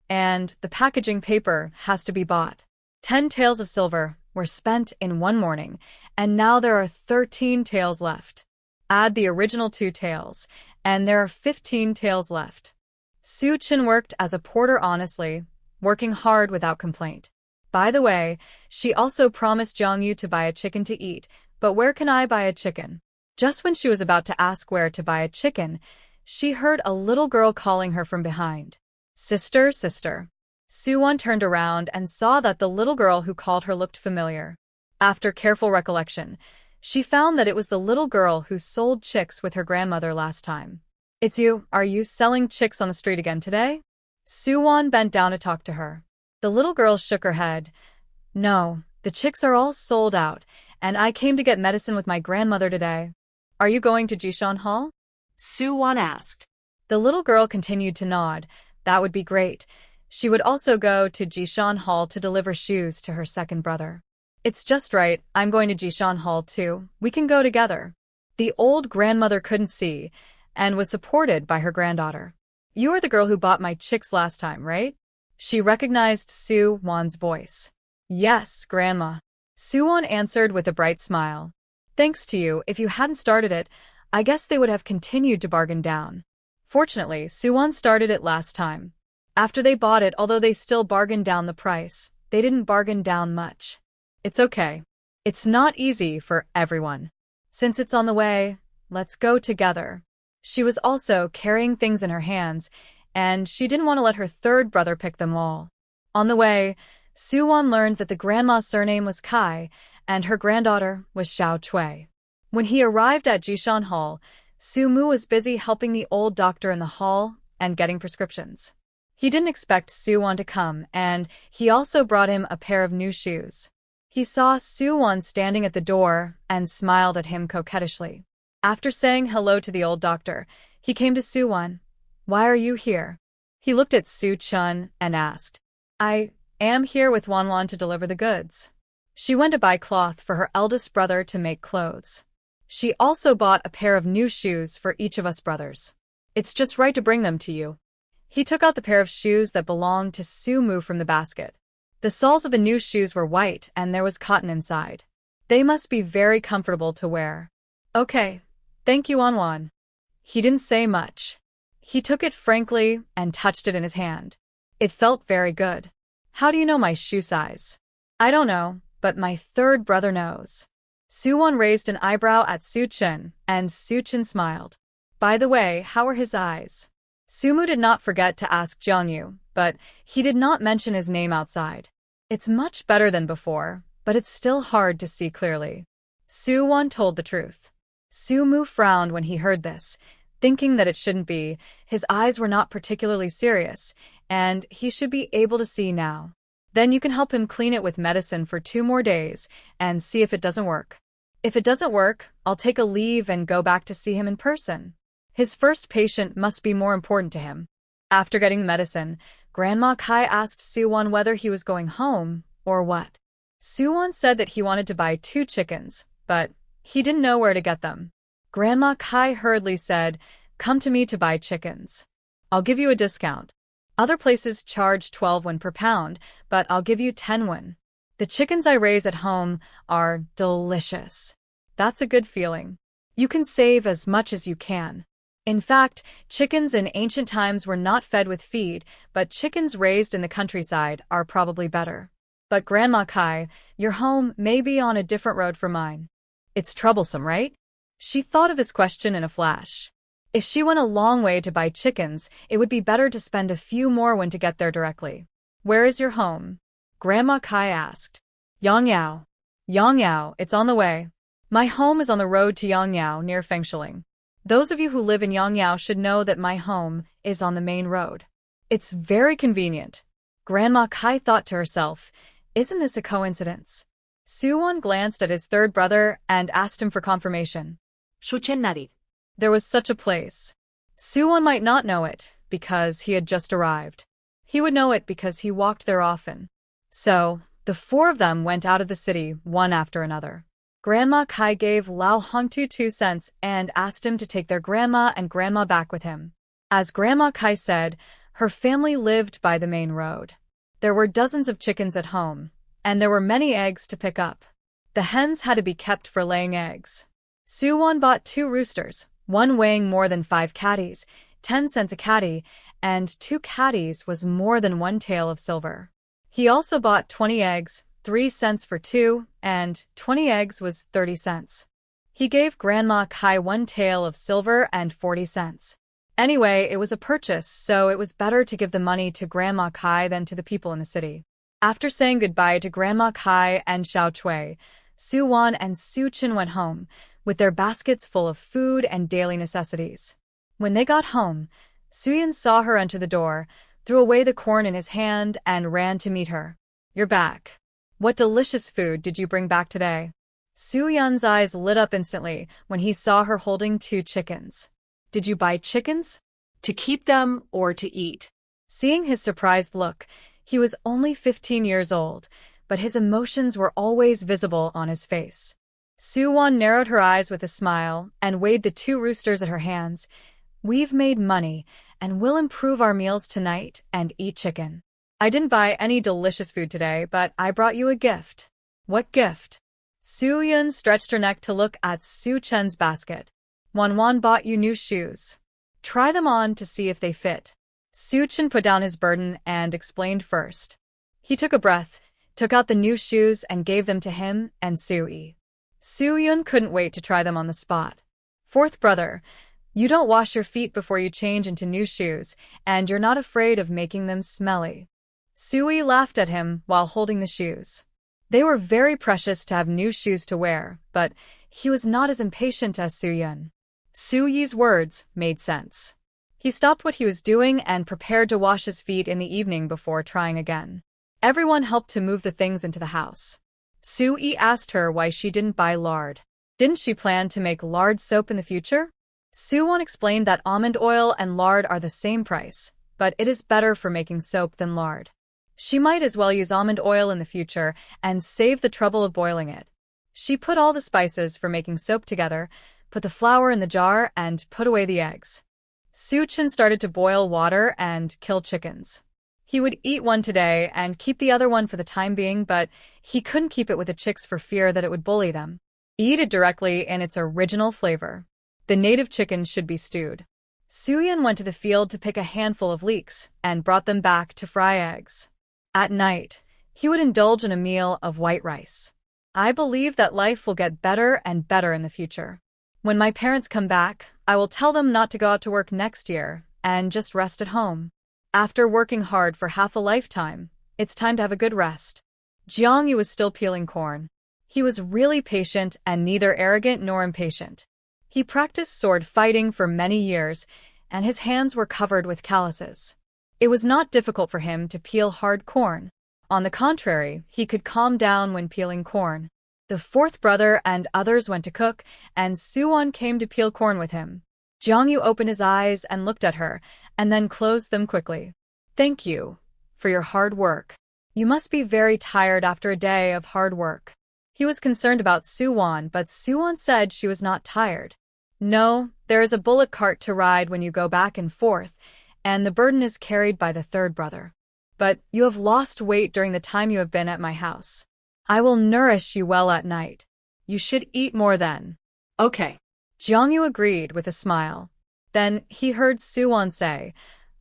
And the packaging paper has to be bought. 10 taels of silver were spent in one morning, and now there are 13 taels left. Add the original 2 taels, and there are 15 taels left. Su Chen worked as a porter honestly, working hard without complaint. By the way, she also promised Jiangyu to buy a chicken to eat, but where can I buy a chicken? Just when she was about to ask where to buy a chicken, she heard a little girl calling her from behind. Sister, sister. Su Wan turned around and saw that the little girl who called her looked familiar. After careful recollection, she found that it was the little girl who sold chicks with her grandmother last time. It's you. Are you selling chicks on the street again today? Su Wan bent down to talk to her. The little girl shook her head. No, the chicks are all sold out, and I came to get medicine with my grandmother today. Are you going to Jishan Hall? Su Wan asked. The little girl continued to nod. That would be great. She would also go to Jishan Hall to deliver shoes to her second brother. It's just right, I'm going to Jishan Hall too. We can go together. The old grandmother couldn't see, and was supported by her granddaughter. You are the girl who bought my chicks last time, right? She recognized Su Wan's voice. Yes, Grandma. Su Wan answered with a bright smile. Thanks to you, if you hadn't started it, I guess they would have continued to bargain down. Fortunately, Su Wan started it last time. After they bought it, although they still bargained down the price, they didn't bargain down much. It's okay. It's not easy for everyone. Since it's on the way, let's go together. She was also carrying things in her hands, and she didn't want to let her third brother pick them all. On the way, Su-won learned that the grandma's surname was Kai, and her granddaughter was Xiao Chui. When he arrived at Jishan Hall, Su-mu was busy helping the old doctor in the hall and getting prescriptions. He didn't expect Su-won to come, and he also brought him a pair of new shoes. He saw Su-won standing at the door and smiled at him coquettishly. After saying hello to the old doctor, he came to Su-won. "Why are you here?" He looked at Su-chun and asked, "I am here with Wanwan to deliver the goods." She went to buy cloth for her eldest brother to make clothes. She also bought a pair of new shoes for each of us brothers. "It's just right to bring them to you." He took out the pair of shoes that belonged to Su-mu from the basket. The soles of the new shoes were white and there was cotton inside. They must be very comfortable to wear. "Okay, thank you, Wanwan." He didn't say much. He took it frankly and touched it in his hand. It felt very good. "How do you know my shoe size?" "I don't know, but my third brother knows." Su-won raised an eyebrow at Su-chun, and Su-chun smiled. "By the way, how are his eyes?" Su-mu did not forget to ask Jongyu, but he did not mention his name outside. "It's much better than before, but it's still hard to see clearly." Su-won told the truth. Su-mu frowned when he heard this, thinking that it shouldn't be. His eyes were not particularly serious, and he should be able to see now. "Then you can help him clean it with medicine for 2 more days and see if it doesn't work. If it doesn't work, I'll take a leave and go back to see him in person. His first patient must be more important to him." After getting the medicine, Grandma Kai asked Su-won whether he was going home or what. Su-won said that he wanted to buy 2 chickens, but he didn't know where to get them. Grandma Kai hurriedly said, "Come to me to buy chickens. I'll give you a discount. Other places charge 12 won per pound, but I'll give you 10 won. The chickens I raise at home are delicious." That's a good feeling. You can save as much as you can. In fact, chickens in ancient times were not fed with feed, but chickens raised in the countryside are probably better. "But Grandma Kai, your home may be on a different road from mine. It's troublesome, right?" She thought of his question in a flash. If she went a long way to buy chickens, it would be better to spend a few more when to get there directly. "Where is your home?" Grandma Kai asked. "Yongyao." "Yongyao, it's on the way. My home is on the road to Yongyao near Fengshuling. Those of you who live in Yongyao should know that my home is on the main road. It's very convenient." Grandma Kai thought to herself, "Isn't this a coincidence?" Su-won glanced at his third brother and asked him for confirmation. "Shuchennarit." There was such a place. Su-won might not know it because he had just arrived. He would know it because he walked there often. So, the 4 of them went out of the city one after another. Grandma Kai gave Lao Hongtu 2 cents and asked him to take their grandma and grandma back with him. As Grandma Kai said, her family lived by the main road. There were dozens of chickens at home, and there were many eggs to pick up. The hens had to be kept for laying eggs. Su-won bought 2 roosters, one weighing more than 5 catties, 10 cents a catty, and 2 catties was more than 1 tael of silver. He also bought 20 eggs, 3 cents for 2, and 20 eggs was 30 cents. He gave Grandma Kai 1 tael of silver and 40 cents. Anyway, it was a purchase, so it was better to give the money to Grandma Kai than to the people in the city. After saying goodbye to Grandma Kai and Xiao Chui, Su-won and Su-chun went home, with their baskets full of food and daily necessities. When they got home, Su-yun saw her enter the door, threw away the corn in his hand, and ran to meet her. "You're back. What delicious food did you bring back today?" Su-yun's eyes lit up instantly when he saw her holding 2 chickens. "Did you buy chickens?" To keep them or to eat. Seeing his surprised look, he was only 15 years old, but his emotions were always visible on his face. Su-won narrowed her eyes with a smile and weighed the 2 roosters at her hands. "We've made money, and we'll improve our meals tonight and eat chicken. I didn't buy any delicious food today, but I brought you a gift." "What gift?" Su-yun stretched her neck to look at Su-chun's basket. "Wanwan bought you new shoes. Try them on to see if they fit." Su-chun put down his burden and explained first. He took a breath, took out the new shoes and gave them to him and Su-yi. Su-yun couldn't wait to try them on the spot. "Fourth brother, you don't wash your feet before you change into new shoes, and you're not afraid of making them smelly." Sui laughed at him while holding the shoes. They were very precious to have new shoes to wear, but he was not as impatient as Su-yun. Su-yi's words made sense. He stopped what he was doing and prepared to wash his feet in the evening before trying again. Everyone helped to move the things into the house. Su-yi asked her why she didn't buy lard. Didn't she plan to make lard soap in the future? Su-won explained that almond oil and lard are the same price, but it is better for making soap than lard. She might as well use almond oil in the future and save the trouble of boiling it. She put all the spices for making soap together, put the flour in the jar, and put away the eggs. Su-chin started to boil water and kill chickens. He would eat one today and keep the other one for the time being, but he couldn't keep it with the chicks for fear that it would bully them. Eat it directly in its original flavor. The native chicken should be stewed. Su-yun went to the field to pick a handful of leeks and brought them back to fry eggs. At night, he would indulge in a meal of white rice. I believe that life will get better and better in the future. When my parents come back, I will tell them not to go out to work next year and just rest at home. After working hard for half a lifetime, it's time to have a good rest. Jiangyu was still peeling corn. He was really patient and neither arrogant nor impatient. He practiced sword fighting for many years, and his hands were covered with calluses. It was not difficult for him to peel hard corn. On the contrary, he could calm down when peeling corn. The fourth brother and others went to cook, and Su-won came to peel corn with him. Jiangyu opened his eyes and looked at her, and then closed them quickly. Thank you for your hard work. You must be very tired after a day of hard work. He was concerned about Su-won, but Su-won said she was not tired. No, there is a bullock cart to ride when you go back and forth, and the burden is carried by the third brother. But you have lost weight during the time you have been at my house. I will nourish you well at night. You should eat more then. Okay. Jiangyu agreed with a smile. Then he heard Su-won say,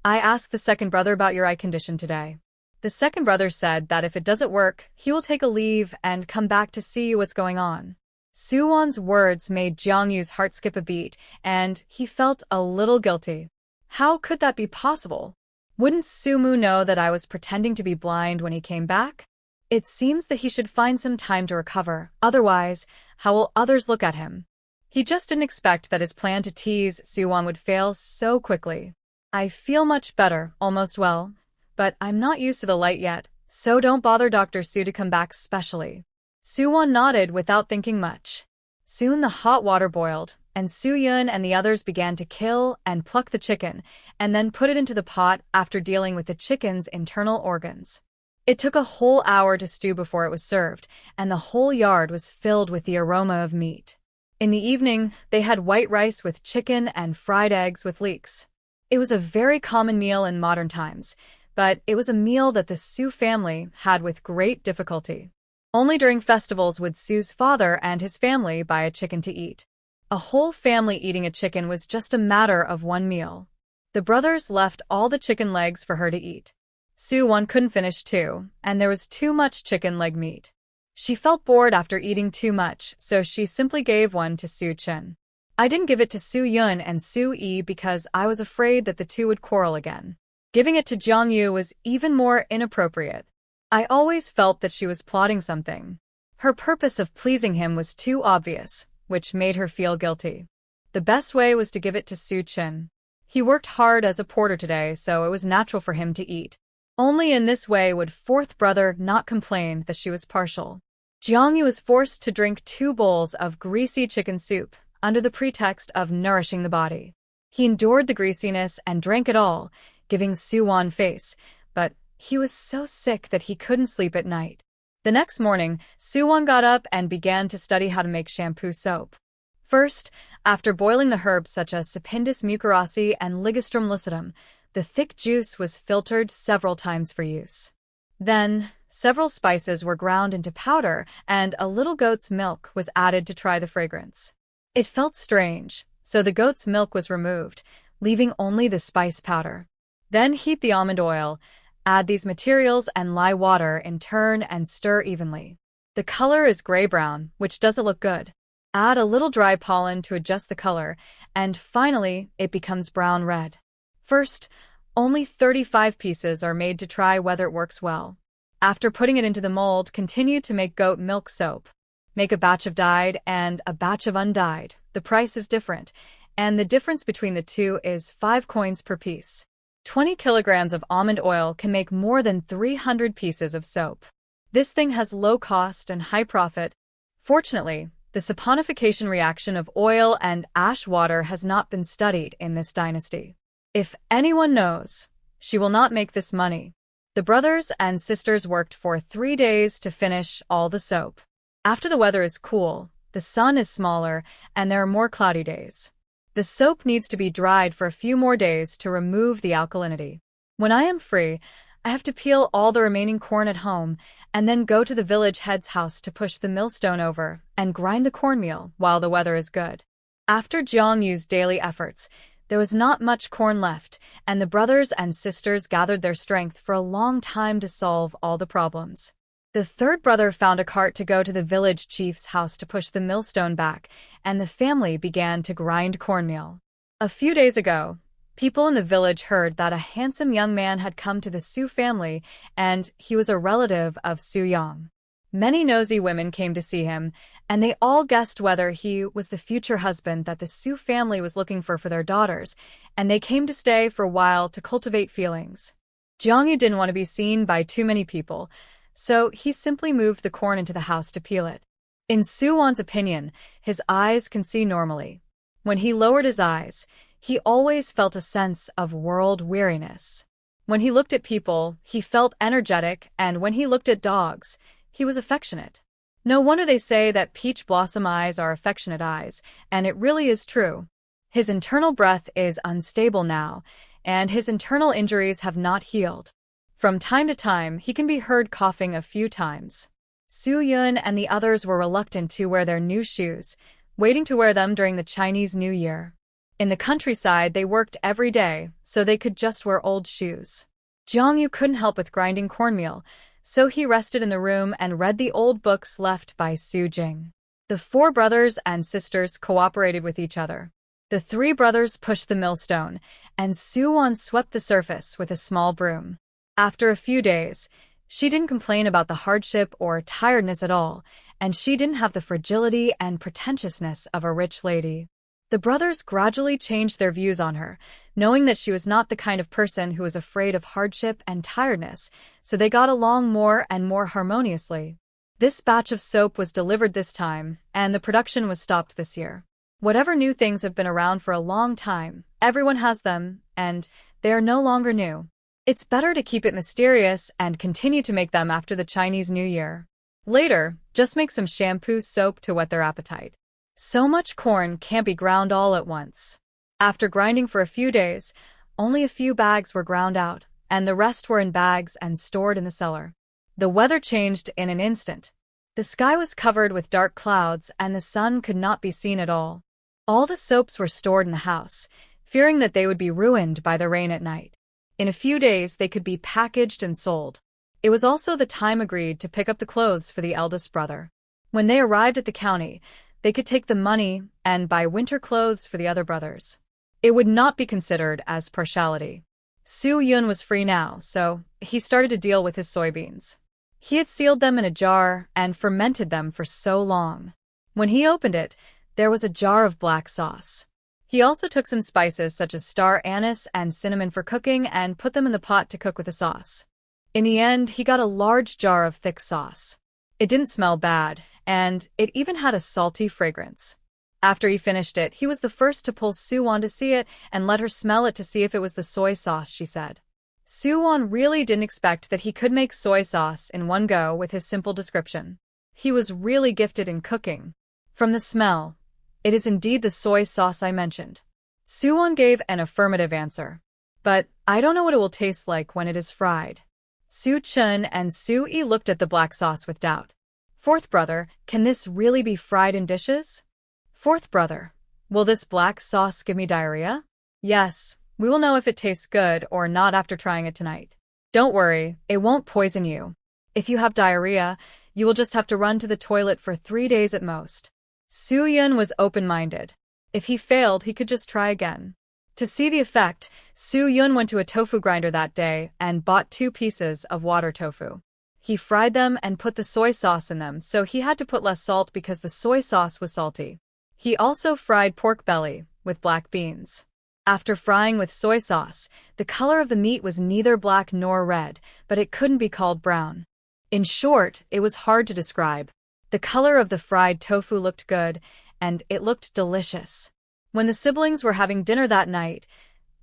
I asked the second brother about your eye condition today. The second brother said that if it doesn't work, he will take a leave and come back to see what's going on. Su-won's words made Jiangyu's heart skip a beat, and he felt a little guilty. How could that be possible? Wouldn't Su-mu know that I was pretending to be blind when he came back? It seems that he should find some time to recover, otherwise, how will others look at him? He just didn't expect that his plan to tease Su-won would fail so quickly. I feel much better, almost well, but I'm not used to the light yet, so don't bother Dr. Su to come back specially. Su-won nodded without thinking much. Soon the hot water boiled, and Su-yun and the others began to kill and pluck the chicken, and then put it into the pot after dealing with the chicken's internal organs. It took a whole hour to stew before it was served, and the whole yard was filled with the aroma of meat. In the evening, they had white rice with chicken and fried eggs with leeks. It was a very common meal in modern times, but it was a meal that the Su family had with great difficulty. Only during festivals would Su's father and his family buy a chicken to eat. A whole family eating a chicken was just a matter of one meal. The brothers left all the chicken legs for her to eat. Su-won couldn't finish two, and there was too much chicken leg meat. She felt bored after eating too much, so she simply gave one to Su-chin. I didn't give it to Su-yun and Su-yi because I was afraid that the two would quarrel again. Giving it to Jiangyu was even more inappropriate. I always felt that she was plotting something. Her purpose of pleasing him was too obvious, which made her feel guilty. The best way was to give it to Su-chin. He worked hard as a porter today, so it was natural for him to eat. Only in this way would fourth brother not complain that she was partial. Jiangyu was forced to drink 2 bowls of greasy chicken soup, under the pretext of nourishing the body. He endured the greasiness and drank it all, giving Su-won face, but he was so sick that he couldn't sleep at night. The next morning, Su-won got up and began to study how to make shampoo soap. First, after boiling the herbs such as Sapindus mucoracea and Ligustrum lucidum, the thick juice was filtered several times for use. Then, several spices were ground into powder and a little goat's milk was added to try the fragrance. It felt strange, so the goat's milk was removed, leaving only the spice powder. Then heat the almond oil, add these materials and lye water in turn and stir evenly. The color is gray-brown, which doesn't look good. Add a little dry pollen to adjust the color, and finally, it becomes brown-red. First, Only 35 pieces are made to try whether it works well. After putting it into the mold, continue to make goat milk soap. Make a batch of dyed and a batch of undyed. The price is different, and the difference between the two is 5 coins per piece. 20 kilograms of almond oil can make more than 300 pieces of soap. This thing has low cost and high profit. Fortunately, the saponification reaction of oil and ash water has not been studied in this dynasty. If anyone knows, she will not make this money. The brothers and sisters worked for 3 days to finish all the soap. After the weather is cool, the sun is smaller, and there are more cloudy days. The soap needs to be dried for a few more days to remove the alkalinity. When I am free, I have to peel all the remaining corn at home and then go to the village head's house to push the millstone over and grind the cornmeal while the weather is good. After Jiang Yu's daily efforts, there was not much corn left, and the brothers and sisters gathered their strength for a long time to solve all the problems. The third brother found a cart to go to the village chief's house to push the millstone back, and the family began to grind cornmeal. A few days ago, people in the village heard that a handsome young man had come to the Su family, and he was a relative of Su Yang. Many nosy women came to see him, and they all guessed whether he was the future husband that the Su family was looking for their daughters, and they came to stay for a while to cultivate feelings. Jiang Yu didn't want to be seen by too many people, so he simply moved the corn into the house to peel it. In Su Wan's opinion, his eyes can see normally. When he lowered his eyes, he always felt a sense of world weariness. When he looked at people, he felt energetic, and when he looked at dogs, he was affectionate. No wonder they say that peach blossom eyes are affectionate eyes, and it really is true. His internal breath is unstable now, and his internal injuries have not healed. From time to time, he can be heard coughing a few times. Su Yun and the others were reluctant to wear their new shoes, waiting to wear them during the Chinese New Year. In the countryside, they worked every day, so they could just wear old shoes. Jiang Yu couldn't help with grinding cornmeal, so he rested in the room and read the old books left by Su Jing. The 4 brothers and sisters cooperated with each other. The 3 brothers pushed the millstone, and Su Wan swept the surface with a small broom. After a few days, she didn't complain about the hardship or tiredness at all, and she didn't have the fragility and pretentiousness of a rich lady. The brothers gradually changed their views on her, knowing that she was not the kind of person who was afraid of hardship and tiredness, so they got along more and more harmoniously. This batch of soap was delivered this time, and the production was stopped this year. Whatever new things have been around for a long time, everyone has them, and they are no longer new. It's better to keep it mysterious and continue to make them after the Chinese New Year. Later, just make some shampoo soap to whet their appetite. So much corn can't be ground all at once. After grinding for a few days, only a few bags were ground out, and the rest were in bags and stored in the cellar. The weather changed in an instant. The sky was covered with dark clouds, and the sun could not be seen at all. All the soaps were stored in the house, fearing that they would be ruined by the rain at night. In a few days, they could be packaged and sold. It was also the time agreed to pick up the clothes for the eldest brother. When they arrived at the county, they could take the money and buy winter clothes for the other brothers. It would not be considered as partiality. Su Yun was free now, so he started to deal with his soybeans. He had sealed them in a jar and fermented them for so long. When he opened it, there was a jar of black sauce. He also took some spices such as star anise and cinnamon for cooking and put them in the pot to cook with the sauce. In the end, he got a large jar of thick sauce. It didn't smell bad, and it even had a salty fragrance. After he finished it, he was the first to pull Su Wan to see it and let her smell it to see if it was the soy sauce, she said. Su Wan really didn't expect that he could make soy sauce in one go with his simple description. He was really gifted in cooking. From the smell, it is indeed the soy sauce I mentioned. Su Wan gave an affirmative answer. But I don't know what it will taste like when it is fried. Su Chun and Su Yi looked at the black sauce with doubt. Fourth brother, can this really be fried in dishes? Fourth brother, will this black sauce give me diarrhea? Yes, we will know if it tastes good or not after trying it tonight. Don't worry, it won't poison you. If you have diarrhea, you will just have to run to the toilet for 3 days at most. Su Yun was open-minded. If he failed, he could just try again. To see the effect, Su Yun went to a tofu grinder that day and bought 2 pieces of water tofu. He fried them and put the soy sauce in them, so he had to put less salt because the soy sauce was salty. He also fried pork belly with black beans. After frying with soy sauce, the color of the meat was neither black nor red, but it couldn't be called brown. In short, it was hard to describe. The color of the fried tofu looked good, and it looked delicious. When the siblings were having dinner that night,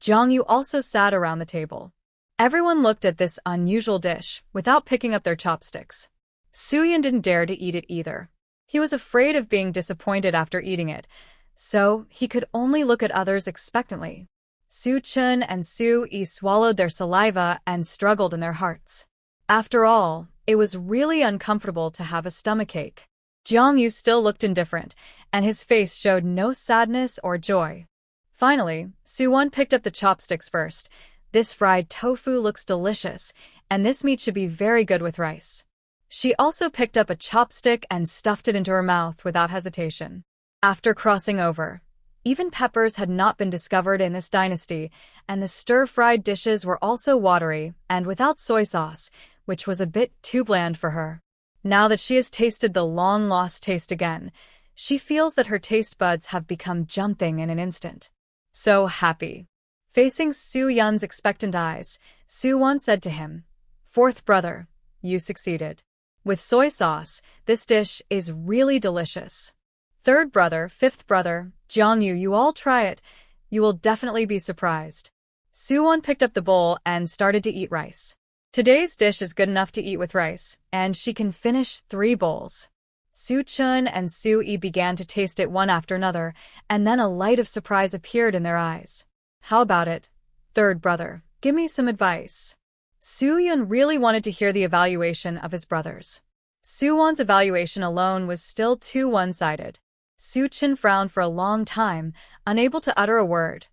Jiangyu also sat around the table. Everyone looked at this unusual dish without picking up their chopsticks. Suyin didn't dare to eat it either. He was afraid of being disappointed after eating it, so he could only look at others expectantly. Su Chun and Su Yi swallowed their saliva and struggled in their hearts. After all, it was really uncomfortable to have a stomachache. Jiang Yu still looked indifferent, and his face showed no sadness or joy. Finally, Su Wan picked up the chopsticks first. This fried tofu looks delicious, and this meat should be very good with rice. She also picked up a chopstick and stuffed it into her mouth without hesitation. After crossing over, even peppers had not been discovered in this dynasty, and the stir-fried dishes were also watery and without soy sauce, which was a bit too bland for her. Now that she has tasted the long-lost taste again, she feels that her taste buds have become jumping in an instant. So happy. Facing Su Yun's expectant eyes, Su Wan said to him, "Fourth brother, you succeeded. With soy sauce, this dish is really delicious. Third brother, fifth brother, Jiangyu, you all try it. You will definitely be surprised." Su Wan picked up the bowl and started to eat rice. Today's dish is good enough to eat with rice, and she can finish 3 bowls. Su Chun and Su Yi began to taste it one after another, and then a light of surprise appeared in their eyes. "How about it, third brother? Give me some advice." Su Yun really wanted to hear the evaluation of his brothers. Su Wan's evaluation alone was still too one-sided. Su Chun frowned for a long time, unable to utter a word.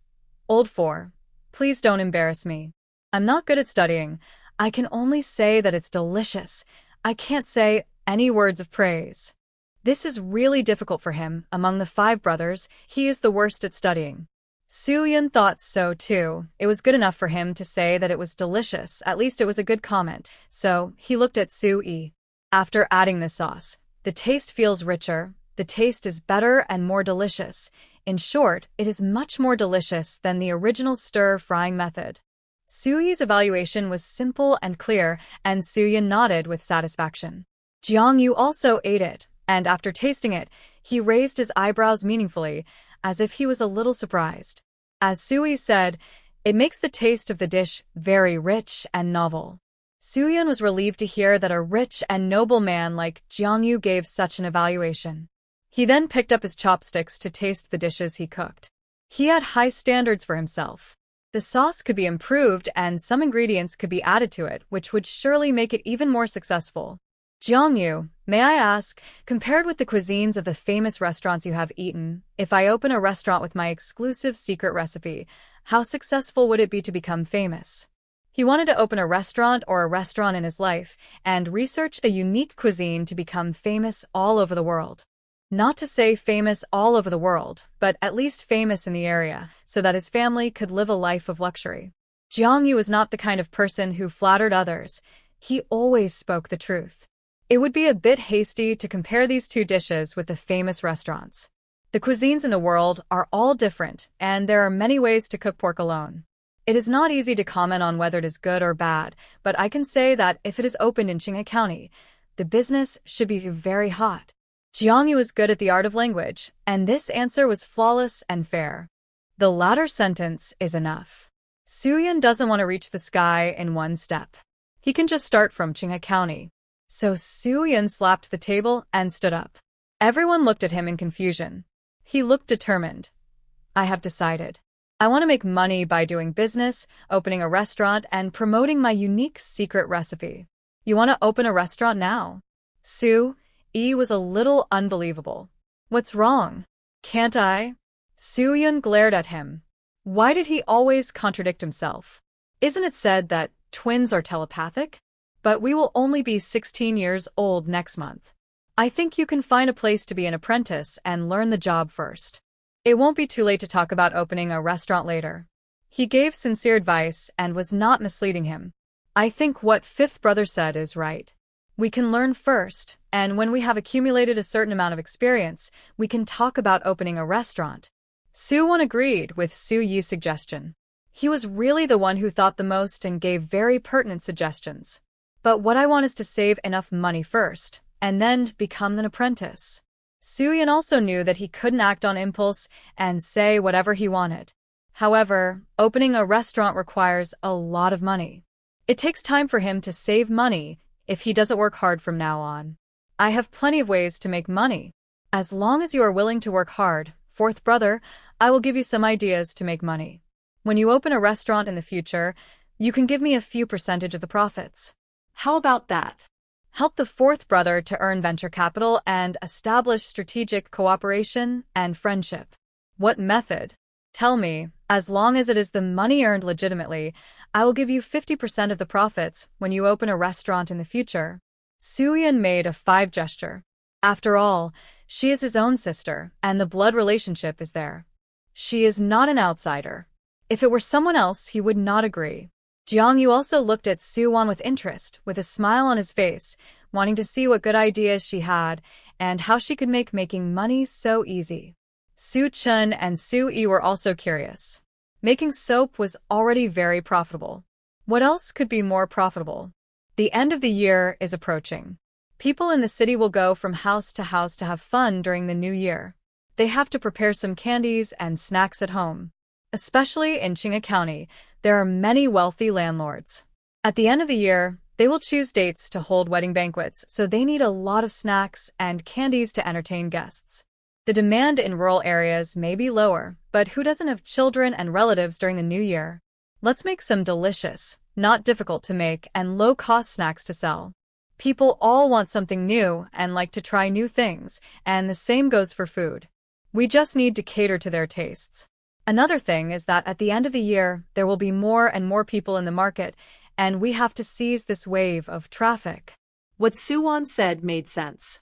"Old 4, please don't embarrass me. I'm not good at studying. I can only say that it's delicious. I can't say any words of praise." This is really difficult for him. Among the 5 brothers, he is the worst at studying. Su Yun thought so too. It was good enough for him to say that it was delicious. At least it was a good comment. So he looked at Su Yi. After adding this sauce, the taste feels richer. The taste is better and more delicious. In short, it is much more delicious than the original stir-frying method. Su Yi's evaluation was simple and clear, and Su Yun nodded with satisfaction. Jiang Yu also ate it, and after tasting it, he raised his eyebrows meaningfully, as if he was a little surprised. As Su Yi said, it makes the taste of the dish very rich and novel. Su Yun was relieved to hear that a rich and noble man like Jiang Yu gave such an evaluation. He then picked up his chopsticks to taste the dishes he cooked. He had high standards for himself. The sauce could be improved and some ingredients could be added to it, which would surely make it even more successful. "Jiang Yu, may I ask, compared with the cuisines of the famous restaurants you have eaten, if I open a restaurant with my exclusive secret recipe, how successful would it be to become famous?" He wanted to open a restaurant or a restaurant in his life and research a unique cuisine to become famous all over the world. Not to say famous all over the world, but at least famous in the area, so that his family could live a life of luxury. Jiang Yu was not the kind of person who flattered others. He always spoke the truth. It would be a bit hasty to compare these 2 dishes with the famous restaurants. The cuisines in the world are all different, and there are many ways to cook pork alone. It is not easy to comment on whether it is good or bad, but I can say that if it is opened in Qinghai County, the business should be very hot. Jiang Yu is good at the art of language, and this answer was flawless and fair. The latter sentence is enough. Su Yun doesn't want to reach the sky in one step. He can just start from Qinghai County. So Su Yun slapped the table and stood up. Everyone looked at him in confusion. He looked determined. "I have decided. I want to make money by doing business, opening a restaurant, and promoting my unique secret recipe." "You want to open a restaurant now?" Su Yi was a little unbelievable. "What's wrong? Can't I?" Su Yun glared at him. Why did he always contradict himself? Isn't it said that twins are telepathic? But we will only be 16 years old next month. I think you can find a place to be an apprentice and learn the job first. It won't be too late to talk about opening a restaurant later. He gave sincere advice and was not misleading him. I think what fifth brother said is right. We can learn first, and when we have accumulated a certain amount of experience, we can talk about opening a restaurant. Su-won agreed with Su-yi's suggestion. He was really the one who thought the most and gave very pertinent suggestions. But what I want is to save enough money first, and then become an apprentice. Su-yeon also knew that he couldn't act on impulse and say whatever he wanted. However, opening a restaurant requires a lot of money. It takes time for him to save money if he doesn't work hard from now on. I have plenty of ways to make money. As long as you are willing to work hard, fourth brother, I will give you some ideas to make money. When you open a restaurant in the future, you can give me a few percentage of the profits. How about that? Help the fourth brother to earn venture capital and establish strategic cooperation and friendship. What method? Tell me, as long as it is the money earned legitimately, I will give you 50% of the profits when you open a restaurant in the future. Su-yeon made a 5 gesture. After all, she is his own sister, and the blood relationship is there. She is not an outsider. If it were someone else, he would not agree. Jiang-yu also looked at Su-won with interest, with a smile on his face, wanting to see what good ideas she had and how she could make making money so easy. Su-chun and Su-yi were also curious. Making soap was already very profitable. What else could be more profitable? The end of the year is approaching. People in the city will go from house to have fun during the new year. They have to prepare some candies and snacks at home. Especially in Chingha County, there are many wealthy landlords. At the end of the year, they will choose dates to hold wedding banquets, so they need a lot of snacks and candies to entertain guests. The demand in rural areas may be lower, but who doesn't have children and relatives during the new year? Let's make some delicious, not difficult to make, and low-cost snacks to sell. People all want something new and like to try new things, and the same goes for food. We just need to cater to their tastes. Another thing is that at the end of the year, there will be more and more people in the market, and we have to seize this wave of traffic. What Su-won said made sense.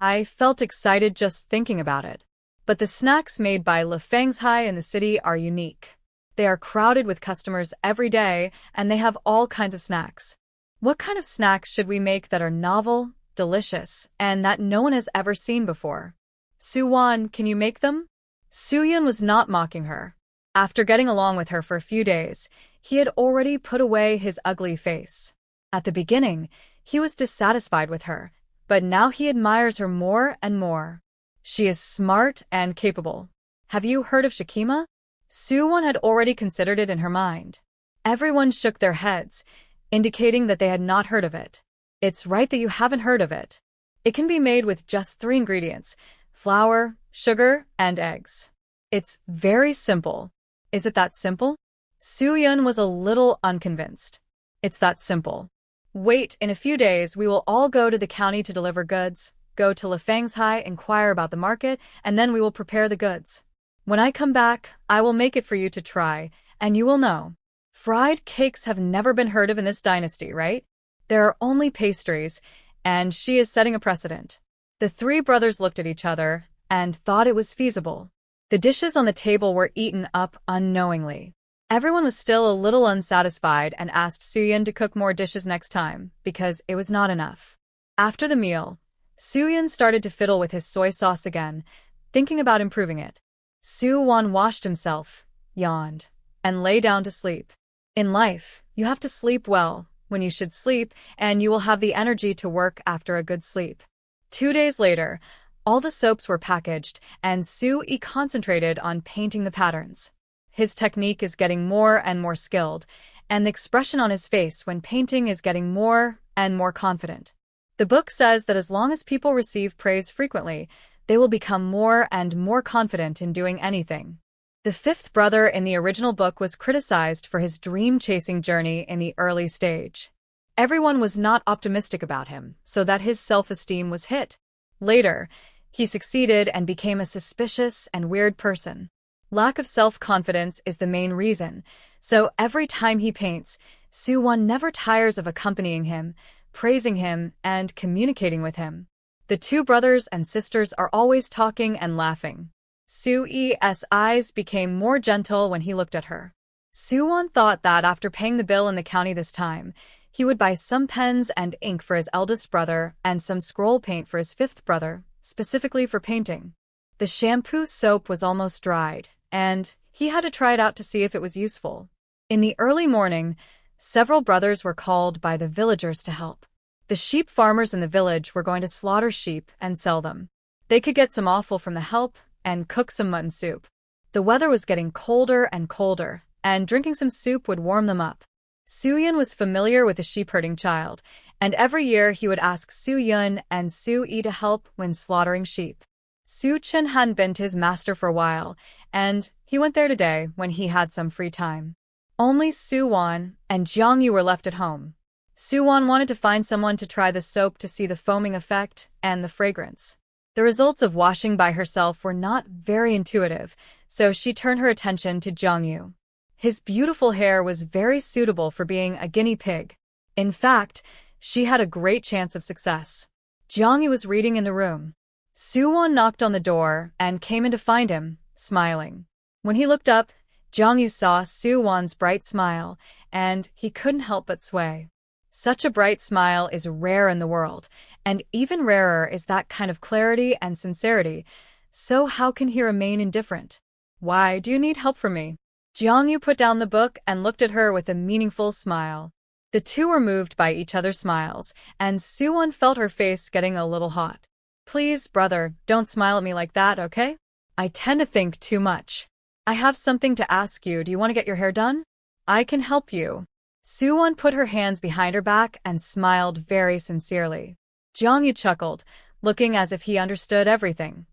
I felt excited just thinking about it. But the snacks made by Le Fangshai in the city are unique. They are crowded with customers every day, and they have all kinds of snacks. What kind of snacks should we make that are novel, delicious, and that no one has ever seen before? Su-won, can you make them? Su-yeon was not mocking her. After getting along with her for a few days, he had already put away his ugly face. At the beginning, he was dissatisfied with her, but now he admires her more and more. She is smart and capable. Have you heard of Shikima? Su-won had already considered it in her mind. Everyone shook their heads, indicating that they had not heard of it. It's right that you haven't heard of it. It can be made with just 3 ingredients: flour, sugar, and eggs. It's very simple. Is it that simple? Su-yeon was a little unconvinced. It's that simple. Wait, in a few days we will all go to the county to deliver goods, go to Le Fangshai, inquire about the market, and then we will prepare the goods. When I come back, I will make it for you to try, and you will know. Fried cakes have never been heard of in this dynasty, right? There are only pastries, and she is setting a precedent. The 3 brothers looked at each other and thought it was feasible. The dishes on the table were eaten up unknowingly. Everyone was still a little unsatisfied and asked Su-yeon to cook more dishes next time, because it was not enough. After the meal, Su-yeon started to fiddle with his soy sauce again, thinking about improving it. Su-won washed himself, yawned, and lay down to sleep. In life, you have to sleep well when you should sleep, and you will have the energy to work after a good sleep. 2 days later, all the soaps were packaged, and Su-yi concentrated on painting the patterns. His technique is getting more and more skilled, and the expression on his face when painting is getting more and more confident. The book says that as long as people receive praise frequently, they will become more and more confident in doing anything. The 5th brother in the original book was criticized for his dream-chasing journey in the early stage. Everyone was not optimistic about him, so that his self-esteem was hit. Later, he succeeded and became a suspicious and weird person. Lack of self-confidence is the main reason, so every time he paints, Su-won never tires of accompanying him, praising him, and communicating with him. The 2 brothers and sisters are always talking and laughing. Su-yi's eyes became more gentle when he looked at her. Suwon thought that after paying the bill in the county this time, he would buy some pens and ink for his eldest brother and some scroll paint for his fifth brother, specifically for painting. The shampoo soap was almost dried, and he had to try it out to see if it was useful. In the early morning, several brothers were called by the villagers to help. The sheep farmers in the village were going to slaughter sheep and sell them. They could get some offal from the help and cook some mutton soup. The weather was getting colder and colder, and drinking some soup would warm them up. Soo-yun was familiar with the sheep-herding child, and every year he would ask Soo-yun and Soo-yi to help when slaughtering sheep. Soo-chun hadn't been to his master for a while, and he went there today when he had some free time. Only Soo-won and Jeong-yu were left at home. Soo-won wanted to find someone to try the soap to see the foaming effect and the fragrance. The results of washing by herself were not very intuitive, so she turned her attention to Jeong-yu. His beautiful hair was very suitable for being a guinea pig. In fact, she had a great chance of success. Jeong-yu was reading in the room. Soo-won knocked on the door and came in to find him, smiling. When he looked up, Jeong-yu saw Soo-won's bright smile, and he couldn't help but sway. Such a bright smile is rare in the world, and even rarer is that kind of clarity and sincerity. So how can he remain indifferent? Why, do you need help from me? Jeong-yu put down the book and looked at her with a meaningful smile. The two were moved by each other's smiles, and Soo-won felt her face getting a little hot. Please, brother, don't smile at me like that, okay? I tend to think too much. I have something to ask you. Do you want to get your hair done? I can help you. Soo-won put her hands behind her back and smiled very sincerely. Jeong-yu chuckled, looking as if he understood everything.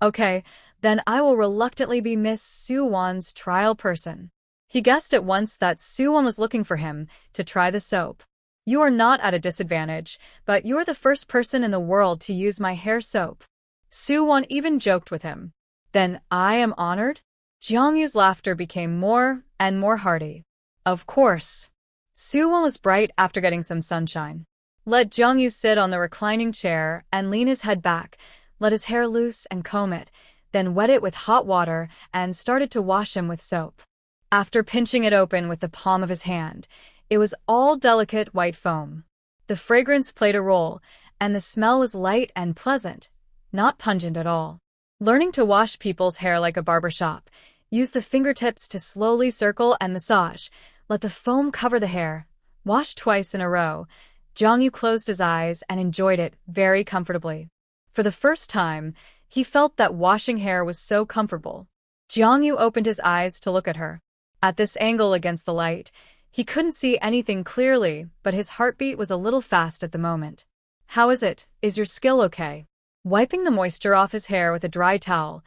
Okay, then I will reluctantly be Miss Soo-won's trial person. He guessed at once that Soo-won was looking for him to try the soap. You are not at a disadvantage, but you are the first person in the world to use my hair soap. Soo-won even joked with him. Then I am honored? Jeong-yu's laughter became more and more hearty. Of course. Soo-won was bright after getting some sunshine. Let Jeong-yu sit on the reclining chair and lean his head back, let his hair loose and comb it, then wet it with hot water and started to wash him with soap. After pinching it open with the palm of his hand, it was all delicate white foam. The fragrance played a role, and the smell was light and pleasant, not pungent at all. Learning to wash people's hair like a barbershop, use the fingertips to slowly circle and massage, let the foam cover the hair, wash twice in a row. Jeong-yu closed his eyes and enjoyed it very comfortably. For the first time, he felt that washing hair was so comfortable. Jeong-yu opened his eyes to look at her. At this angle against the light, he couldn't see anything clearly, but his heartbeat was a little fast at the moment. How is it? Is your skill okay? Wiping the moisture off his hair with a dry towel,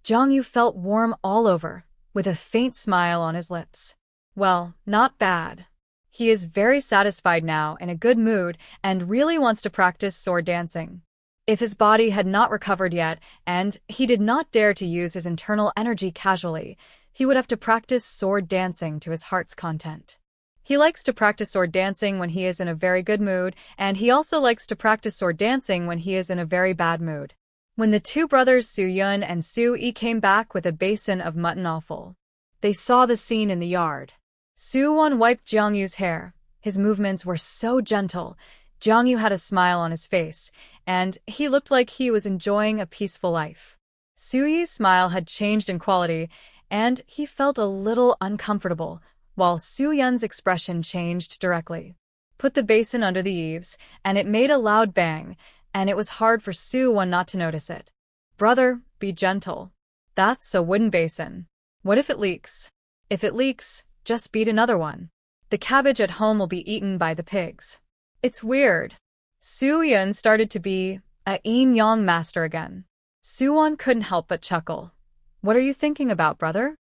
Jeong-yu felt warm all over, with a faint smile on his lips. Well, not bad. He is very satisfied now, in a good mood, and really wants to practice sword dancing. If his body had not recovered yet, and he did not dare to use his internal energy casually, he would have to practice sword dancing to his heart's content. He likes to practice sword dancing when he is in a very good mood, and he also likes to practice sword dancing when he is in a very bad mood. When the two brothers Soo-yun and Soo-yi came back with a basin of mutton offal, they saw the scene in the yard. Soo-won wiped Jeong-yu's hair. His movements were so gentle. Jeong-yu had a smile on his face, and he looked like he was enjoying a peaceful life. Soo-yi's smile had changed in quality, and he felt a little uncomfortable, while Soo-yun's expression changed directly. Put the basin under the eaves, and it made a loud bang, and it was hard for Soo-won not to notice it. Brother, be gentle. That's a wooden basin. What if it leaks? If it leaks, just beat another one. The cabbage at home will be eaten by the pigs. It's weird. Soo-yun started to be a yin-yang master again. Soo-won couldn't help but chuckle. What are you thinking about, brother?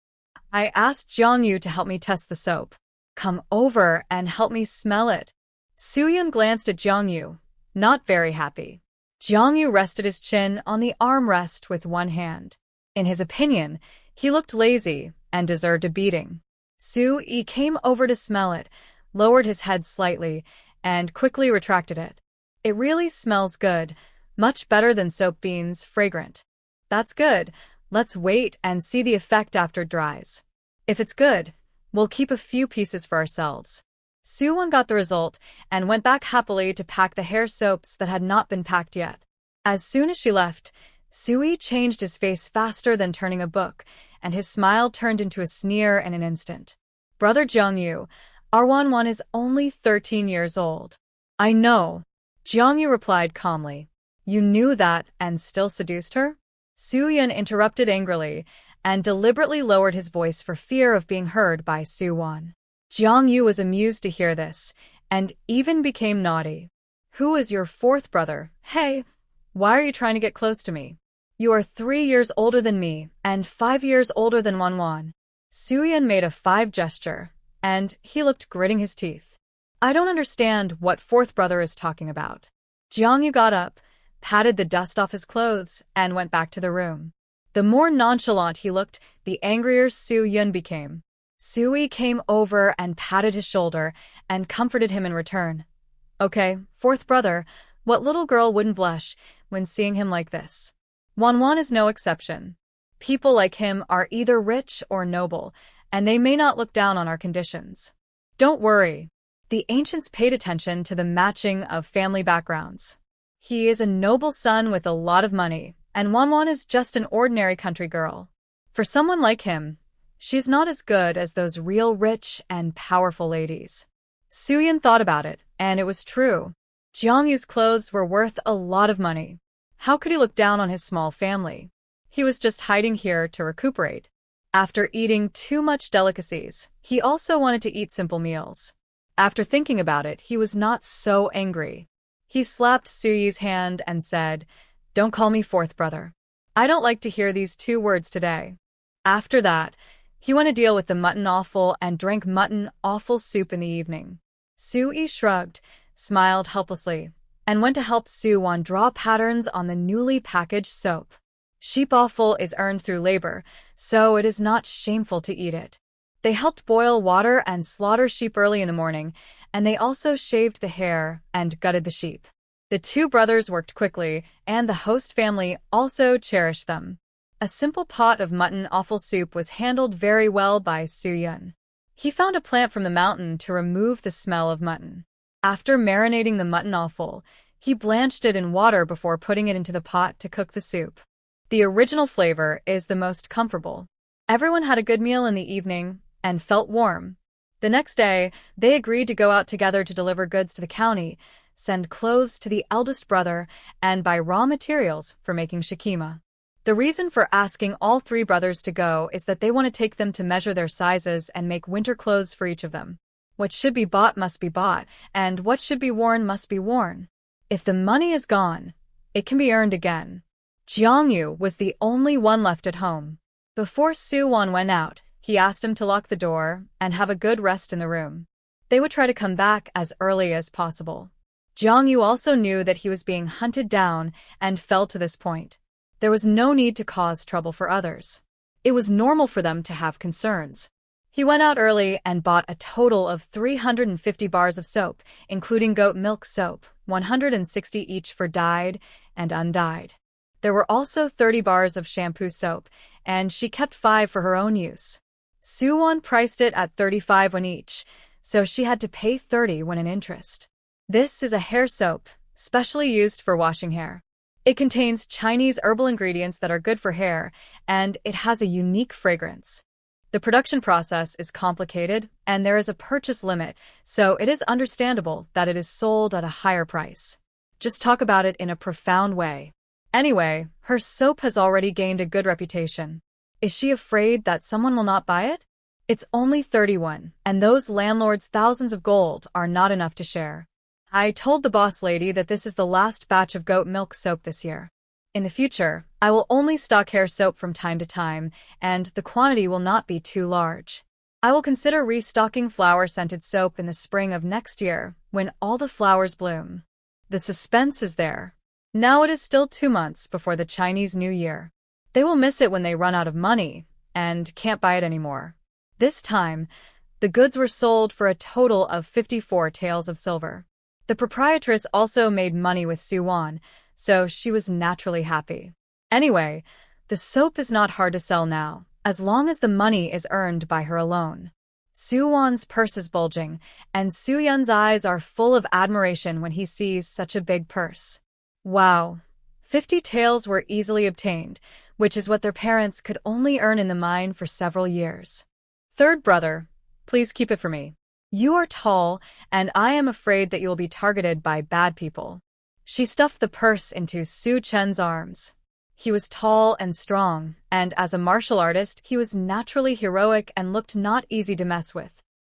I asked Jeong-yu to help me test the soap. Come over and help me smell it. Soo-yun glanced at Jeong-yu, not very happy. Jeong-yu rested his chin on the armrest with one hand. In his opinion, he looked lazy and deserved a beating. Soo-yi came over to smell it, lowered his head slightly, and quickly retracted it. It really smells good, much better than soap beans, fragrant. That's good. Let's wait and see the effect after it dries. If it's good, We'll keep a few pieces for ourselves. Suwon got the result and went back happily to pack the hair soaps that had not been packed yet. As soon as she left, Sui changed his face faster than turning a book, and his smile turned into a sneer in an instant. Brother Jiangyu, our Wanwan is only 13 years old. I know, Jiangyu replied calmly. You knew that and still seduced her? Suyun interrupted angrily and deliberately lowered his voice for fear of being heard by Suwon. Jiangyu was amused to hear this and even became naughty. Who is your fourth brother? Hey, why are you trying to get close to me? You are 3 years older than me and 5 years older than Wanwan. Suyun made a 5 gesture, and he looked gritting his teeth. I don't understand what fourth brother is talking about. Jiangyu got up, patted the dust off his clothes, and went back to the room. The more nonchalant he looked, the angrier Suyun became. Sui came over and patted his shoulder and comforted him in return. Okay, fourth brother, what little girl wouldn't blush when seeing him like this? Wanwan is no exception. People like him are either rich or noble, and they may not look down on our conditions. Don't worry. The ancients paid attention to the matching of family backgrounds. He is a noble son with a lot of money, and Wanwan is just an ordinary country girl. For someone like him, she's not as good as those real rich and powerful ladies. Suyun thought about it, and it was true. Jiangyu's clothes were worth a lot of money. How could he look down on his small family? He was just hiding here to recuperate. After eating too much delicacies, he also wanted to eat simple meals. After thinking about it, he was not so angry. He slapped Suyu's hand and said, Don't call me fourth brother. I don't like to hear these 2 words today. After that, he went to deal with the mutton offal and drank mutton offal soup in the evening. Sui shrugged, smiled helplessly, and went to help Suwon draw patterns on the newly packaged soap. Sheep offal is earned through labor, so it is not shameful to eat it. They helped boil water and slaughter sheep early in the morning, and they also shaved the hair and gutted the sheep. The 2 brothers worked quickly, and the host family also cherished them. A simple pot of mutton offal soup was handled very well by Suyun. He found a plant from the mountain to remove the smell of mutton. After marinating the mutton offal, he blanched it in water before putting it into the pot to cook the soup. The original flavor is the most comfortable. Everyone had a good meal in the evening and felt warm. The next day, they agreed to go out together to deliver goods to the county, send clothes to the eldest brother, and buy raw materials for making shikima. The reason for asking all 3 brothers to go is that they want to take them to measure their sizes and make winter clothes for each of them. What should be bought must be bought, and what should be worn must be worn. If the money is gone, it can be earned again. Jiangyu was the only one left at home. Before Suwon went out, he asked him to lock the door and have a good rest in the room. They would try to come back as early as possible. Jiangyu also knew that he was being hunted down and fell to this point. There was no need to cause trouble for others. It was normal for them to have concerns. He went out early and bought a total of 350 bars of soap, including goat milk soap, 160 each for dyed and undyed. There were also 30 bars of shampoo soap, and she kept 5 for her own use. Suwon priced it at 35 won each, so she had to pay 30 won in interest. This is a hair soap, specially used for washing hair. It contains Chinese herbal ingredients that are good for hair, and it has a unique fragrance. The production process is complicated, and there is a purchase limit, so it is understandable that it is sold at a higher price. Just talk about it in a profound way. Anyway, her soap has already gained a good reputation. Is she afraid that someone will not buy it? It's only 31, and those landlords' thousands of gold are not enough to share. I told the boss lady that this is the last batch of goat milk soap this year. In the future, I will only stock hair soap from time to time, and the quantity will not be too large. I will consider restocking flower-scented soap in the spring of next year, when all the flowers bloom. The suspense is there. Now it is still 2 months before the Chinese New Year. They will miss it when they run out of money, and can't buy it anymore. This time, the goods were sold for a total of 54 taels of silver. The proprietress also made money with Suwon, so she was naturally happy. Anyway, the soap is not hard to sell now, as long as the money is earned by her alone. Suwon's purse is bulging, and Suyun's eyes are full of admiration when he sees such a big purse. Wow. 50 taels were easily obtained, which is what their parents could only earn in the mine for several years. Third brother, please keep it for me. You are tall, and I am afraid that you will be targeted by bad people. She stuffed the purse into Su Chen's arms. He was tall and strong, and as a martial artist, he was naturally heroic and looked not easy to mess with.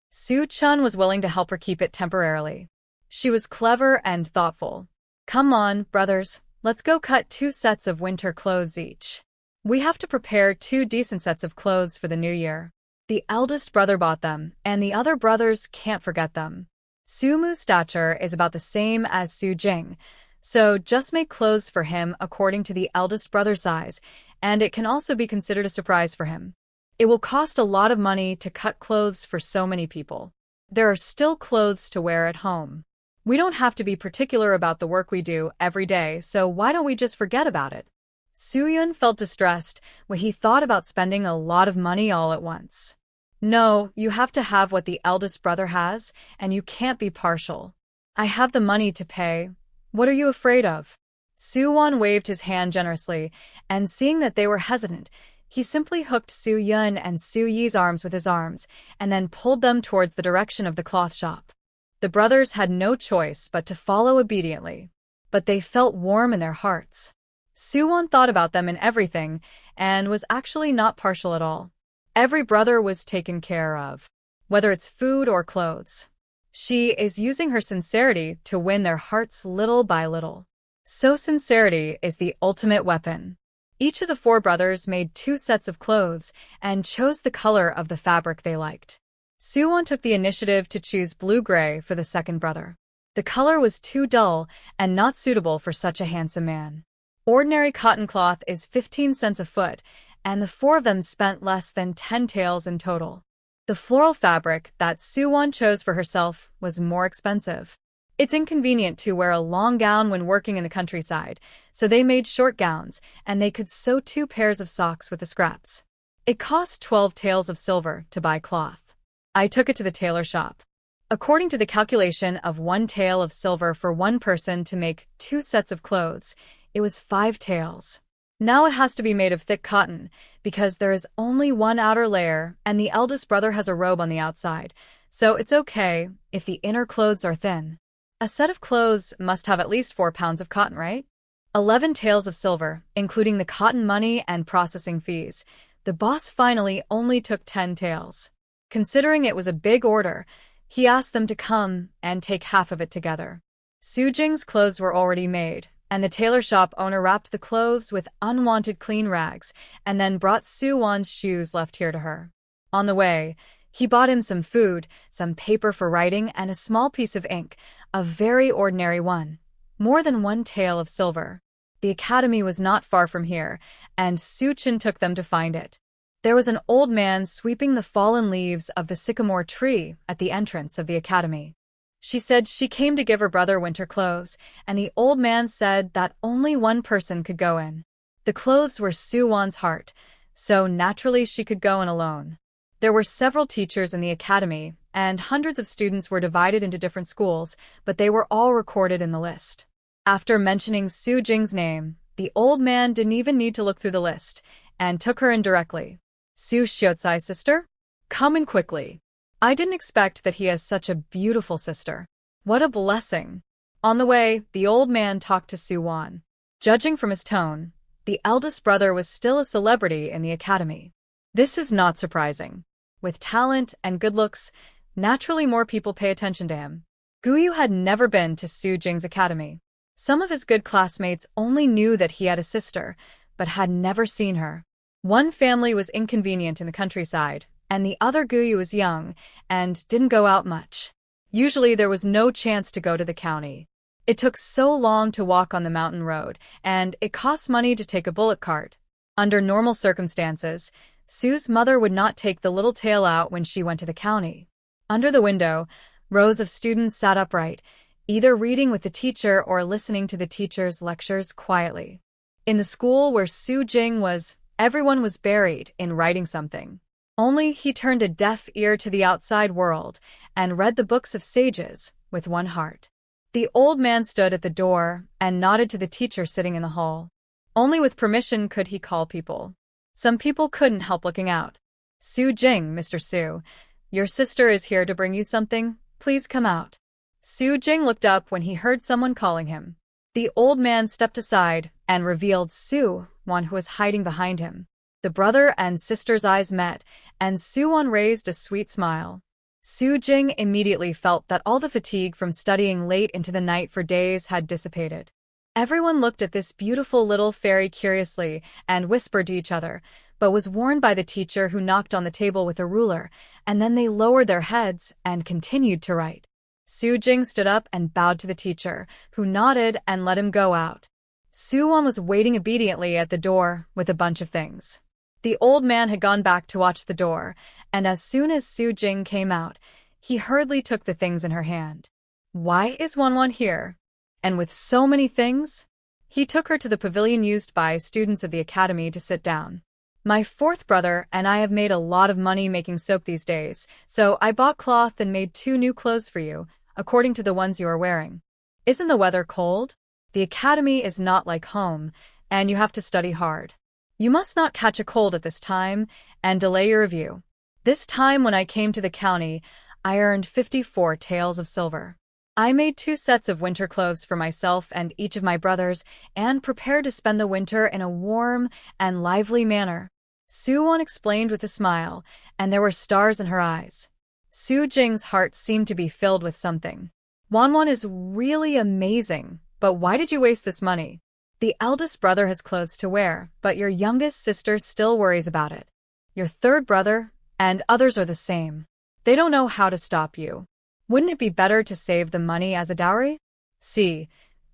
Su Chen was willing to help her keep it temporarily. She was clever and thoughtful. Come on, brothers, let's go cut 2 sets of winter clothes each. We have to prepare 2 decent sets of clothes for the new year. The eldest brother bought them, and the other brothers can't forget them. Su Mu's stature is about the same as Su Jing, so just make clothes for him according to the eldest brother's size, and it can also be considered a surprise for him. It will cost a lot of money to cut clothes for so many people. There are still clothes to wear at home. We don't have to be particular about the work we do every day, so why don't we just forget about it? Suyun felt distressed when he thought about spending a lot of money all at once. No, you have to have what the eldest brother has, and you can't be partial. I have the money to pay. What are you afraid of? Suwon waved his hand generously, and seeing that they were hesitant, he simply hooked Su Yun and Su Yi's arms with his arms, and then pulled them towards the direction of the cloth shop. The brothers had no choice but to follow obediently, but they felt warm in their hearts. Suwon thought about them in everything, and was actually not partial at all. Every brother was taken care of, whether it's food or clothes. She is using her sincerity to win their hearts little by little. So sincerity is the ultimate weapon. Each of the 4 brothers made 2 sets of clothes and chose the color of the fabric they liked. Suwon took the initiative to choose blue-gray for the second brother. The color was too dull and not suitable for such a handsome man. Ordinary cotton cloth is 15 cents a foot, and the 4 of them spent less than 10 taels in total. The floral fabric that Suwon chose for herself was more expensive. It's inconvenient to wear a long gown when working in the countryside, so they made short gowns, and they could sew 2 pairs of socks with the scraps. It cost 12 taels of silver to buy cloth. I took it to the tailor shop. According to the calculation of 1 tael of silver for 1 person to make 2 sets of clothes, it was 5 taels. Now it has to be made of thick cotton, because there is only 1 outer layer, and the eldest brother has a robe on the outside, so it's okay if the inner clothes are thin. A set of clothes must have at least 4 pounds of cotton, right? 11 taels of silver, including the cotton money and processing fees. The boss finally only took 10 taels. Considering it was a big order, he asked them to come and take half of it together. Su Jing's clothes were already made, and the tailor shop owner wrapped the clothes with unwanted clean rags and then brought Suwon's shoes left here to her. On the way, he bought him some food, some paper for writing, and a small piece of ink, a very ordinary one. More than 1 tael of silver. The academy was not far from here, and Su Chen took them to find it. There was an old man sweeping the fallen leaves of the sycamore tree at the entrance of the academy. She said she came to give her brother winter clothes, and the old man said that only 1 person could go in. The clothes were Suwon's heart, so naturally she could go in alone. There were several teachers in the academy, and hundreds of students were divided into different schools, but they were all recorded in the list. After mentioning Su Jing's name, the old man didn't even need to look through the list, and took her in directly. Su Xiaotsai's sister? Come in quickly. I didn't expect that he has such a beautiful sister. What a blessing. On the way, the old man talked to Suwon. Judging from his tone, the eldest brother was still a celebrity in the academy. This is not surprising. With talent and good looks, naturally more people pay attention to him. Guyu had never been to Su Jing's academy. Some of his good classmates only knew that he had a sister, but had never seen her. One family was inconvenient in the countryside, and the other Guyu was young and didn't go out much. Usually there was no chance to go to the county. It took so long to walk on the mountain road, and it cost money to take a bullock cart. Under normal circumstances, Su's mother would not take the little tail out when she went to the county. Under the window, rows of students sat upright, either reading with the teacher or listening to the teacher's lectures quietly. In the school where Su Jing was, everyone was buried in writing something. Only he turned a deaf ear to the outside world and read the books of sages with one heart. The old man stood at the door and nodded to the teacher sitting in the hall. Only with permission could he call people. Some people couldn't help looking out. Su Jing, Mr. Su, your sister is here to bring you something. Please come out. Su Jing looked up when he heard someone calling him. The old man stepped aside and revealed Su Wan, who was hiding behind him. The brother and sister's eyes met, and Su Wan raised a sweet smile. Su Jing immediately felt that all the fatigue from studying late into the night for days had dissipated. Everyone looked at this beautiful little fairy curiously and whispered to each other, but was warned by the teacher, who knocked on the table with a ruler, and then they lowered their heads and continued to write. Su Jing stood up and bowed to the teacher, who nodded and let him go out. Su Wan was waiting obediently at the door with a bunch of things. The old man had gone back to watch the door, and as soon as Su Jing came out, he hurriedly took the things in her hand. Why is Wan here? And with so many things? He took her to the pavilion used by students of the academy to sit down. My fourth brother and I have made a lot of money making soap these days, so I bought cloth and made 2 new clothes for you, according to the ones you are wearing. Isn't the weather cold? The academy is not like home, and you have to study hard. You must not catch a cold at this time and delay your review. This time when I came to the county, I earned 54 taels of silver. I made 2 sets of winter clothes for myself and each of my brothers and prepared to spend the winter in a warm and lively manner. Su Wan explained with a smile, and there were stars in her eyes. Su Jing's heart seemed to be filled with something. Wan is really amazing, but why did you waste this money? The eldest brother has clothes to wear, but your youngest sister still worries about it. Your third brother and others are the same. They don't know how to stop you. Wouldn't it be better to save the money as a dowry? See,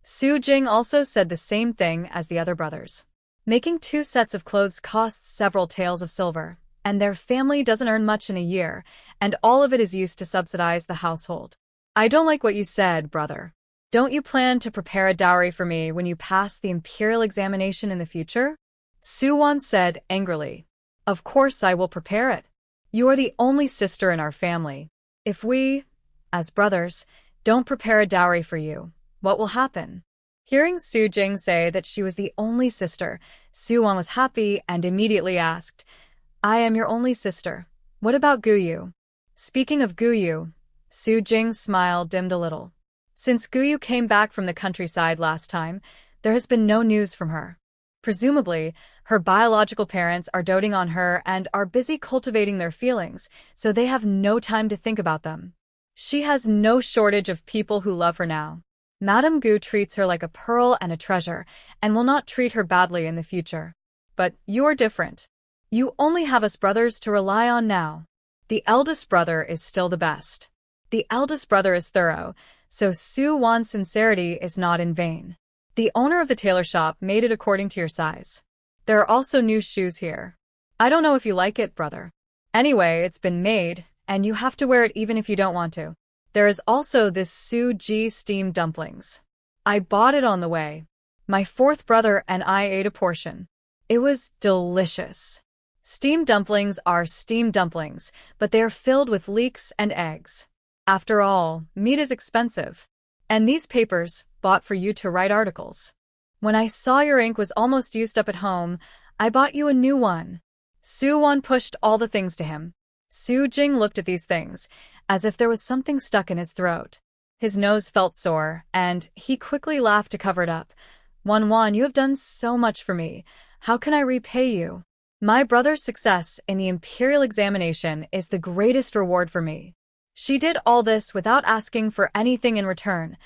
Su Jing also said the same thing as the other brothers. Making 2 sets of clothes costs several taels of silver, and their family doesn't earn much in a year, and all of it is used to subsidize the household. I don't like what you said, brother. Don't you plan to prepare a dowry for me when you pass the imperial examination in the future? Su Wan said angrily. Of course I will prepare it. You are the only sister in our family. If we, as brothers, don't prepare a dowry for you, what will happen? Hearing Su Jing say that she was the only sister, Su Wan was happy and immediately asked, I am your only sister. What about Guyu? Speaking of Guyu, Su Jing's smile dimmed a little. Since Guyu came back from the countryside last time, there has been no news from her. Presumably, her biological parents are doting on her and are busy cultivating their feelings, so they have no time to think about them. She has no shortage of people who love her now. Madame Gu treats her like a pearl and a treasure, and will not treat her badly in the future. But you are different. You only have us brothers to rely on now. The eldest brother is still the best. The eldest brother is thorough, so Su Wan's sincerity is not in vain. The owner of the tailor shop made it according to your size. There are also new shoes here. I don't know if you like it, brother. Anyway, it's been made, and you have to wear it even if you don't want to. There is also this Su Ji steamed dumplings. I bought it on the way. My fourth brother and I ate a portion. It was delicious. Steamed dumplings are steamed dumplings, but they are filled with leeks and eggs. After all, meat is expensive. And these papers, bought for you to write articles. When I saw your ink was almost used up at home, I bought you a new one. Su Wan pushed all the things to him. Su Jing looked at these things, as if there was something stuck in his throat. His nose felt sore, and he quickly laughed to cover it up. Wan, you have done so much for me. How can I repay you? My brother's success in the imperial examination is the greatest reward for me. She did all this without asking for anything in return,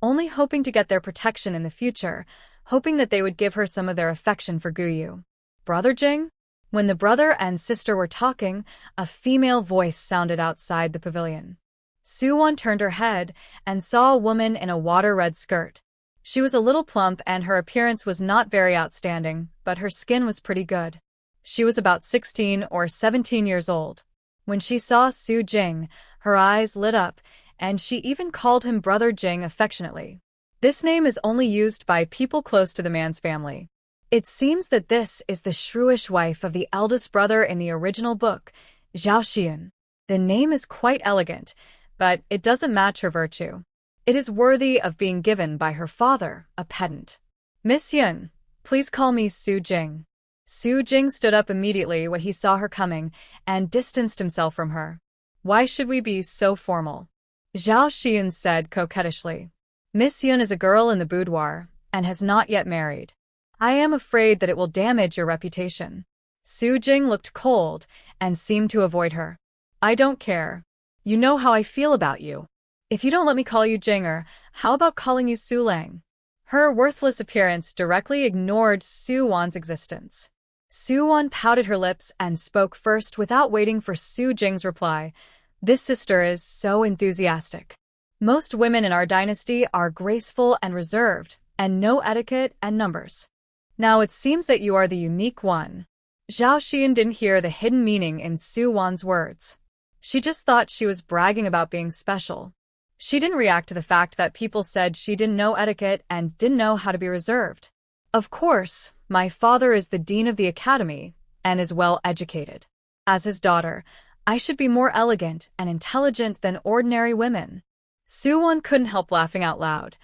only hoping to get their protection in the future, hoping that they would give her some of their affection for Guyu. Brother Jing? When the brother and sister were talking, a female voice sounded outside the pavilion. Su Wan turned her head and saw a woman in a water-red skirt. She was a little plump and her appearance was not very outstanding, but her skin was pretty good. She was about 16 or 17 years old. When she saw Su Jing, her eyes lit up, and she even called him Brother Jing affectionately. This name is only used by people close to the man's family. It seems that this is the shrewish wife of the eldest brother in the original book, Zhao. The name is quite elegant, but it doesn't match her virtue. It is worthy of being given by her father, a pedant. Miss Yun, please call me Su Jing. Su Jing stood up immediately when he saw her coming and distanced himself from her. Why should we be so formal? Zhao Xian said coquettishly. Miss Yun is a girl in the boudoir and has not yet married. I am afraid that it will damage your reputation. Su Jing looked cold and seemed to avoid her. I don't care. You know how I feel about you. If you don't let me call you Jinger, how about calling you Su Lang? Her worthless appearance directly ignored Su Wan's existence. Su Wan pouted her lips and spoke first without waiting for Su Jing's reply. This sister is so enthusiastic. Most women in our dynasty are graceful and reserved, and know etiquette and numbers. Now it seems that you are the unique one. Zhao Xian didn't hear the hidden meaning in Su Wan's words. She just thought she was bragging about being special. She didn't react to the fact that people said she didn't know etiquette and didn't know how to be reserved. Of course, my father is the dean of the academy and is well educated. As his daughter, I should be more elegant and intelligent than ordinary women. Su Wan couldn't help laughing out loud.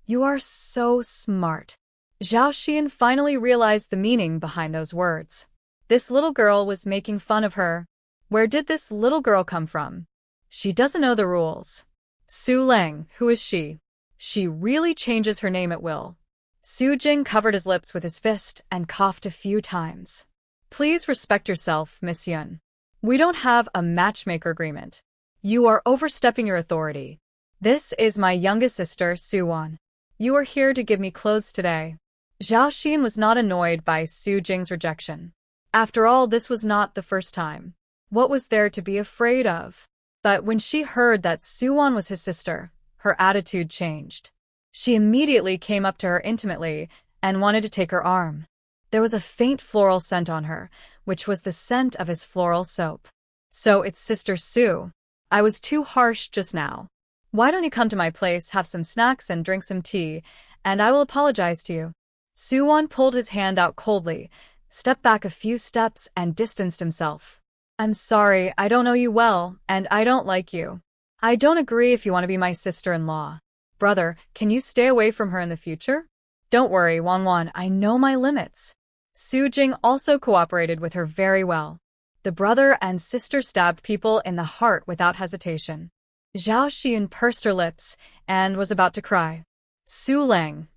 You are so smart. Zhao Xian finally realized the meaning behind those words. This little girl was making fun of her. Where did this little girl come from? She doesn't know the rules. Su Lang, who is she? She really changes her name at will. Su Jing covered his lips with his fist and coughed a few times. Please respect yourself, Miss Yun. We don't have a matchmaker agreement. You are overstepping your authority. This is my youngest sister, Su Wan. You are here to give me clothes today. Zhao Xian was not annoyed by Su Jing's rejection. After all, this was not the first time. What was there to be afraid of? But when she heard that Su Wan was his sister, her attitude changed. She immediately came up to her intimately and wanted to take her arm. There was a faint floral scent on her, which was the scent of his floral soap. So it's Sister Su. I was too harsh just now. Why don't you come to my place, have some snacks and drink some tea, and I will apologize to you. Su Wan pulled his hand out coldly, stepped back a few steps and distanced himself. I'm sorry, I don't know you well, and I don't like you. I don't agree if you want to be my sister-in-law. Brother, can you stay away from her in the future? Don't worry, Wan, I know my limits. Su Jing also cooperated with her very well. The brother and sister stabbed people in the heart without hesitation. Zhao Xian pursed her lips and was about to cry. Su Lang,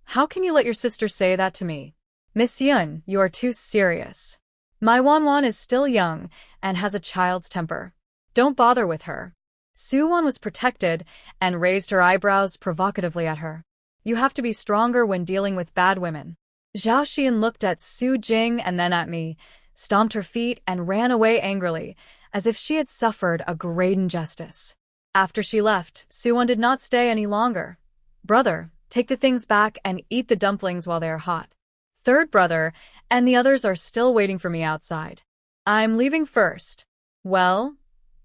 how can you let your sister say that to me? Miss Yun, you are too serious. My Wan is still young and has a child's temper. Don't bother with her. Su Wan was protected and raised her eyebrows provocatively at her. You have to be stronger when dealing with bad women. Zhao Xian looked at Su Jing and then at me, stomped her feet and ran away angrily, as if she had suffered a great injustice. After she left, Su Wan did not stay any longer. Brother, take the things back and eat the dumplings while they are hot. Third brother, and the others are still waiting for me outside. I'm leaving first. Well,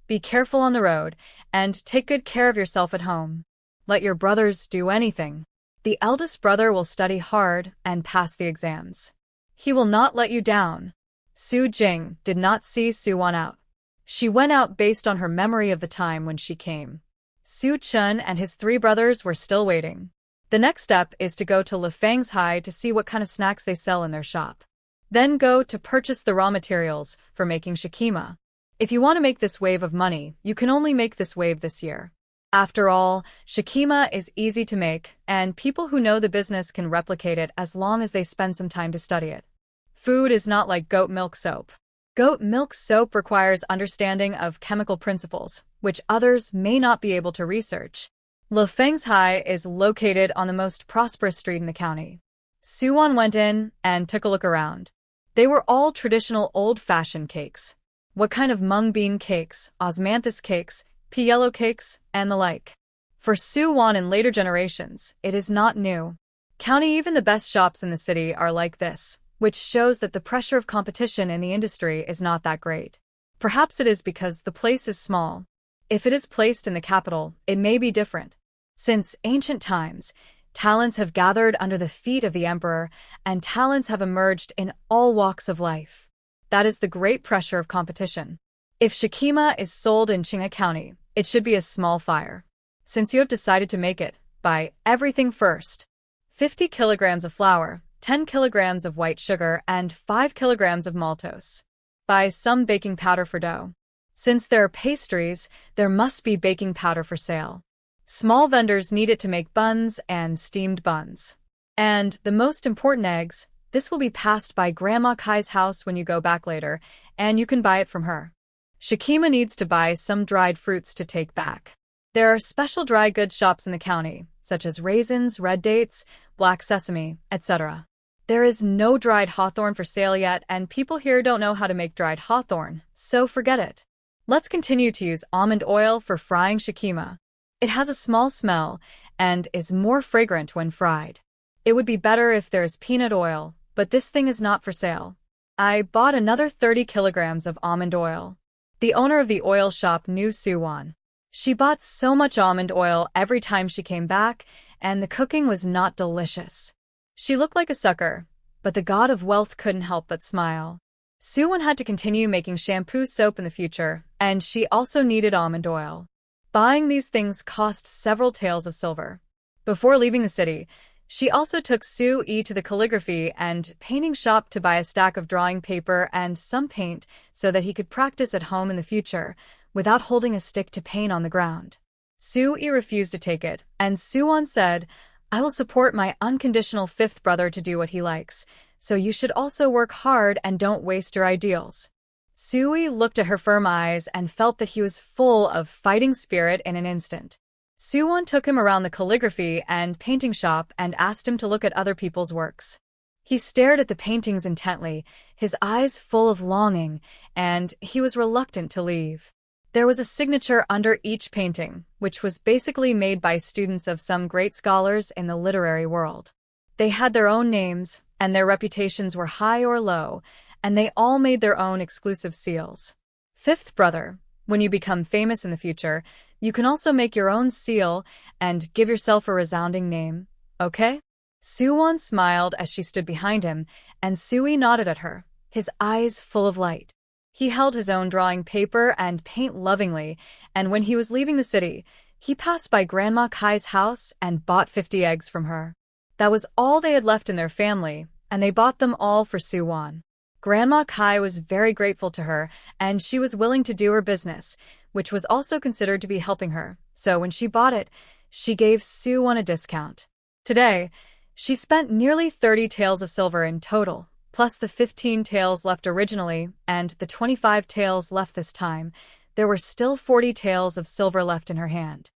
be careful on the road, and take good care of yourself at home. Let your brothers do anything. The eldest brother will study hard and pass the exams. He will not let you down. Su Jing did not see Su Wan out. She went out based on her memory of the time when she came. Su Chun and his three brothers were still waiting. The next step is to go to Le Fang's High to see what kind of snacks they sell in their shop. Then go to purchase the raw materials for making shikima. If you want to make this wave of money, you can only make this wave this year. After all, shikima is easy to make, and people who know the business can replicate it as long as they spend some time to study it. Food is not like goat milk soap. Goat milk soap requires understanding of chemical principles, which others may not be able to research. Le Fang's High is located on the most prosperous street in the county. Su Wan went in and took a look around. They were all traditional old-fashioned cakes. What kind of mung bean cakes, osmanthus cakes, pea yellow cakes, and the like. For Su Wan in later generations, it is not new. County, even the best shops in the city are like this, which shows that the pressure of competition in the industry is not that great. Perhaps it is because the place is small. If it is placed in the capital, it may be different. Since ancient times, talents have gathered under the feet of the emperor, and talents have emerged in all walks of life. That is the great pressure of competition. If Shikima is sold in Chinga County, it should be a small fire. Since you have decided to make it, buy everything first. 50 kilograms of flour, 10 kilograms of white sugar, and 5 kilograms of maltose. Buy some baking powder for dough. Since there are pastries, there must be baking powder for sale. Small vendors need it to make buns and steamed buns. And the most important, eggs. This will be passed by Grandma Kai's house when you go back later, and you can buy it from her. Shikima needs to buy some dried fruits to take back. There are special dry goods shops in the county, such as raisins, red dates, black sesame, etc. There is no dried hawthorn for sale yet, and people here don't know how to make dried hawthorn, so forget it. Let's continue to use almond oil for frying Shikima. It has a small smell and is more fragrant when fried. It would be better if there is peanut oil, but this thing is not for sale. I bought another 30 kilograms of almond oil. The owner of the oil shop knew Suwon. She bought so much almond oil every time she came back, and the cooking was not delicious. She looked like a sucker, but the god of wealth couldn't help but smile. Suwon had to continue making shampoo soap in the future, and she also needed almond oil. Buying these things cost several taels of silver. Before leaving the city, she also took Sue-E to the calligraphy and painting shop to buy a stack of drawing paper and some paint so that he could practice at home in the future without holding a stick to paint on the ground. Sue-E refused to take it, and Suwon said, "I will support my unconditional fifth brother to do what he likes, so you should also work hard and don't waste your ideals." Sue-E looked at her firm eyes and felt that he was full of fighting spirit in an instant. Suwon took him around the calligraphy and painting shop and asked him to look at other people's works. He stared at the paintings intently, his eyes full of longing, and he was reluctant to leave. There was a signature under each painting, which was basically made by students of some great scholars in the literary world. They had their own names, and their reputations were high or low, and they all made their own exclusive seals. Fifth brother, when you become famous in the future, you can also make your own seal and give yourself a resounding name, okay? Suwon smiled as she stood behind him, and Sue nodded at her, his eyes full of light. He held his own drawing paper and paint lovingly, and when he was leaving the city, he passed by Grandma Kai's house and bought 50 eggs from her. That was all they had left in their family, and they bought them all for Suwon. Grandma Kai was very grateful to her, and she was willing to do her business, which was also considered to be helping her, so when she bought it, she gave Suwon a discount. Today, she spent nearly 30 taels of silver in total, plus the 15 taels left originally and the 25 taels left this time. There were still 40 taels of silver left in her hand.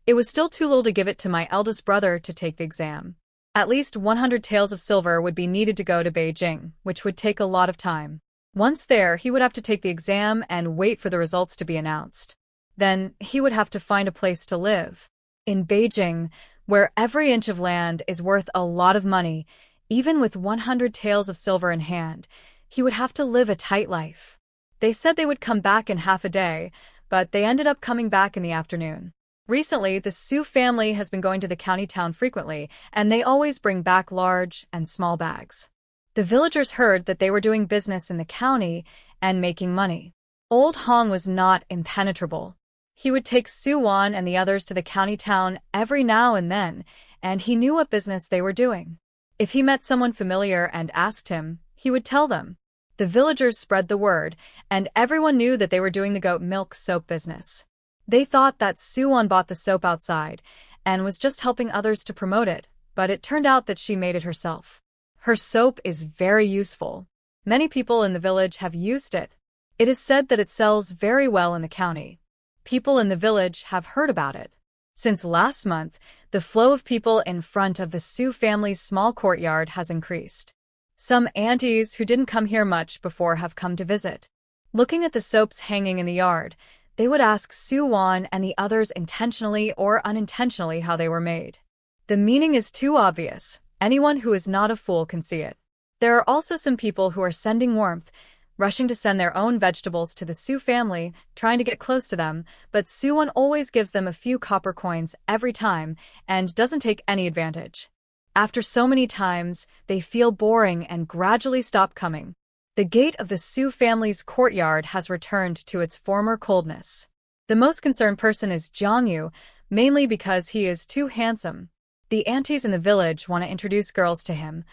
It was still too little to give it to my eldest brother to take the exam. At least 100 taels of silver would be needed to go to Beijing, which would take a lot of time. Once there, he would have to take the exam and wait for the results to be announced. Then, he would have to find a place to live. In Beijing, where every inch of land is worth a lot of money, even with 100 taels of silver in hand, he would have to live a tight life. They said they would come back in half a day, but they ended up coming back in the afternoon. Recently, the Su family has been going to the county town frequently, and they always bring back large and small bags. The villagers heard that they were doing business in the county and making money. Old Hong was not impenetrable. He would take Suwon and the others to the county town every now and then, and he knew what business they were doing. If he met someone familiar and asked him, he would tell them. The villagers spread the word, and everyone knew that they were doing the goat milk soap business. They thought that Suwon bought the soap outside and was just helping others to promote it, but it turned out that she made it herself. Her soap is very useful. Many people in the village have used it. It is said that it sells very well in the county. People in the village have heard about it. Since last month, the flow of people in front of the Su family's small courtyard has increased. Some aunties who didn't come here much before have come to visit. Looking at the soaps hanging in the yard, they would ask Suwon and the others intentionally or unintentionally how they were made. The meaning is too obvious. Anyone who is not a fool can see it. There are also some people who are sending warmth, rushing to send their own vegetables to the Su family, trying to get close to them, but Suwon always gives them a few copper coins every time and doesn't take any advantage. After so many times, they feel boring and gradually stop coming. The gate of the Su family's courtyard has returned to its former coldness. The most concerned person is Jiangyu, mainly because he is too handsome. The aunties in the village want to introduce girls to him,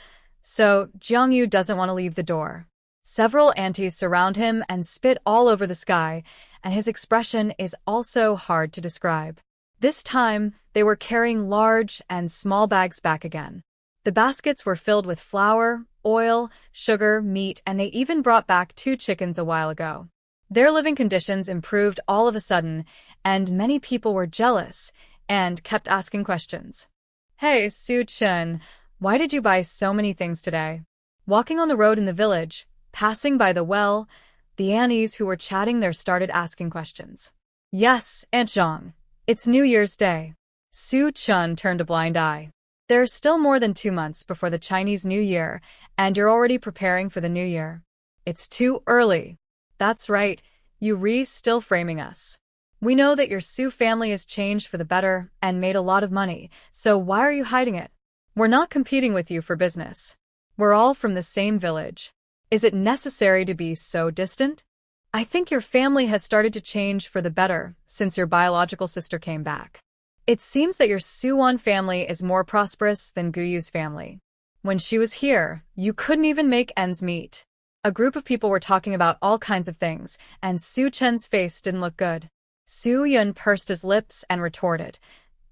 so Jiangyu doesn't want to leave the door. Several aunties surround him and spit all over the sky, and his expression is also hard to describe. This time, they were carrying large and small bags back again. The baskets were filled with flour, oil, sugar, meat, and they even brought back 2 chickens a while ago. Their living conditions improved all of a sudden, and many people were jealous and kept asking questions. "Hey, Su-chun, why did you buy so many things today?" Walking on the road in the village, passing by the well, the aunties who were chatting there started asking questions. "Yes, Aunt Zhang. It's New Year's Day." Su-chun turned a blind eye. "There's still more than 2 months before the Chinese New Year, and you're already preparing for the New Year. It's too early." "That's right, still framing us. We know that your Su family has changed for the better and made a lot of money, so why are you hiding it? We're not competing with you for business. We're all from the same village. Is it necessary to be so distant? I think your family has started to change for the better since your biological sister came back. It seems that your Suwon family is more prosperous than Guyu's family. When she was here, you couldn't even make ends meet." A group of people were talking about all kinds of things, and Su Chen's face didn't look good. Su Yun pursed his lips and retorted,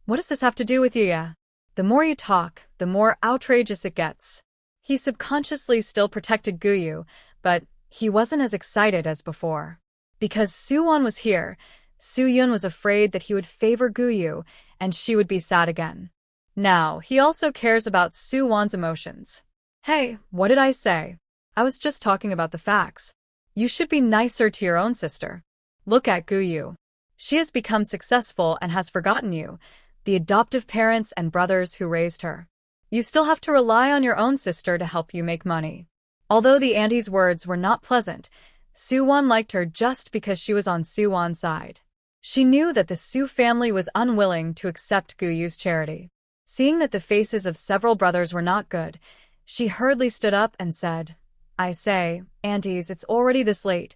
"What does this have to do with you? The more you talk, the more outrageous it gets." He subconsciously still protected Guyu, but he wasn't as excited as before. Because Suwon was here, Su Yun was afraid that he would favor Guyu, and she would be sad again. Now, he also cares about Suwon's emotions. "Hey, what did I say? I was just talking about the facts. You should be nicer to your own sister. Look at Guyu. She has become successful and has forgotten you, the adoptive parents and brothers who raised her. You still have to rely on your own sister to help you make money." Although the auntie's words were not pleasant, Suwon liked her just because she was on Suwon's side. She knew that the Su family was unwilling to accept Guyu's charity. Seeing that the faces of several brothers were not good, she hurriedly stood up and said, "I say, aunties, it's already this late.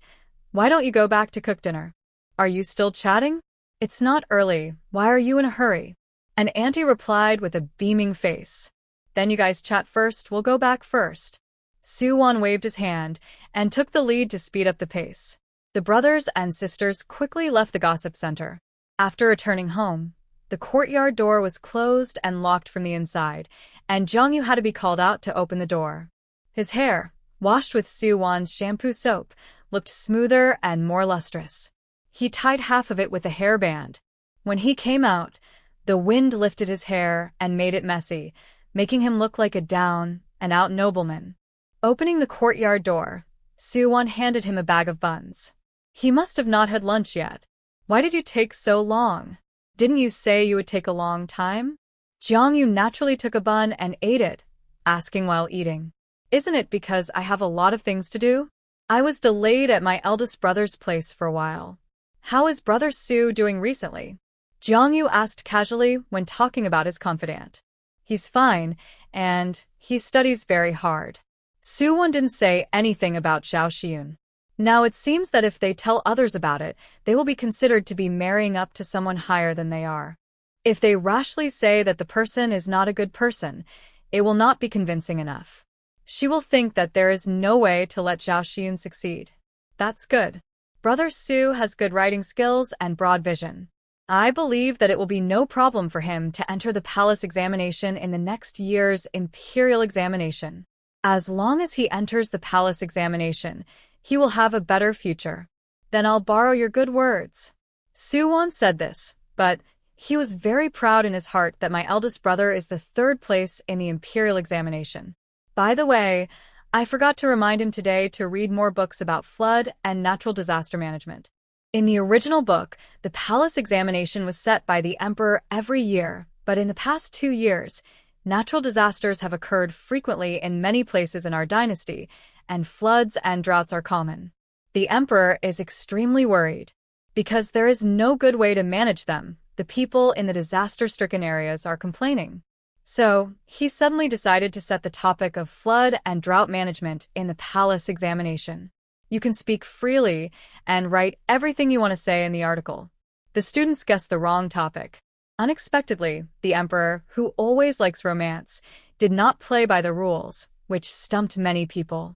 Why don't you go back to cook dinner? Are you still chatting? It's not early. Why are you in a hurry?" An auntie replied with a beaming face. "Then you guys chat first, we'll go back first." Suwon waved his hand and took the lead to speed up the pace. The brothers and sisters quickly left the gossip center. After returning home, the courtyard door was closed and locked from the inside, and Jongyu had to be called out to open the door. His hair, washed with Suwon's shampoo soap, looked smoother and more lustrous. He tied half of it with a hairband. When he came out, the wind lifted his hair and made it messy, making him look like a down-and-out nobleman. Opening the courtyard door, Suwon handed him a bag of buns. He must have not had lunch yet. "Why did you take so long? Didn't you say you would take a long time?" Jiangyu naturally took a bun and ate it, asking while eating, "Isn't it because I have a lot of things to do? I was delayed at my eldest brother's place for a while." "How is Brother Su doing recently?" Jiangyu asked casually when talking about his confidant. "He's fine, and he studies very hard." Suwon didn't say anything about Zhao Xiun. Now it seems that if they tell others about it, they will be considered to be marrying up to someone higher than they are. If they rashly say that the person is not a good person, it will not be convincing enough. She will think that there is no way to let Zhao Xiun succeed. That's good. Brother Su has good writing skills and broad vision. I believe that it will be no problem for him to enter the palace examination in the next year's imperial examination. As long as he enters the palace examination, he will have a better future. Then I'll borrow your good words. Suwon said this, but he was very proud in his heart that my eldest brother is the 3rd place in the imperial examination. By the way, I forgot to remind him today to read more books about flood and natural disaster management. In the original book, the palace examination was set by the emperor every year, but in the past 2 years, natural disasters have occurred frequently in many places in our dynasty, and floods and droughts are common. The emperor is extremely worried. Because there is no good way to manage them, the people in the disaster-stricken areas are complaining. So, he suddenly decided to set the topic of flood and drought management in the palace examination. You can speak freely and write everything you want to say in the article. The students guessed the wrong topic. Unexpectedly, the emperor, who always likes romance, did not play by the rules, which stumped many people.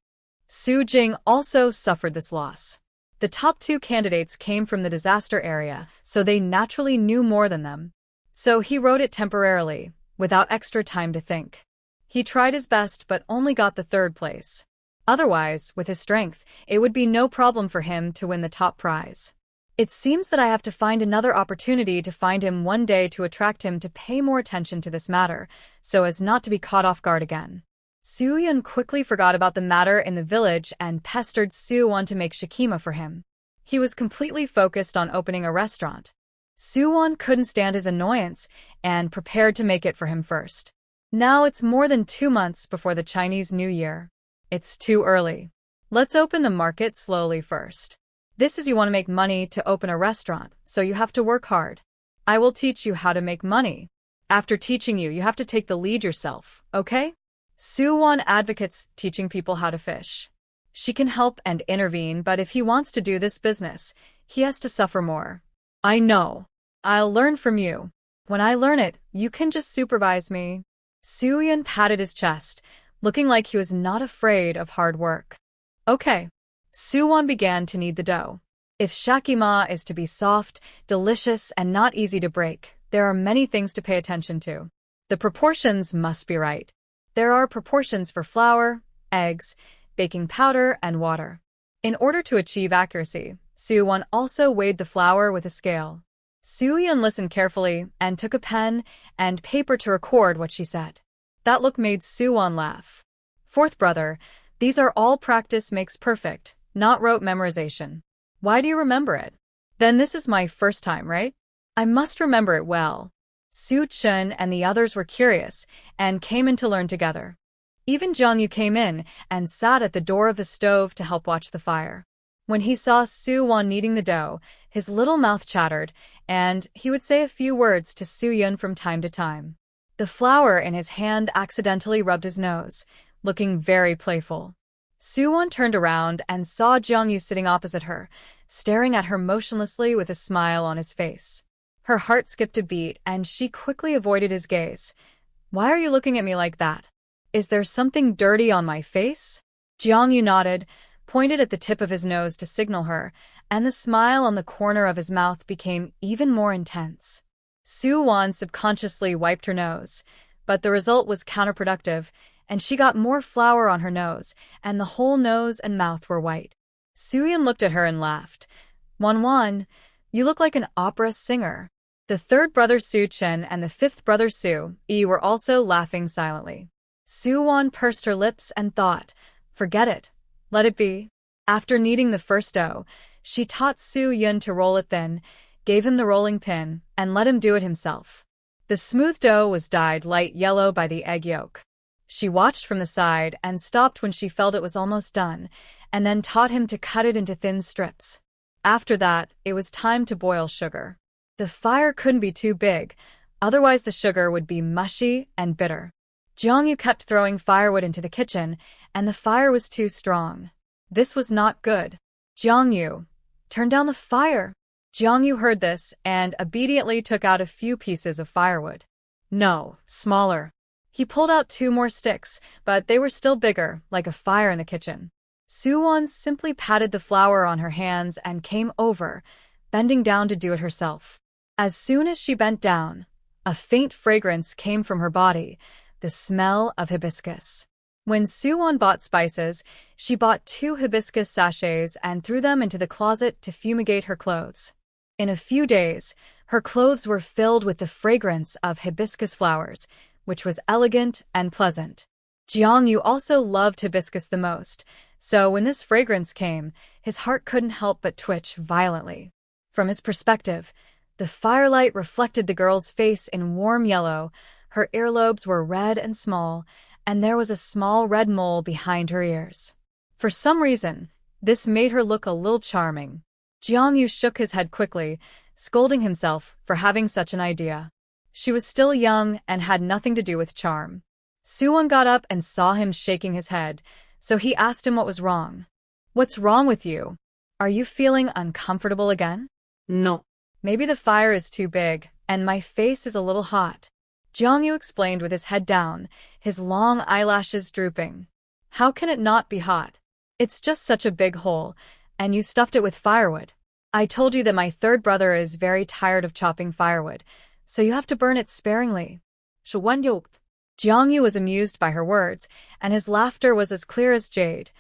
Su Jing also suffered this loss. The top two candidates came from the disaster area, so they naturally knew more than them. So he wrote it temporarily, without extra time to think. He tried his best but only got the third place. Otherwise, with his strength, it would be no problem for him to win the top prize. It seems that I have to find another opportunity to find him one day to attract him to pay more attention to this matter, so as not to be caught off guard again. Su Yun quickly forgot about the matter in the village and pestered Su Wan to make shikima for him. He was completely focused on opening a restaurant. Su Wan couldn't stand his annoyance and prepared to make it for him first. Now it's more than 2 months before the Chinese New Year. It's too early. Let's open the market slowly first. This is you want to make money to open a restaurant, so you have to work hard. I will teach you how to make money. After teaching you, you have to take the lead yourself, okay? Su Wan advocates teaching people how to fish. She can help and intervene, but if he wants to do this business, he has to suffer more. I know. I'll learn from you. When I learn it, you can just supervise me. Su Yun patted his chest, looking like he was not afraid of hard work. Okay. Su Wan began to knead the dough. If shakima is to be soft, delicious, and not easy to break, there are many things to pay attention to. The proportions must be right. There are proportions for flour, eggs, baking powder, and water. In order to achieve accuracy, Su Wan also weighed the flour with a scale. Su Yun listened carefully and took a pen and paper to record what she said. That look made Su Wan laugh. Fourth brother, these are all practice makes perfect, not rote memorization. Why do you remember it? Then this is my first time, right? I must remember it well. Su Chun and the others were curious and came in to learn together. Even Jiang Yu came in and sat at the door of the stove to help watch the fire. When he saw Su Wan kneading the dough, his little mouth chattered, and he would say a few words to Su Yun from time to time. The flour in his hand accidentally rubbed his nose, looking very playful. Su Wan turned around and saw Jiang Yu sitting opposite her, staring at her motionlessly with a smile on his face. Her heart skipped a beat, and she quickly avoided his gaze. Why are you looking at me like that? Is there something dirty on my face? Jiang Yu nodded, pointed at the tip of his nose to signal her, and the smile on the corner of his mouth became even more intense. Su Wan subconsciously wiped her nose, but the result was counterproductive, and she got more flour on her nose, and the whole nose and mouth were white. Su Yun looked at her and laughed. Wan, you look like an opera singer. The third brother Su Chen and the fifth brother Su Yi were also laughing silently. Su Wan pursed her lips and thought, forget it. Let it be. After kneading the first dough, she taught Su Yun to roll it thin, gave him the rolling pin, and let him do it himself. The smooth dough was dyed light yellow by the egg yolk. She watched from the side and stopped when she felt it was almost done, and then taught him to cut it into thin strips. After that, it was time to boil sugar. The fire couldn't be too big, otherwise the sugar would be mushy and bitter. Jiang Yu kept throwing firewood into the kitchen, and the fire was too strong. This was not good. Jiang Yu, turn down the fire. Jiang Yu heard this and obediently took out a few pieces of firewood. No, smaller. He pulled out 2 more sticks, but they were still bigger, like a fire in the kitchen. Su Wan simply patted the flour on her hands and came over, bending down to do it herself. As soon as she bent down, a faint fragrance came from her body, the smell of hibiscus. When Su Wan bought spices, she bought 2 hibiscus sachets and threw them into the closet to fumigate her clothes. In a few days, her clothes were filled with the fragrance of hibiscus flowers, which was elegant and pleasant. Jiang Yu also loved hibiscus the most, so when this fragrance came, his heart couldn't help but twitch violently. From his perspective, the firelight reflected the girl's face in warm yellow, her earlobes were red and small, and there was a small red mole behind her ears. For some reason, this made her look a little charming. Jiang Yu shook his head quickly, scolding himself for having such an idea. She was still young and had nothing to do with charm. Suwon got up and saw him shaking his head, so he asked him what was wrong. What's wrong with you? Are you feeling uncomfortable again? No. Maybe the fire is too big, and my face is a little hot. Jiangyu explained with his head down, his long eyelashes drooping. How can it not be hot? It's just such a big hole, and you stuffed it with firewood. I told you that my third brother is very tired of chopping firewood, so you have to burn it sparingly. Jiangyu was amused by her words, and his laughter was as clear as jade.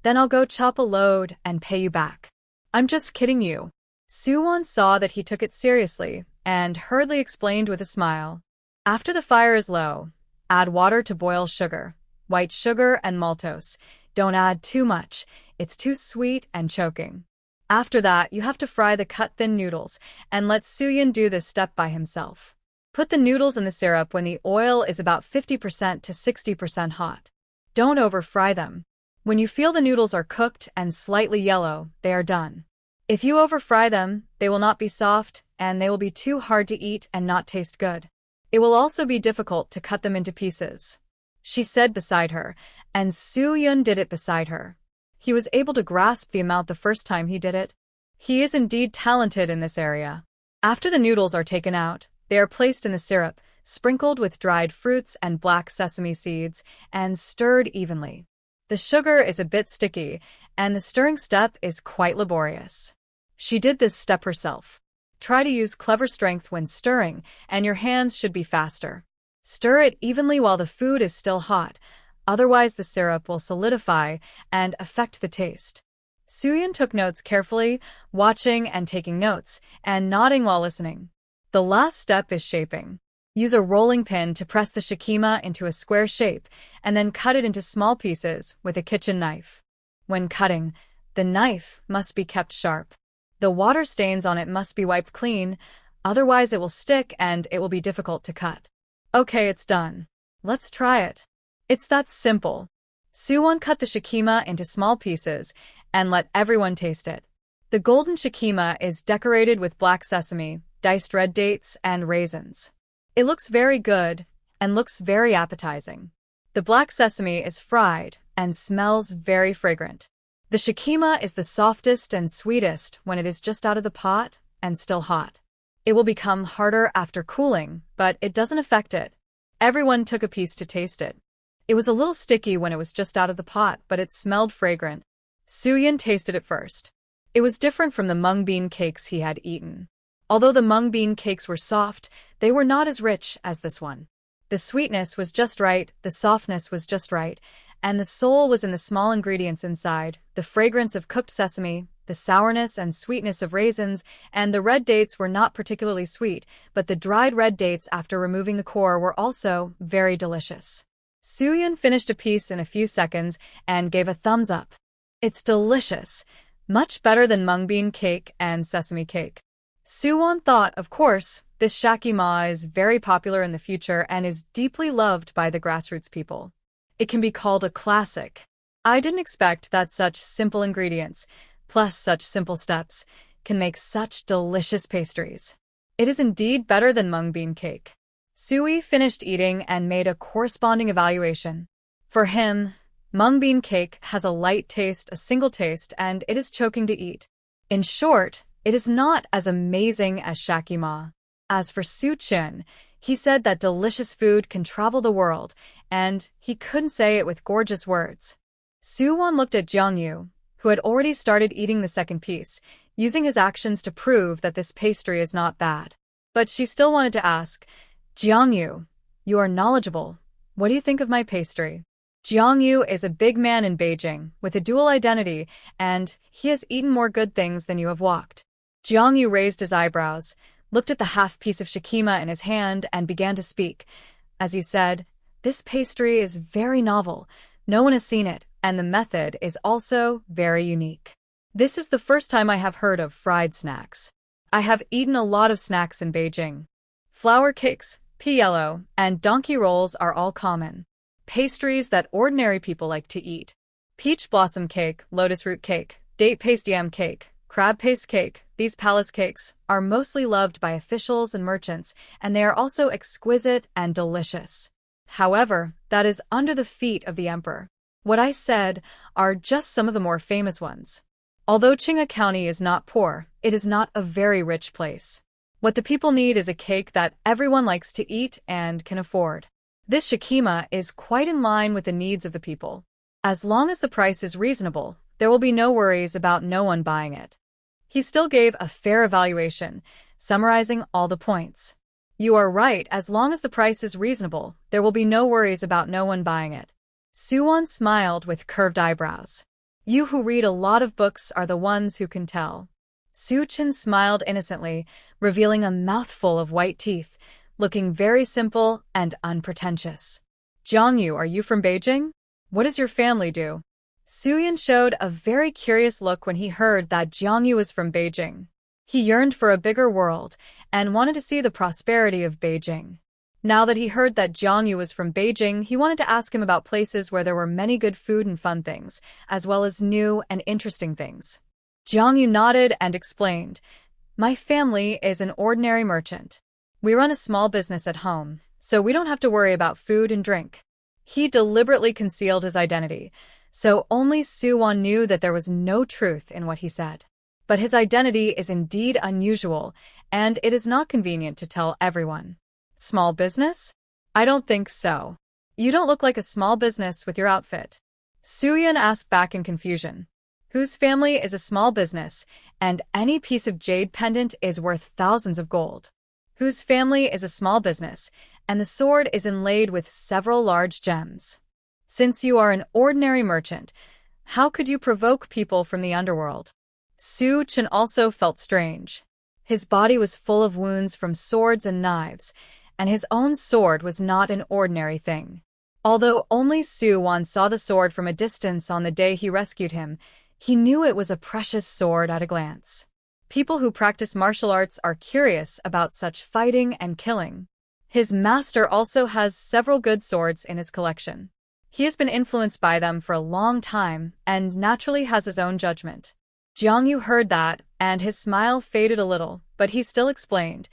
Then I'll go chop a load and pay you back. I'm just kidding you. Suwon saw that he took it seriously, and hurriedly explained with a smile. After the fire is low, add water to boil sugar, white sugar and maltose. Don't add too much, it's too sweet and choking. After that, you have to fry the cut-thin noodles, and let Suyin do this step by himself. Put the noodles in the syrup when the oil is about 50% to 60% hot. Don't over-fry them. When you feel the noodles are cooked and slightly yellow, they are done. If you over-fry them, they will not be soft, and they will be too hard to eat and not taste good. It will also be difficult to cut them into pieces. She said beside her, and Suyin did it beside her. He was able to grasp the amount the first time he did it. He is indeed talented in this area. After the noodles are taken out, they are placed in the syrup, sprinkled with dried fruits and black sesame seeds, and stirred evenly. The sugar is a bit sticky, and the stirring step is quite laborious. She did this step herself. Try to use clever strength when stirring, and your hands should be faster. Stir it evenly while the food is still hot, otherwise the syrup will solidify and affect the taste. Suyin took notes carefully, watching and taking notes, and nodding while listening. The last step is shaping. Use a rolling pin to press the shikima into a square shape, and then cut it into small pieces with a kitchen knife. When cutting, the knife must be kept sharp. The water stains on it must be wiped clean, otherwise it will stick and it will be difficult to cut. Okay, it's done. Let's try it. It's that simple. Suwon cut the shikima into small pieces and let everyone taste it. The golden shikima is decorated with black sesame, diced red dates, and raisins. It looks very good and looks very appetizing. The black sesame is fried and smells very fragrant. The shikima is the softest and sweetest when it is just out of the pot and still hot. It will become harder after cooling, but it doesn't affect it. Everyone took a piece to taste it. It was a little sticky when it was just out of the pot, but it smelled fragrant. Suyin tasted it first. It was different from the mung bean cakes he had eaten. Although the mung bean cakes were soft, they were not as rich as this one. The sweetness was just right, the softness was just right, and the soul was in the small ingredients inside, the fragrance of cooked sesame, the sourness and sweetness of raisins, and the red dates were not particularly sweet, but the dried red dates after removing the core were also very delicious. Suyin finished a piece in a few seconds and gave a thumbs up. It's delicious, much better than mung bean cake and sesame cake. Suwon thought, of course, this shakima is very popular in the future and is deeply loved by the grassroots people. It can be called a classic. I didn't expect that such simple ingredients, plus such simple steps, can make such delicious pastries. It is indeed better than mung bean cake. Sui finished eating and made a corresponding evaluation. For him, mung bean cake has a light taste, a single taste, and it is choking to eat. In short, it is not as amazing as shakima. As for Su Chin, he said that delicious food can travel the world, and he couldn't say it with gorgeous words. Suwon looked at Jiangyu, who had already started eating the second piece, using his actions to prove that this pastry is not bad. But she still wanted to ask, Jiangyu, you are knowledgeable. What do you think of my pastry? Jiangyu is a big man in Beijing, with a dual identity, and he has eaten more good things than you have walked. Jiangyu raised his eyebrows, looked at the half piece of shikima in his hand, and began to speak. As you said, this pastry is very novel. No one has seen it, and the method is also very unique. This is the first time I have heard of fried snacks. I have eaten a lot of snacks in Beijing. Flour cakes, pea yellow, and donkey rolls are all common. Pastries that ordinary people like to eat. Peach blossom cake, lotus root cake, date paste yam cake, Crab paste cake. These palace cakes are mostly loved by officials and merchants, and they are also exquisite and delicious. However, that is under the feet of the emperor. What I said are just some of the more famous ones. Although Qinghai County is not poor, it is not a very rich place. What the people need is a cake that everyone likes to eat and can afford. This shakima is quite in line with the needs of the people. As long as the price is reasonable, there will be no worries about no one buying it. He still gave a fair evaluation, summarizing all the points. You are right, as long as the price is reasonable, there will be no worries about no one buying it. Suwon smiled with curved eyebrows. You who read a lot of books are the ones who can tell. Su Chen smiled innocently, revealing a mouthful of white teeth, looking very simple and unpretentious. Jiangyu, are you from Beijing? What does your family do? Suyan showed a very curious look when he heard that Jiangyu was from Beijing. He yearned for a bigger world and wanted to see the prosperity of Beijing. Now that he heard that Jiangyu was from Beijing, he wanted to ask him about places where there were many good food and fun things, as well as new and interesting things. Jiangyu nodded and explained, "My family is an ordinary merchant. We run a small business at home, so we don't have to worry about food and drink." He deliberately concealed his identity, so only Suwon knew that there was no truth in what he said. But his identity is indeed unusual, and it is not convenient to tell everyone. Small business? I don't think so. You don't look like a small business with your outfit. Suyan asked back in confusion. Whose family is a small business, and any piece of jade pendant is worth thousands of gold. Whose family is a small business, and the sword is inlaid with several large gems. Since you are an ordinary merchant, how could you provoke people from the underworld? Su Chen also felt strange. His body was full of wounds from swords and knives, and his own sword was not an ordinary thing. Although only Suwon saw the sword from a distance on the day he rescued him, he knew it was a precious sword at a glance. People who practice martial arts are curious about such fighting and killing. His master also has several good swords in his collection. He has been influenced by them for a long time and naturally has his own judgment. Jiangyu heard that, and his smile faded a little, but he still explained,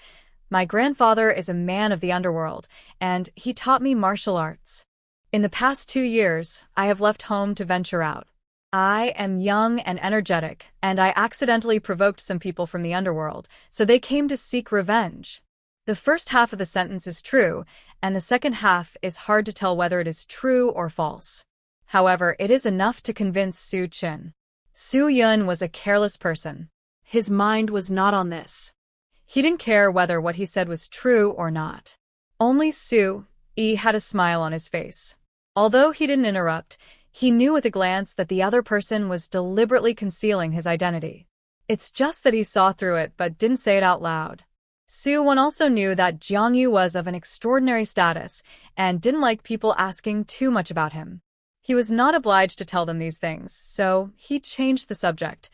"My grandfather is a man of the underworld, and he taught me martial arts. In the past 2 years, I have left home to venture out. I am young and energetic, and I accidentally provoked some people from the underworld, so they came to seek revenge." The first half of the sentence is true, and the second half is hard to tell whether it is true or false. However, it is enough to convince Su Chen. Su Yun was a careless person. His mind was not on this. He didn't care whether what he said was true or not. Only Su-yi had a smile on his face. Although he didn't interrupt, he knew with a glance that the other person was deliberately concealing his identity. It's just that he saw through it but didn't say it out loud. Suwon also knew that Jiangyu was of an extraordinary status and didn't like people asking too much about him. He was not obliged to tell them these things, so he changed the subject.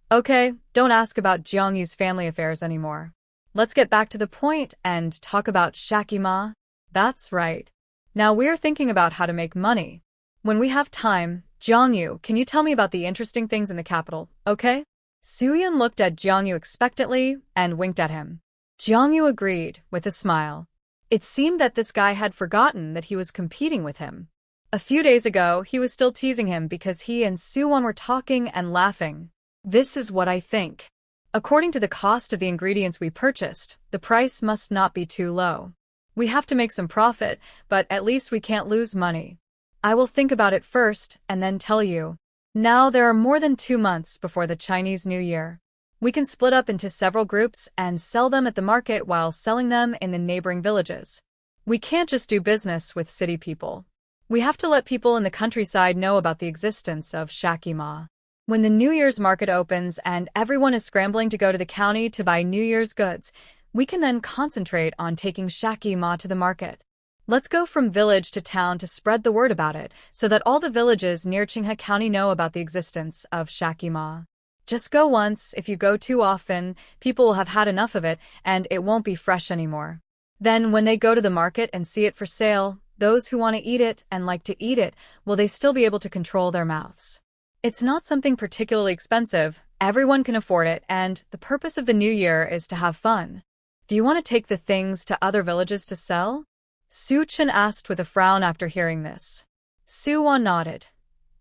"Okay, don't ask about Jiangyu's family affairs anymore. Let's get back to the point and talk about Shakima." "That's right. Now we're thinking about how to make money. When we have time, Jiangyu, can you tell me about the interesting things in the capital, okay?" Suyan looked at Jiangyu expectantly and winked at him. Jiangyu agreed, with a smile. It seemed that this guy had forgotten that he was competing with him. A few days ago, he was still teasing him because he and Suwon were talking and laughing. "This is what I think. According to the cost of the ingredients we purchased, the price must not be too low. We have to make some profit, but at least we can't lose money. I will think about it first and then tell you. Now there are more than 2 months before the Chinese New Year. We can split up into several groups and sell them at the market while selling them in the neighboring villages. We can't just do business with city people. We have to let people in the countryside know about the existence of Shakima. When the New Year's market opens and everyone is scrambling to go to the county to buy New Year's goods, we can then concentrate on taking Shakima to the market. Let's go from village to town to spread the word about it, so that all the villages near Qinghai County know about the existence of Shakima. Just go once. If you go too often, people will have had enough of it, and it won't be fresh anymore. Then when they go to the market and see it for sale, those who want to eat it and like to eat it, will they still be able to control their mouths? It's not something particularly expensive, Everyone can afford it, and the purpose of the new year is to have fun. Do you want to take the things to other villages to sell? Su Chen asked with a frown after hearing this. Su Wan nodded.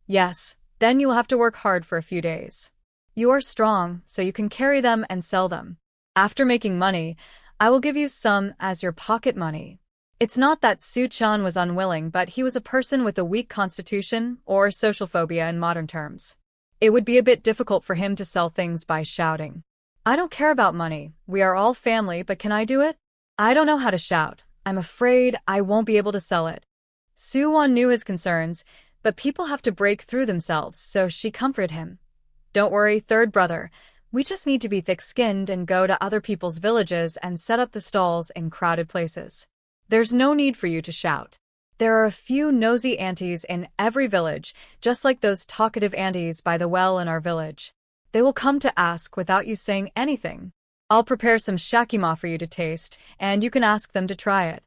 Yes, then you will have to work hard for a few days. You are strong, so you can carry them and sell them. After making money, I will give you some as your pocket money. It's not that Su Chen was unwilling, but he was a person with a weak constitution, or social phobia in modern terms. It would be a bit difficult for him to sell things by shouting. I don't care about money. We are all family, but can I do it? I don't know how to shout. I'm afraid I won't be able to sell it. Su Wan knew his concerns, but people have to break through themselves, so she comforted him. Don't worry, third brother. We just need to be thick-skinned and go to other people's villages and set up the stalls in crowded places. There's no need for you to shout. There are a few nosy aunties in every village, just like those talkative aunties by the well in our village. They will come to ask without you saying anything. I'll prepare some shakima for you to taste, and you can ask them to try it.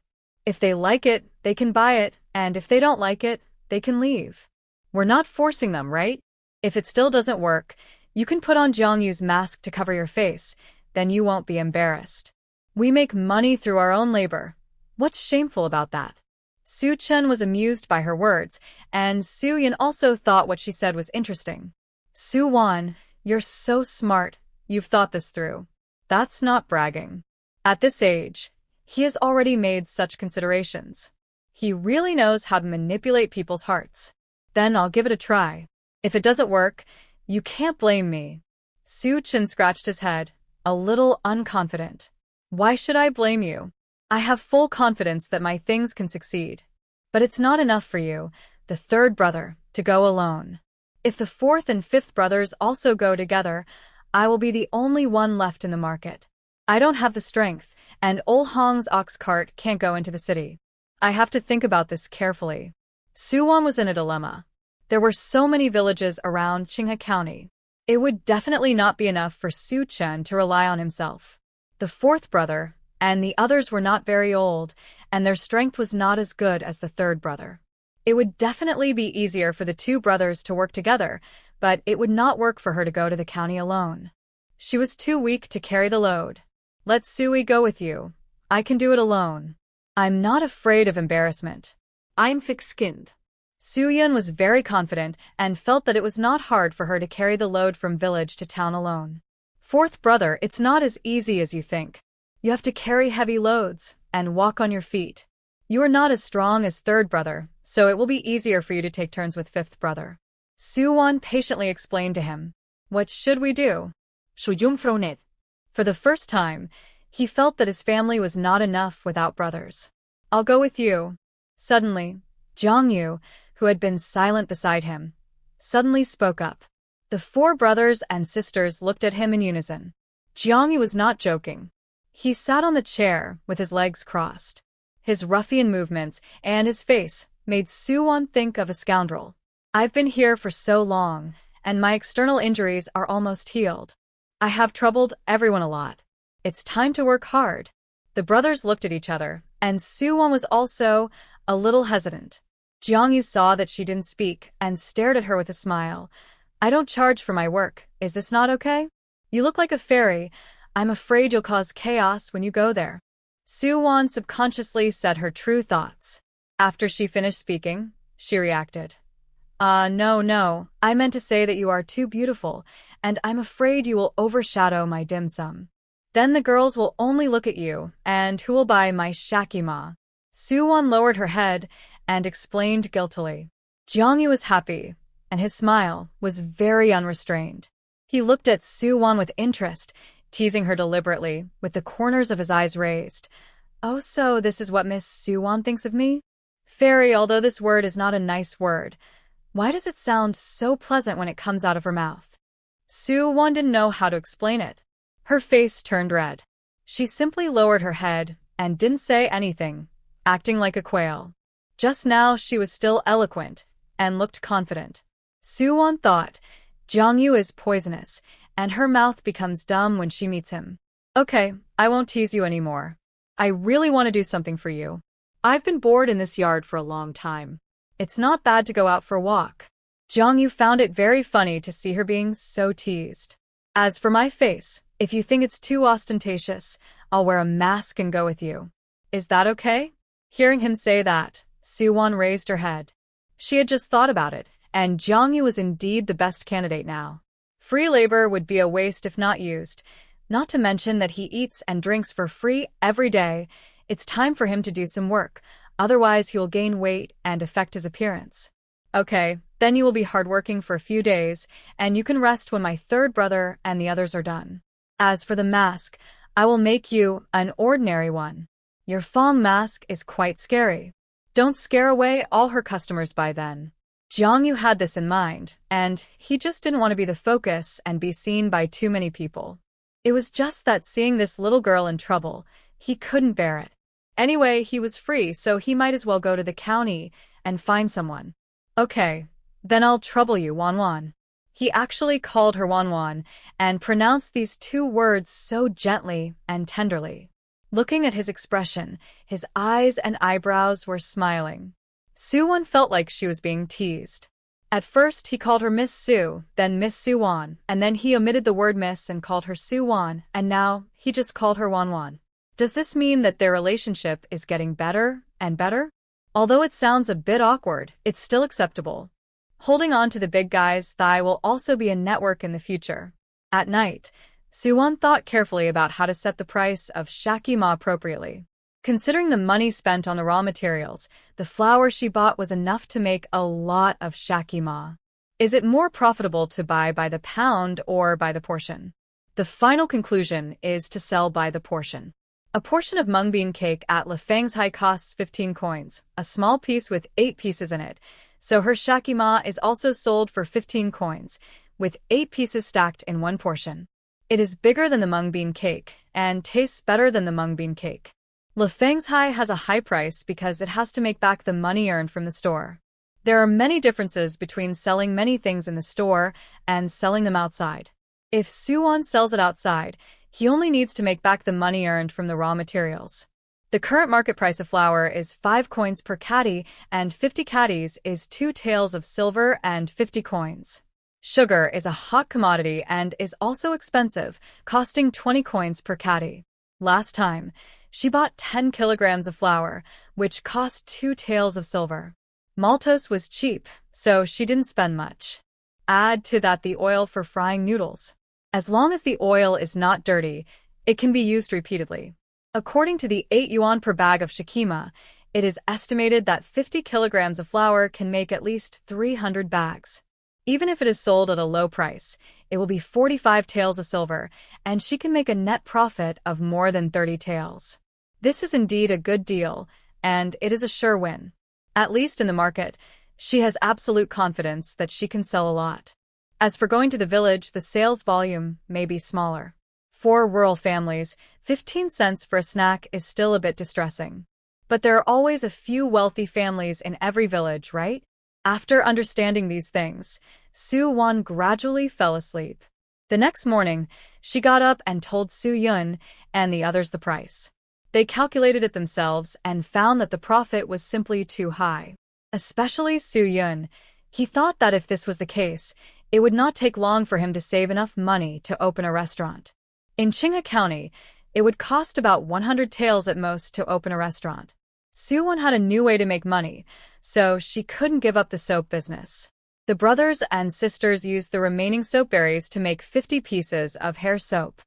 If they like it, they can buy it, and if they don't like it, they can leave. We're not forcing them, right? If it still doesn't work, you can put on Jiangyu's mask to cover your face, then you won't be embarrassed. We make money through our own labor. What's shameful about that? Su Chen was amused by her words, and Su Yan also thought what she said was interesting. Su Wan, you're so smart. You've thought this through. That's not bragging. At this age, he has already made such considerations. He really knows how to manipulate people's hearts. Then I'll give it a try. If it doesn't work, you can't blame me. Su Chen scratched his head, a little unconfident. Why should I blame you? I have full confidence that my things can succeed. But it's not enough for you, the third brother, to go alone. If the fourth and fifth brothers also go together, I will be the only one left in the market. I don't have the strength, and Ol Hong's ox cart can't go into the city. I have to think about this carefully. Su Wan was in a dilemma. There were so many villages around Qinghe County. It would definitely not be enough for Su Chen to rely on himself. The fourth brother and the others were not very old, and their strength was not as good as the third brother. It would definitely be easier for the two brothers to work together, but it would not work for her to go to the county alone. She was too weak to carry the load. Let Sui go with you. I can do it alone. I'm not afraid of embarrassment. I'm thick-skinned. Su Yan was very confident and felt that it was not hard for her to carry the load from village to town alone. Fourth brother, it's not as easy as you think. You have to carry heavy loads and walk on your feet. You are not as strong as third brother, so it will be easier for you to take turns with fifth brother. Su Wan patiently explained to him. What should we do? For the first time, he felt that his family was not enough without brothers. I'll go with you. Suddenly, Jiangyu, who had been silent beside him, suddenly spoke up. The four brothers and sisters looked at him in unison. Jiangyu was not joking. He sat on the chair with his legs crossed. His ruffian movements and his face made Su Wan think of a scoundrel. I've been here for so long, and my external injuries are almost healed. I have troubled everyone a lot. It's time to work hard. The brothers looked at each other, and Su Wan was also a little hesitant. Jiangyu saw that she didn't speak and stared at her with a smile. I don't charge for my work. Is this not okay? You look like a fairy. I'm afraid you'll cause chaos when you go there. Su Wan subconsciously said her true thoughts. After she finished speaking, she reacted. No, I meant to say that you are too beautiful, and I'm afraid you will overshadow my dim sum. Then the girls will only look at you, and who will buy my shakima? Su Wan lowered her head and explained guiltily. Jiangyu was happy, and his smile was very unrestrained. He looked at Su Wan with interest, teasing her deliberately, with the corners of his eyes raised. Oh, so this is what Miss Su Wan thinks of me? Fairy, although this word is not a nice word, why does it sound so pleasant when it comes out of her mouth? Su Wan didn't know how to explain it. Her face turned red. She simply lowered her head and didn't say anything, acting like a quail. Just now she was still eloquent and looked confident. Su Wan thought, Jiangyu is poisonous, and her mouth becomes dumb when she meets him. Okay, I won't tease you anymore. I really want to do something for you. I've been bored in this yard for a long time. It's not bad to go out for a walk. Jiangyu found it very funny to see her being so teased. As for my face, if you think it's too ostentatious, I'll wear a mask and go with you. Is that okay? Hearing him say that, Soo-won raised her head. She had just thought about it, and Jong-yu was indeed the best candidate now. Free labor would be a waste if not used, not to mention that he eats and drinks for free every day. It's time for him to do some work, otherwise he will gain weight and affect his appearance. Okay, then you will be hardworking for a few days, and you can rest when my third brother and the others are done. As for the mask, I will make you an ordinary one. Your Fong mask is quite scary. Don't scare away all her customers by then. Jong-yu had this in mind, and he just didn't want to be the focus and be seen by too many people. It was just that seeing this little girl in trouble, he couldn't bear it. Anyway, he was free, so he might as well go to the county and find someone. Okay, then I'll trouble you, Wan-wan. He actually called her Wan-wan and pronounced these two words so gently and tenderly. Looking at his expression, his eyes and eyebrows were smiling. Soo-won felt like she was being teased. At first, he called her Miss Soo, then Miss Soo-won, and then he omitted the word Miss and called her Soo-won, and now he just called her Wan-wan. Does this mean that their relationship is getting better and better? Although it sounds a bit awkward, it's still acceptable. Holding on to the big guy's thigh will also be a network in the future. At night, Soo-won thought carefully about how to set the price of shakima appropriately. Considering the money spent on the raw materials, the flour she bought was enough to make a lot of shakima. Is it more profitable to buy by the pound or by the portion? The final conclusion is to sell by the portion. A portion of mung bean cake at Le Fang's High costs 15 coins, a small piece with 8 pieces in it, so her shakima is also sold for 15 coins, with 8 pieces stacked in one portion. It is bigger than the mung bean cake, and tastes better than the mung bean cake. Le Fang's High has a high price because it has to make back the money earned from the store. There are many differences between selling many things in the store and selling them outside. If Soo-won sells it outside, he only needs to make back the money earned from the raw materials. The current market price of flour is 5 coins per caddy, and 50 caddies is 2 taels of silver and 50 coins. Sugar is a hot commodity and is also expensive, costing 20 coins per caddy. Last time, she bought 10 kilograms of flour, which cost 2 taels of silver. Maltose was cheap, so she didn't spend much. Add to that the oil for frying noodles. As long as the oil is not dirty, it can be used repeatedly. According to the 8 yuan per bag of shakima, it is estimated that 50 kilograms of flour can make at least 300 bags. Even if it is sold at a low price, it will be 45 taels of silver, and she can make a net profit of more than 30 taels. This is indeed a good deal, and it is a sure win. At least in the market, she has absolute confidence that she can sell a lot. As for going to the village, the sales volume may be smaller. For rural families, 15 cents for a snack is still a bit distressing. But there are always a few wealthy families in every village, right? After understanding these things, Soo-won gradually fell asleep. The next morning, she got up and told Soo-yun and the others the price. They calculated it themselves and found that the profit was simply too high. Especially Soo-yun. He thought that if this was the case, it would not take long for him to save enough money to open a restaurant. In Chingha County, it would cost about 100 taels at most to open a restaurant. Soo-won had a new way to make money, so she couldn't give up the soap business. The brothers and sisters used the remaining soap berries to make 50 pieces of hair soap.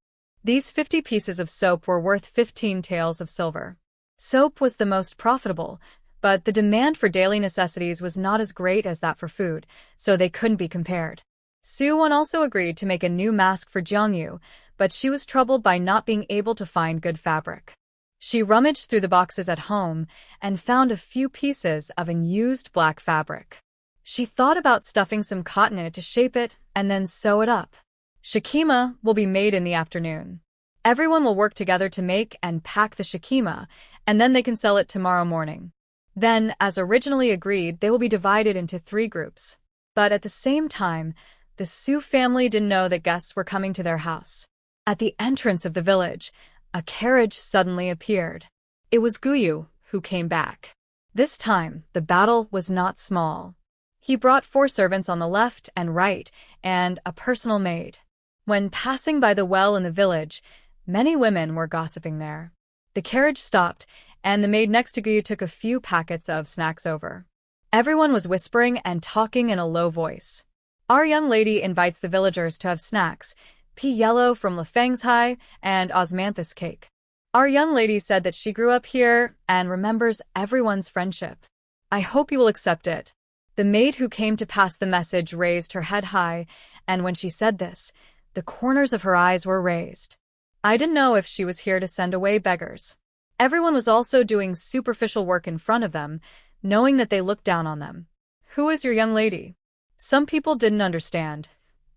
These 50 pieces of soap were worth 15 taels of silver. Soap was the most profitable, but the demand for daily necessities was not as great as that for food, so they couldn't be compared. Soo-won also agreed to make a new mask for Jong-yu, but she was troubled by not being able to find good fabric. She rummaged through the boxes at home and found a few pieces of unused black fabric. She thought about stuffing some cotton in it to shape it and then sew it up. Shakima will be made in the afternoon. Everyone will work together to make and pack the shakima, and then they can sell it tomorrow morning. Then, as originally agreed, they will be divided into 3 groups. But at the same time, the Soo family didn't know that guests were coming to their house. At the entrance of the village, a carriage suddenly appeared. It was Guyu, who came back. This time, the battle was not small. He brought 4 servants on the left and right, and a personal maid. When passing by the well in the village, many women were gossiping there. The carriage stopped, and the maid next to Guyu took a few packets of snacks over. Everyone was whispering and talking in a low voice. Our young lady invites the villagers to have snacks, pea yellow from Lefang's High and osmanthus cake. Our young lady said that she grew up here and remembers everyone's friendship. I hope you will accept it. The maid who came to pass the message raised her head high, and when she said this, the corners of her eyes were raised. I didn't know if she was here to send away beggars. Everyone was also doing superficial work in front of them, knowing that they looked down on them. Who is your young lady? Some people didn't understand.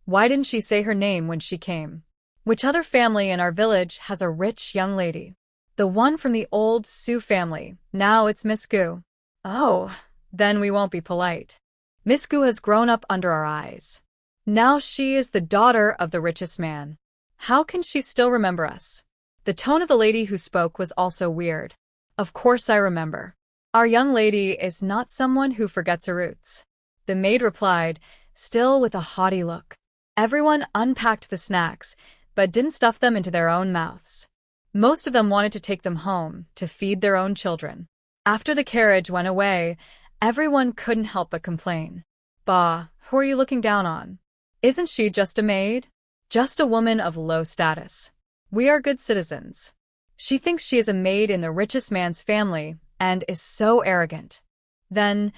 Why didn't she say her name when she came? Which other family in our village has a rich young lady? The one from the old Su family. Now it's Miss Gu. Oh, then we won't be polite. Miss Gu has grown up under our eyes. Now she is the daughter of the richest man. How can she still remember us? The tone of the lady who spoke was also weird. Of course I remember. Our young lady is not someone who forgets her roots. The maid replied, still with a haughty look. Everyone unpacked the snacks, but didn't stuff them into their own mouths. Most of them wanted to take them home to feed their own children. After the carriage went away, everyone couldn't help but complain. Bah, who are you looking down on? Isn't she just a maid? Just a woman of low status. We are good citizens. She thinks she is a maid in the richest man's family and is so arrogant. Then,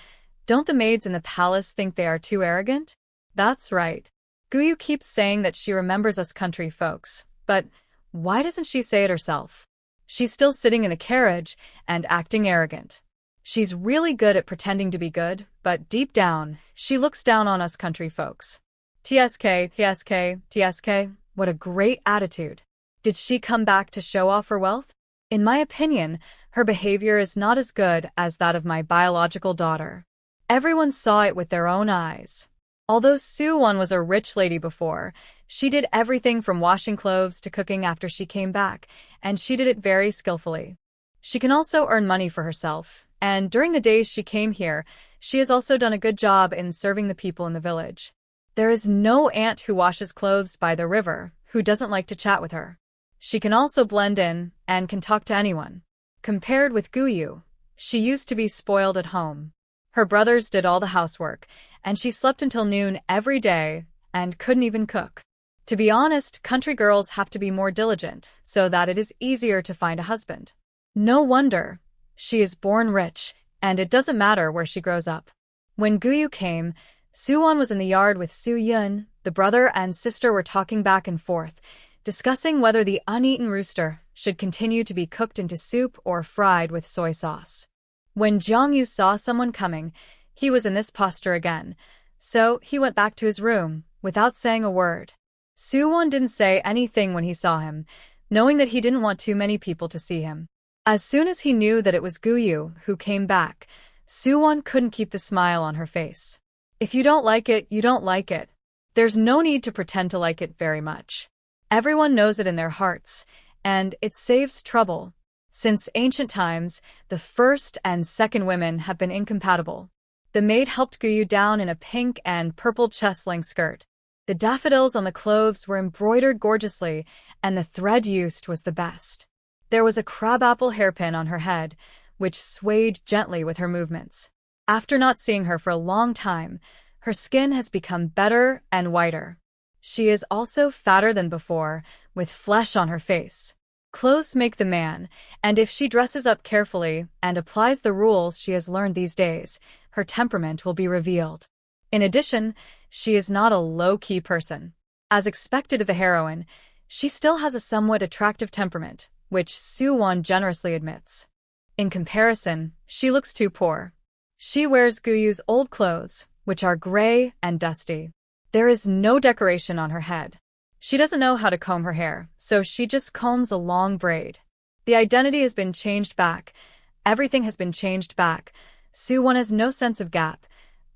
don't the maids in the palace think they are too arrogant? That's right. Guyu keeps saying that she remembers us country folks, but why doesn't she say it herself? She's still sitting in the carriage and acting arrogant. She's really good at pretending to be good, but deep down, she looks down on us country folks. TSK, TSK, TSK, what a great attitude. Did she come back to show off her wealth? In my opinion, her behavior is not as good as that of my biological daughter. Everyone saw it with their own eyes. Although Su-won was a rich lady before, she did everything from washing clothes to cooking after she came back, and she did it very skillfully. She can also earn money for herself, and during the days she came here, she has also done a good job in serving the people in the village. There is no aunt who washes clothes by the river who doesn't like to chat with her. She can also blend in and can talk to anyone. Compared with Guyu, she used to be spoiled at home. Her brothers did all the housework, and she slept until noon every day and couldn't even cook. To be honest, country girls have to be more diligent so that it is easier to find a husband. No wonder. She is born rich, and it doesn't matter where she grows up. When Guyu came, Su-won was in the yard with Su-yun. The brother and sister were talking back and forth, discussing whether the uneaten rooster should continue to be cooked into soup or fried with soy sauce. When Jong-yu saw someone coming, he was in this posture again, so he went back to his room without saying a word. Su-won didn't say anything when he saw him, knowing that he didn't want too many people to see him. As soon as he knew that it was Guyu who came back, Su-won couldn't keep the smile on her face. If you don't like it, you don't like it. There's no need to pretend to like it very much. Everyone knows it in their hearts, and it saves trouble. Since ancient times, the first and second women have been incompatible. The maid helped Guyu down in a pink and purple chest-length skirt. The daffodils on the clothes were embroidered gorgeously, and the thread used was the best. There was a crabapple hairpin on her head, which swayed gently with her movements. After not seeing her for a long time, her skin has become better and whiter. She is also fatter than before, with flesh on her face. Clothes make the man, and if she dresses up carefully and applies the rules she has learned these days, her temperament will be revealed. In addition, she is not a low-key person. As expected of the heroine, she still has a somewhat attractive temperament, which Su-won generously admits. In comparison, she looks too poor. She wears Guyu's old clothes, which are gray and dusty. There is no decoration on her head. She doesn't know how to comb her hair, so she just combs a long braid. The identity has been changed back. Everything has been changed back. Su-won has no sense of gap.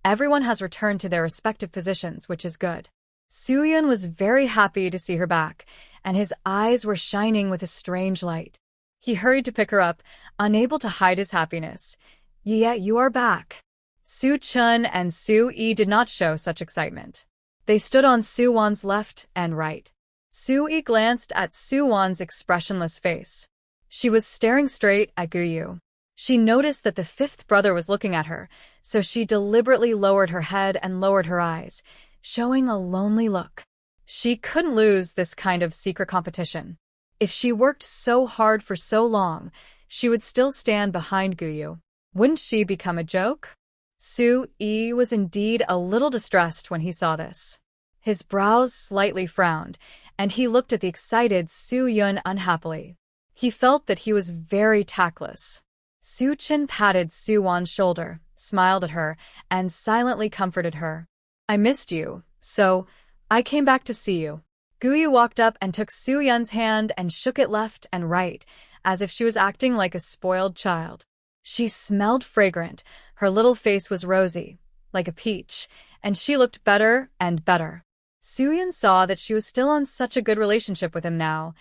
Everyone has returned to their respective positions, which is good. Su-yun was very happy to see her back, and his eyes were shining with a strange light. He hurried to pick her up, unable to hide his happiness. Yeah, you are back. Su-chun and Su-yi did not show such excitement. They stood on Su-won's left and right. Sui glanced at Suwon's expressionless face. She was staring straight at Guyu. She noticed that the fifth brother was looking at her, so she deliberately lowered her head and lowered her eyes, showing a lonely look. She couldn't lose this kind of secret competition. If she worked so hard for so long, she would still stand behind Guyu. Wouldn't she become a joke? Sui was indeed a little distressed when he saw this. His brows slightly frowned, and he looked at the excited Su-yun unhappily. He felt that he was very tactless. Su-chin patted Su-won's shoulder, smiled at her, and silently comforted her. I missed you, so I came back to see you. Guyu walked up and took Su-yun's hand and shook it left and right, as if she was acting like a spoiled child. She smelled fragrant, her little face was rosy, like a peach, and she looked better and better. Su-yun saw that she was still on such a good relationship with him now,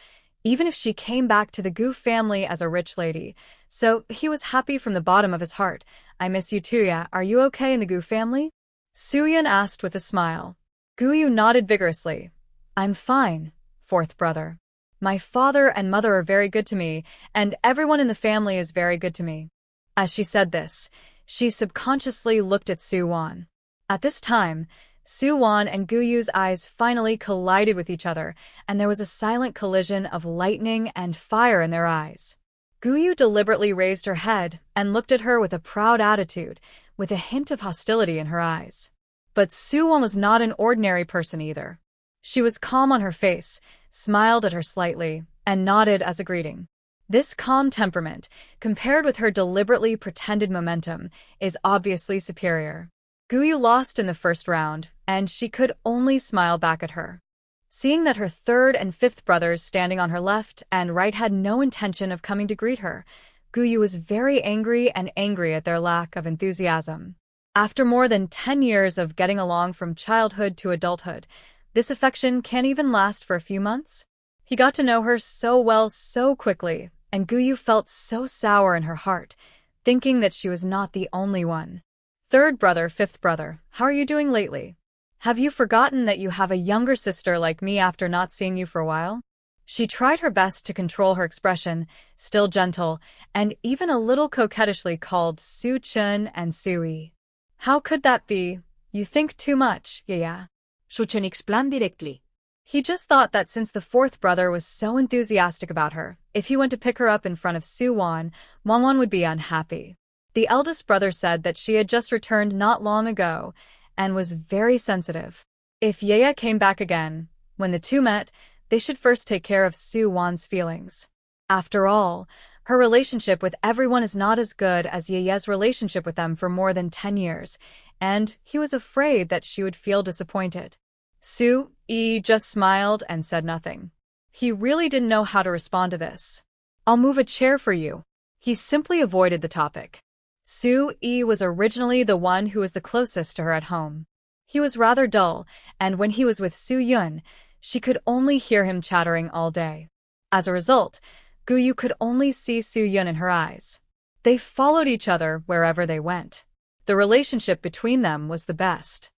even if she came back to the Gu family as a rich lady, so he was happy from the bottom of his heart. I miss you too, yeah. Are you okay in the Gu family? Su-yun asked with a smile. Guyu nodded vigorously. I'm fine, fourth brother. My father and mother are very good to me, and everyone in the family is very good to me. As she said this, she subconsciously looked at Su-won. At this time, Su-won and Guyu's eyes finally collided with each other, and there was a silent collision of lightning and fire in their eyes. Guyu deliberately raised her head and looked at her with a proud attitude, with a hint of hostility in her eyes. But Su-won was not an ordinary person either. She was calm on her face, smiled at her slightly, and nodded as a greeting. This calm temperament, compared with her deliberately pretended momentum, is obviously superior. Guyu lost in the first round, and she could only smile back at her. Seeing that her third and fifth brothers standing on her left and right had no intention of coming to greet her, Guyu was very angry at their lack of enthusiasm. After more than 10 years of getting along from childhood to adulthood, this affection can't even last for a few months? He got to know her so well so quickly, and Guyu felt so sour in her heart, thinking that she was not the only one. Third brother, fifth brother, how are you doing lately? Have you forgotten that you have a younger sister like me after not seeing you for a while? She tried her best to control her expression, still gentle, and even a little coquettishly called Su-chun and Sui. How could that be? You think too much, yeah. Su-chun explained directly. He just thought that since the fourth brother was so enthusiastic about her, if he went to pick her up in front of Su-won, Won-won would be unhappy. The eldest brother said that she had just returned not long ago and was very sensitive. If Yaya came back again, when the two met, they should first take care of Su-won's feelings. After all, her relationship with everyone is not as good as Yaya's relationship with them for more than 10 years, and he was afraid that she would feel disappointed. Su-yi just smiled and said nothing. He really didn't know how to respond to this. I'll move a chair for you. He simply avoided the topic. Su-yi was originally the one who was the closest to her at home. He was rather dull, and when he was with Su-yun, she could only hear him chattering all day. As a result, Guyu could only see Su-yun in her eyes. They followed each other wherever they went. The relationship between them was the best.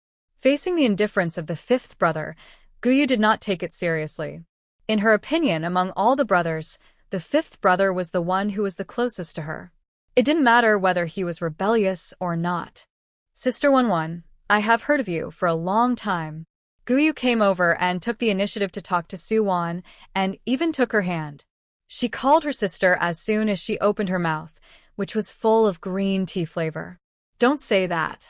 Facing the indifference of the fifth brother, Guyu did not take it seriously. In her opinion, among all the brothers, the fifth brother was the one who was the closest to her. It didn't matter whether he was rebellious or not. Sister Won-won, I have heard of you for a long time. Guyu came over and took the initiative to talk to Su-won and even took her hand. She called her sister as soon as she opened her mouth, which was full of green tea flavor. Don't say that.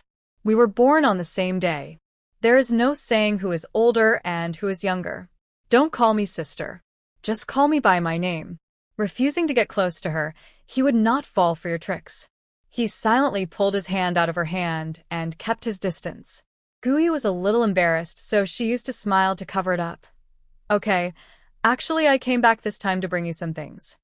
We were born on the same day. There is no saying who is older and who is younger. Don't call me sister. Just call me by my name. Refusing to get close to her, he would not fall for your tricks. He silently pulled his hand out of her hand and kept his distance. Guyu was a little embarrassed, so she used to smile to cover it up. Okay, actually I came back this time to bring you some things.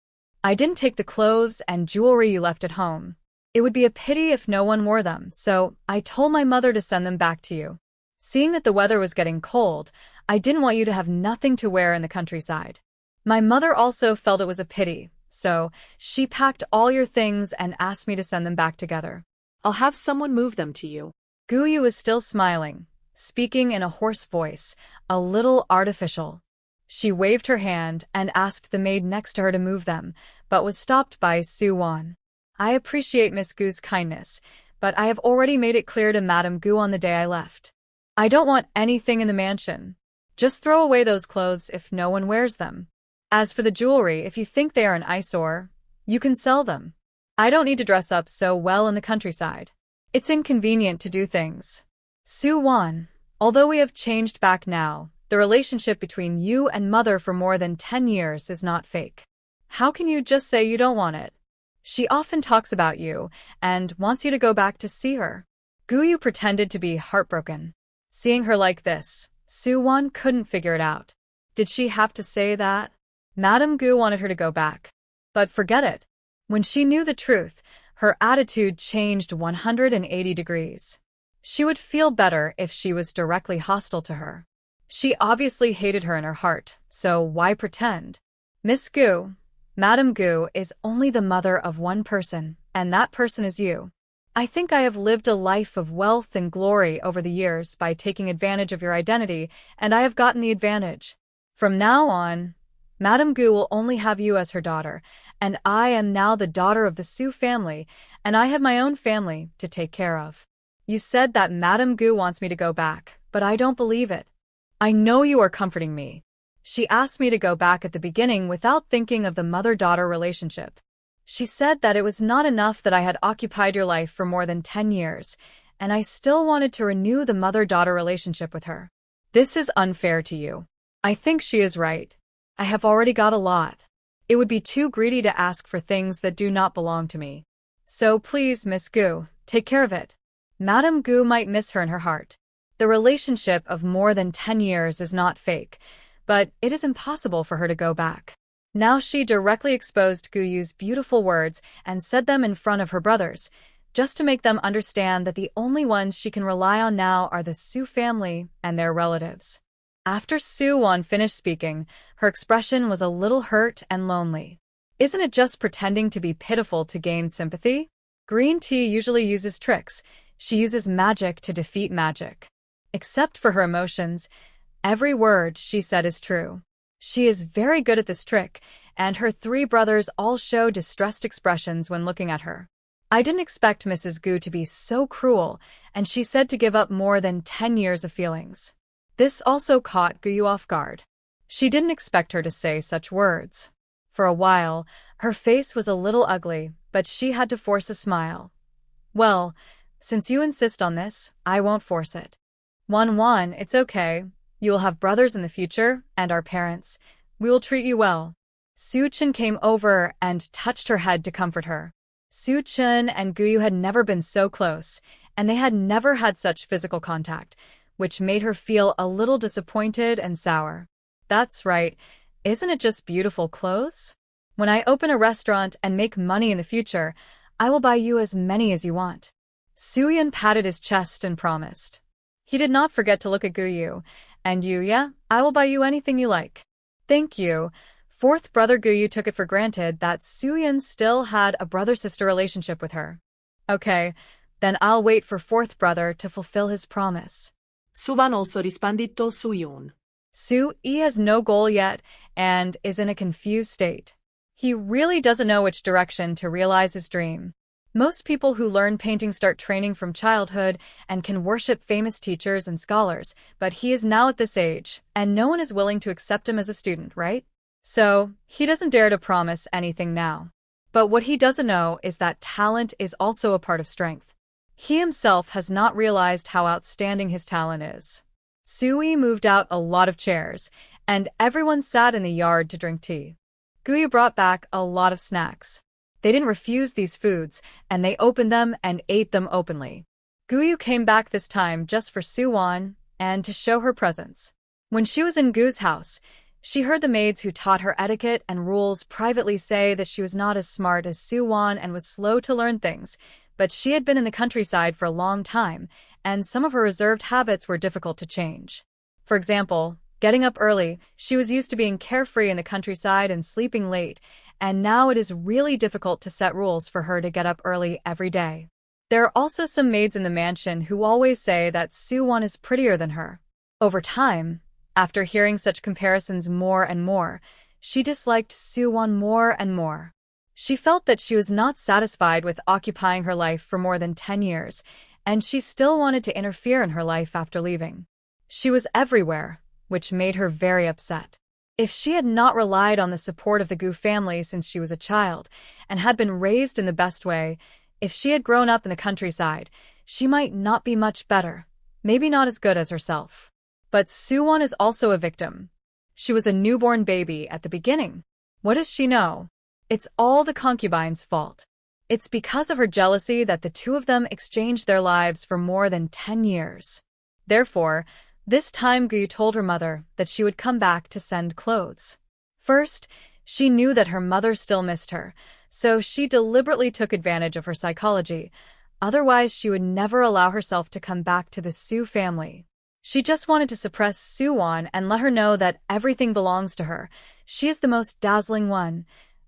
I didn't take the clothes and jewelry you left at home. It would be a pity if no one wore them, so I told my mother to send them back to you. Seeing that the weather was getting cold, I didn't want you to have nothing to wear in the countryside. My mother also felt it was a pity, so she packed all your things and asked me to send them back together. I'll have someone move them to you. Guyu was still smiling, speaking in a hoarse voice, a little artificial. She waved her hand and asked the maid next to her to move them, but was stopped by Su-won. I appreciate Miss Gu's kindness, but I have already made it clear to Madame Gu on the day I left. I don't want anything in the mansion. Just throw away those clothes if no one wears them. As for the jewelry, if you think they are an eyesore, you can sell them. I don't need to dress up so well in the countryside. It's inconvenient to do things. Su-won, although we have changed back now, the relationship between you and mother for more than 10 years is not fake. How can you just say you don't want it? She often talks about you and wants you to go back to see her. Gu-yu pretended to be heartbroken. Seeing her like this, Su-won couldn't figure it out. Did she have to say that? Madame Gu wanted her to go back. But forget it. When she knew the truth, her attitude changed 180 degrees. She would feel better if she was directly hostile to her. She obviously hated her in her heart, so why pretend? Miss Gu, Madame Gu is only the mother of one person, and that person is you. I think I have lived a life of wealth and glory over the years by taking advantage of your identity, and I have gotten the advantage. From now on, Madame Gu will only have you as her daughter, and I am now the daughter of the Su family, and I have my own family to take care of. You said that Madame Gu wants me to go back, but I don't believe it. I know you are comforting me. She asked me to go back at the beginning without thinking of the mother-daughter relationship. She said that it was not enough that I had occupied your life for more than 10 years, and I still wanted to renew the mother-daughter relationship with her. This is unfair to you. I think she is right. I have already got a lot. It would be too greedy to ask for things that do not belong to me. So please, Miss Gu, take care of it. Madame Gu might miss her in her heart. The relationship of more than 10 years is not fake, but it is impossible for her to go back. Now she directly exposed Gu-yu's beautiful words and said them in front of her brothers, just to make them understand that the only ones she can rely on now are the Su family and their relatives. After Su-won finished speaking, her expression was a little hurt and lonely. Isn't it just pretending to be pitiful to gain sympathy? Green tea usually uses tricks. She uses magic to defeat magic. Except for her emotions, every word she said is true. She is very good at this trick, and her 3 brothers all show distressed expressions when looking at her. I didn't expect Mrs. Gu to be so cruel, and she said to give up more than 10 years of feelings. This also caught Gu-yu off guard. She didn't expect her to say such words. For a while, her face was a little ugly, but she had to force a smile. Well, since you insist on this, I won't force it. Won, it's okay. You will have brothers in the future, and our parents. We will treat you well. Su-chun came over and touched her head to comfort her. Su-chun and Gu-yu had never been so close, and they had never had such physical contact, which made her feel a little disappointed and sour. That's right. Isn't it just beautiful clothes? When I open a restaurant and make money in the future, I will buy you as many as you want. Su-yun patted his chest and promised. He did not forget to look at Gu-yu. And you, yeah, I will buy you anything you like. Thank you. 4th brother Gu-yu took it for granted that Su-yun still had a brother-sister relationship with her. Okay, then I'll wait for 4th brother to fulfill his promise. Su-won also responded to Su-yun. Su-yi has no goal yet and is in a confused state. He really doesn't know which direction to realize his dream. Most people who learn painting start training from childhood and can worship famous teachers and scholars, but he is now at this age, and no one is willing to accept him as a student, right? So, he doesn't dare to promise anything now. But what he doesn't know is that talent is also a part of strength. He himself has not realized how outstanding his talent is. Su-yi moved out a lot of chairs, and everyone sat in the yard to drink tea. Gu-yu brought back a lot of snacks. They didn't refuse these foods, and they opened them and ate them openly. Gu-yu came back this time just for Su-won and to show her presence. When she was in Gu's house, she heard the maids who taught her etiquette and rules privately say that she was not as smart as Su-won and was slow to learn things, but she had been in the countryside for a long time, and some of her reserved habits were difficult to change. For example, getting up early, she was used to being carefree in the countryside and sleeping late, and now it is really difficult to set rules for her to get up early every day. There are also some maids in the mansion who always say that Su-won is prettier than her. Over time, After hearing such comparisons more and more, she disliked Soo-won more and more. She felt that she was not satisfied with occupying her life for more than 10 years, and she still wanted to interfere in her life after leaving. She was everywhere, which made her very upset. If she had not relied on the support of the Gu family since she was a child, and had been raised in the best way, if she had grown up in the countryside, she might not be much better, maybe not as good as herself. But Soo-won is also a victim. She was a newborn baby at the beginning. What does she know? It's all the concubine's fault. It's because of her jealousy that the two of them exchanged their lives for more than 10 years. Therefore, this time Gu told her mother that she would come back to send clothes. First, she knew that her mother still missed her, so she deliberately took advantage of her psychology. Otherwise, she would never allow herself to come back to the Soo family. She just wanted to suppress Soo-won and let her know that everything belongs to her. She is the most dazzling one.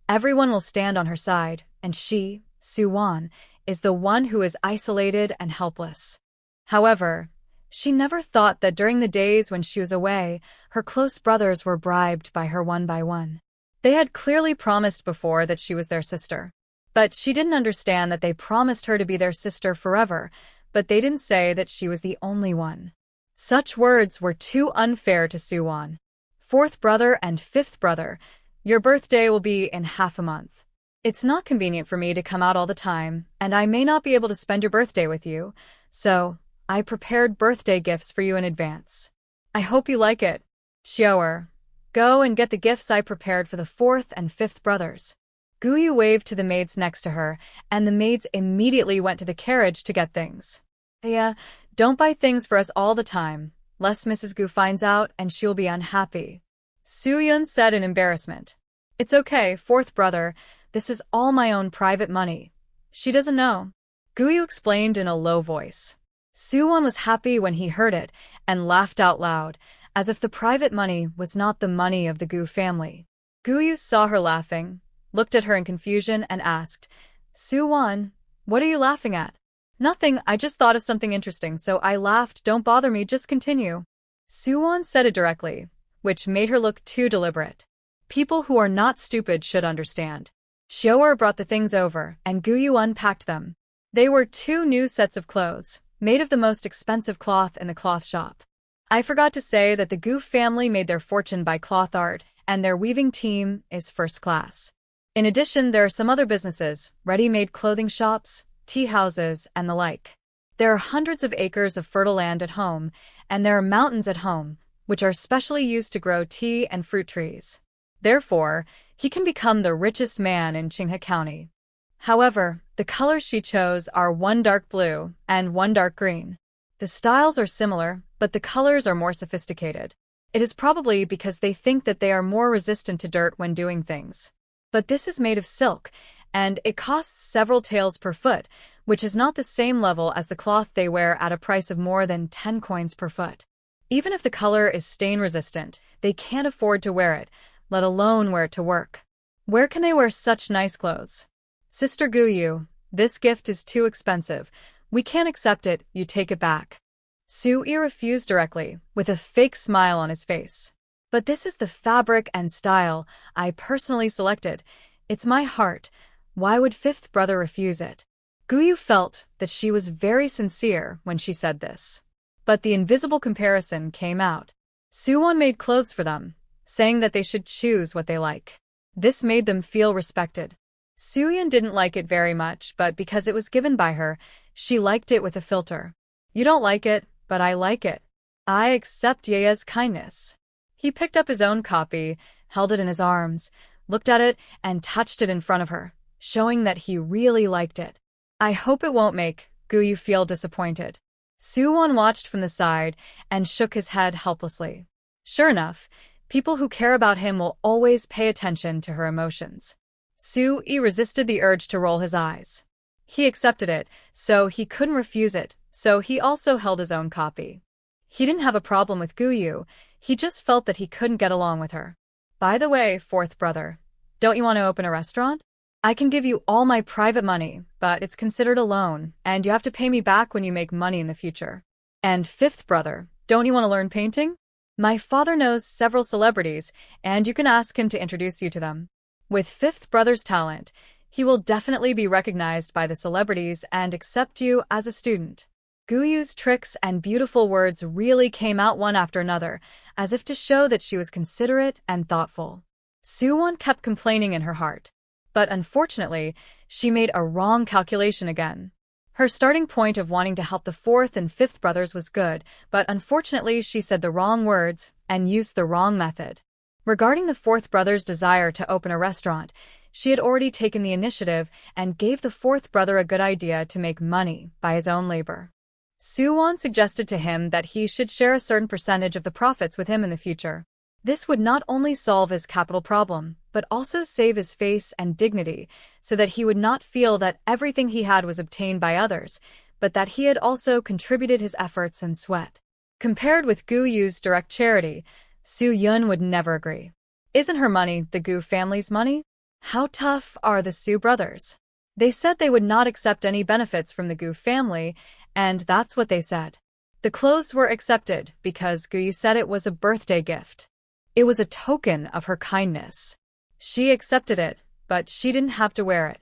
Everyone will stand on her side, and she, Soo-won, is the one who is isolated and helpless. However, she never thought that during the days when she was away, her close brothers were bribed by her one by one. They had clearly promised before that she was their sister. But she didn't understand that they promised her to be their sister forever, but they didn't say that she was the only one. Such words were too unfair to Soo-won. Fourth brother and fifth brother, your birthday will be in half a month. It's not convenient for me to come out all the time, and I may not be able to spend your birthday with you, so I prepared birthday gifts for you in advance. I hope you like it. Xiaoer, go and get the gifts I prepared for the fourth and fifth brothers. Guyu waved to the maids next to her, and the maids immediately went to the carriage to get things. Yeah, don't buy things for us all the time, lest Mrs. Gu finds out and she'll be unhappy. Soo-yun said in embarrassment. It's okay, fourth brother, this is all my own private money. She doesn't know. Guyu explained in a low voice. Soo-won was happy when he heard it and laughed out loud, as if the private money was not the money of the Gu family. Guyu saw her laughing, looked at her in confusion and asked, Soo-won, what are you laughing at? Nothing, I just thought of something interesting, so I laughed. Don't bother me, just continue. Soo-won said it directly, which made her look too deliberate. People who are not stupid should understand. Xiaoer brought the things over, and Guyu unpacked them. They were 2 new sets of clothes, made of the most expensive cloth in the cloth shop. I forgot to say that the Gu family made their fortune by cloth art, and their weaving team is first class. In addition, there are some other businesses, ready-made clothing shops, tea houses, and the like. There are hundreds of acres of fertile land at home, and there are mountains at home, which are specially used to grow tea and fruit trees. Therefore, he can become the richest man in Qinghe County. However, the colors she chose are one dark blue and one dark green. The styles are similar, but the colors are more sophisticated. It is probably because they think that they are more resistant to dirt when doing things. But this is made of silk, and it costs several taels per foot, which is not the same level as the cloth they wear at a price of more than 10 coins per foot. Even if the color is stain-resistant, they can't afford to wear it, let alone wear it to work. Where can they wear such nice clothes? Sister Guyu, this gift is too expensive. We can't accept it, you take it back. Soo-yi refused directly, with a fake smile on his face. But this is the fabric and style I personally selected. It's my heart. Why would fifth brother refuse it? Guyu felt that she was very sincere when she said this. But the invisible comparison came out. Soo-won made clothes for them, saying that they should choose what they like. This made them feel respected. Soo-yun didn't like it very much, but because it was given by her, she liked it with a filter. You don't like it, but I like it. I accept Yea's kindness. He picked up his own copy, held it in his arms, looked at it, and touched it in front of her, showing that he really liked it. I hope it won't make Guyu feel disappointed. Soo-won watched from the side and shook his head helplessly. Sure enough, people who care about him will always pay attention to her emotions. Soo-yi resisted the urge to roll his eyes. He accepted it, so he couldn't refuse it, so he also held his own copy. He didn't have a problem with Guyu, he just felt that he couldn't get along with her. By the way, fourth brother, don't you want to open a restaurant? I can give you all my private money, but it's considered a loan, and you have to pay me back when you make money in the future. And fifth brother, don't you want to learn painting? My father knows several celebrities, and you can ask him to introduce you to them. With fifth brother's talent, he will definitely be recognized by the celebrities and accept you as a student. Guyu's tricks and beautiful words really came out one after another, as if to show that she was considerate and thoughtful. Suwon kept complaining in her heart. But unfortunately, she made a wrong calculation again. Her starting point of wanting to help the fourth and fifth brothers was good, but unfortunately she said the wrong words and used the wrong method. Regarding the fourth brother's desire to open a restaurant, she had already taken the initiative and gave the fourth brother a good idea to make money by his own labor. Suwon suggested to him that he should share a certain percentage of the profits with him in the future. This would not only solve his capital problem, but also save his face and dignity, so that he would not feel that everything he had was obtained by others, but that he had also contributed his efforts and sweat. Compared with Gu Yu's direct charity, Su Yun would never agree. Isn't her money the Gu family's money? How tough are the Su brothers? They said they would not accept any benefits from the Gu family, and that's what they said. The clothes were accepted because Gu Yu said it was a birthday gift. It was a token of her kindness. She accepted it, but she didn't have to wear it.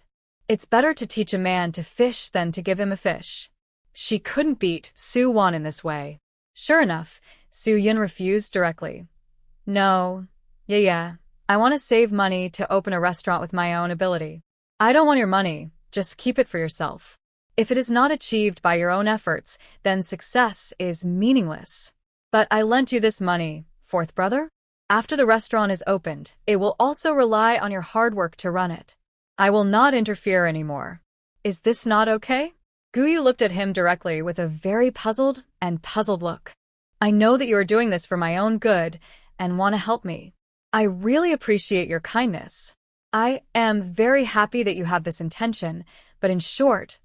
It's better to teach a man to fish than to give him a fish. She couldn't beat Su Won in this way. Sure enough, Su Yun refused directly. No, yeah, I want to save money to open a restaurant with my own ability. I don't want your money, just keep it for yourself. If it is not achieved by your own efforts, then success is meaningless. But I lent you this money, fourth brother? After the restaurant is opened, it will also rely on your hard work to run it. I will not interfere anymore. Is this not okay? Guyu looked at him directly with a very puzzled look. I know that you are doing this for my own good and want to help me. I really appreciate your kindness. I am very happy that you have this intention, but in short,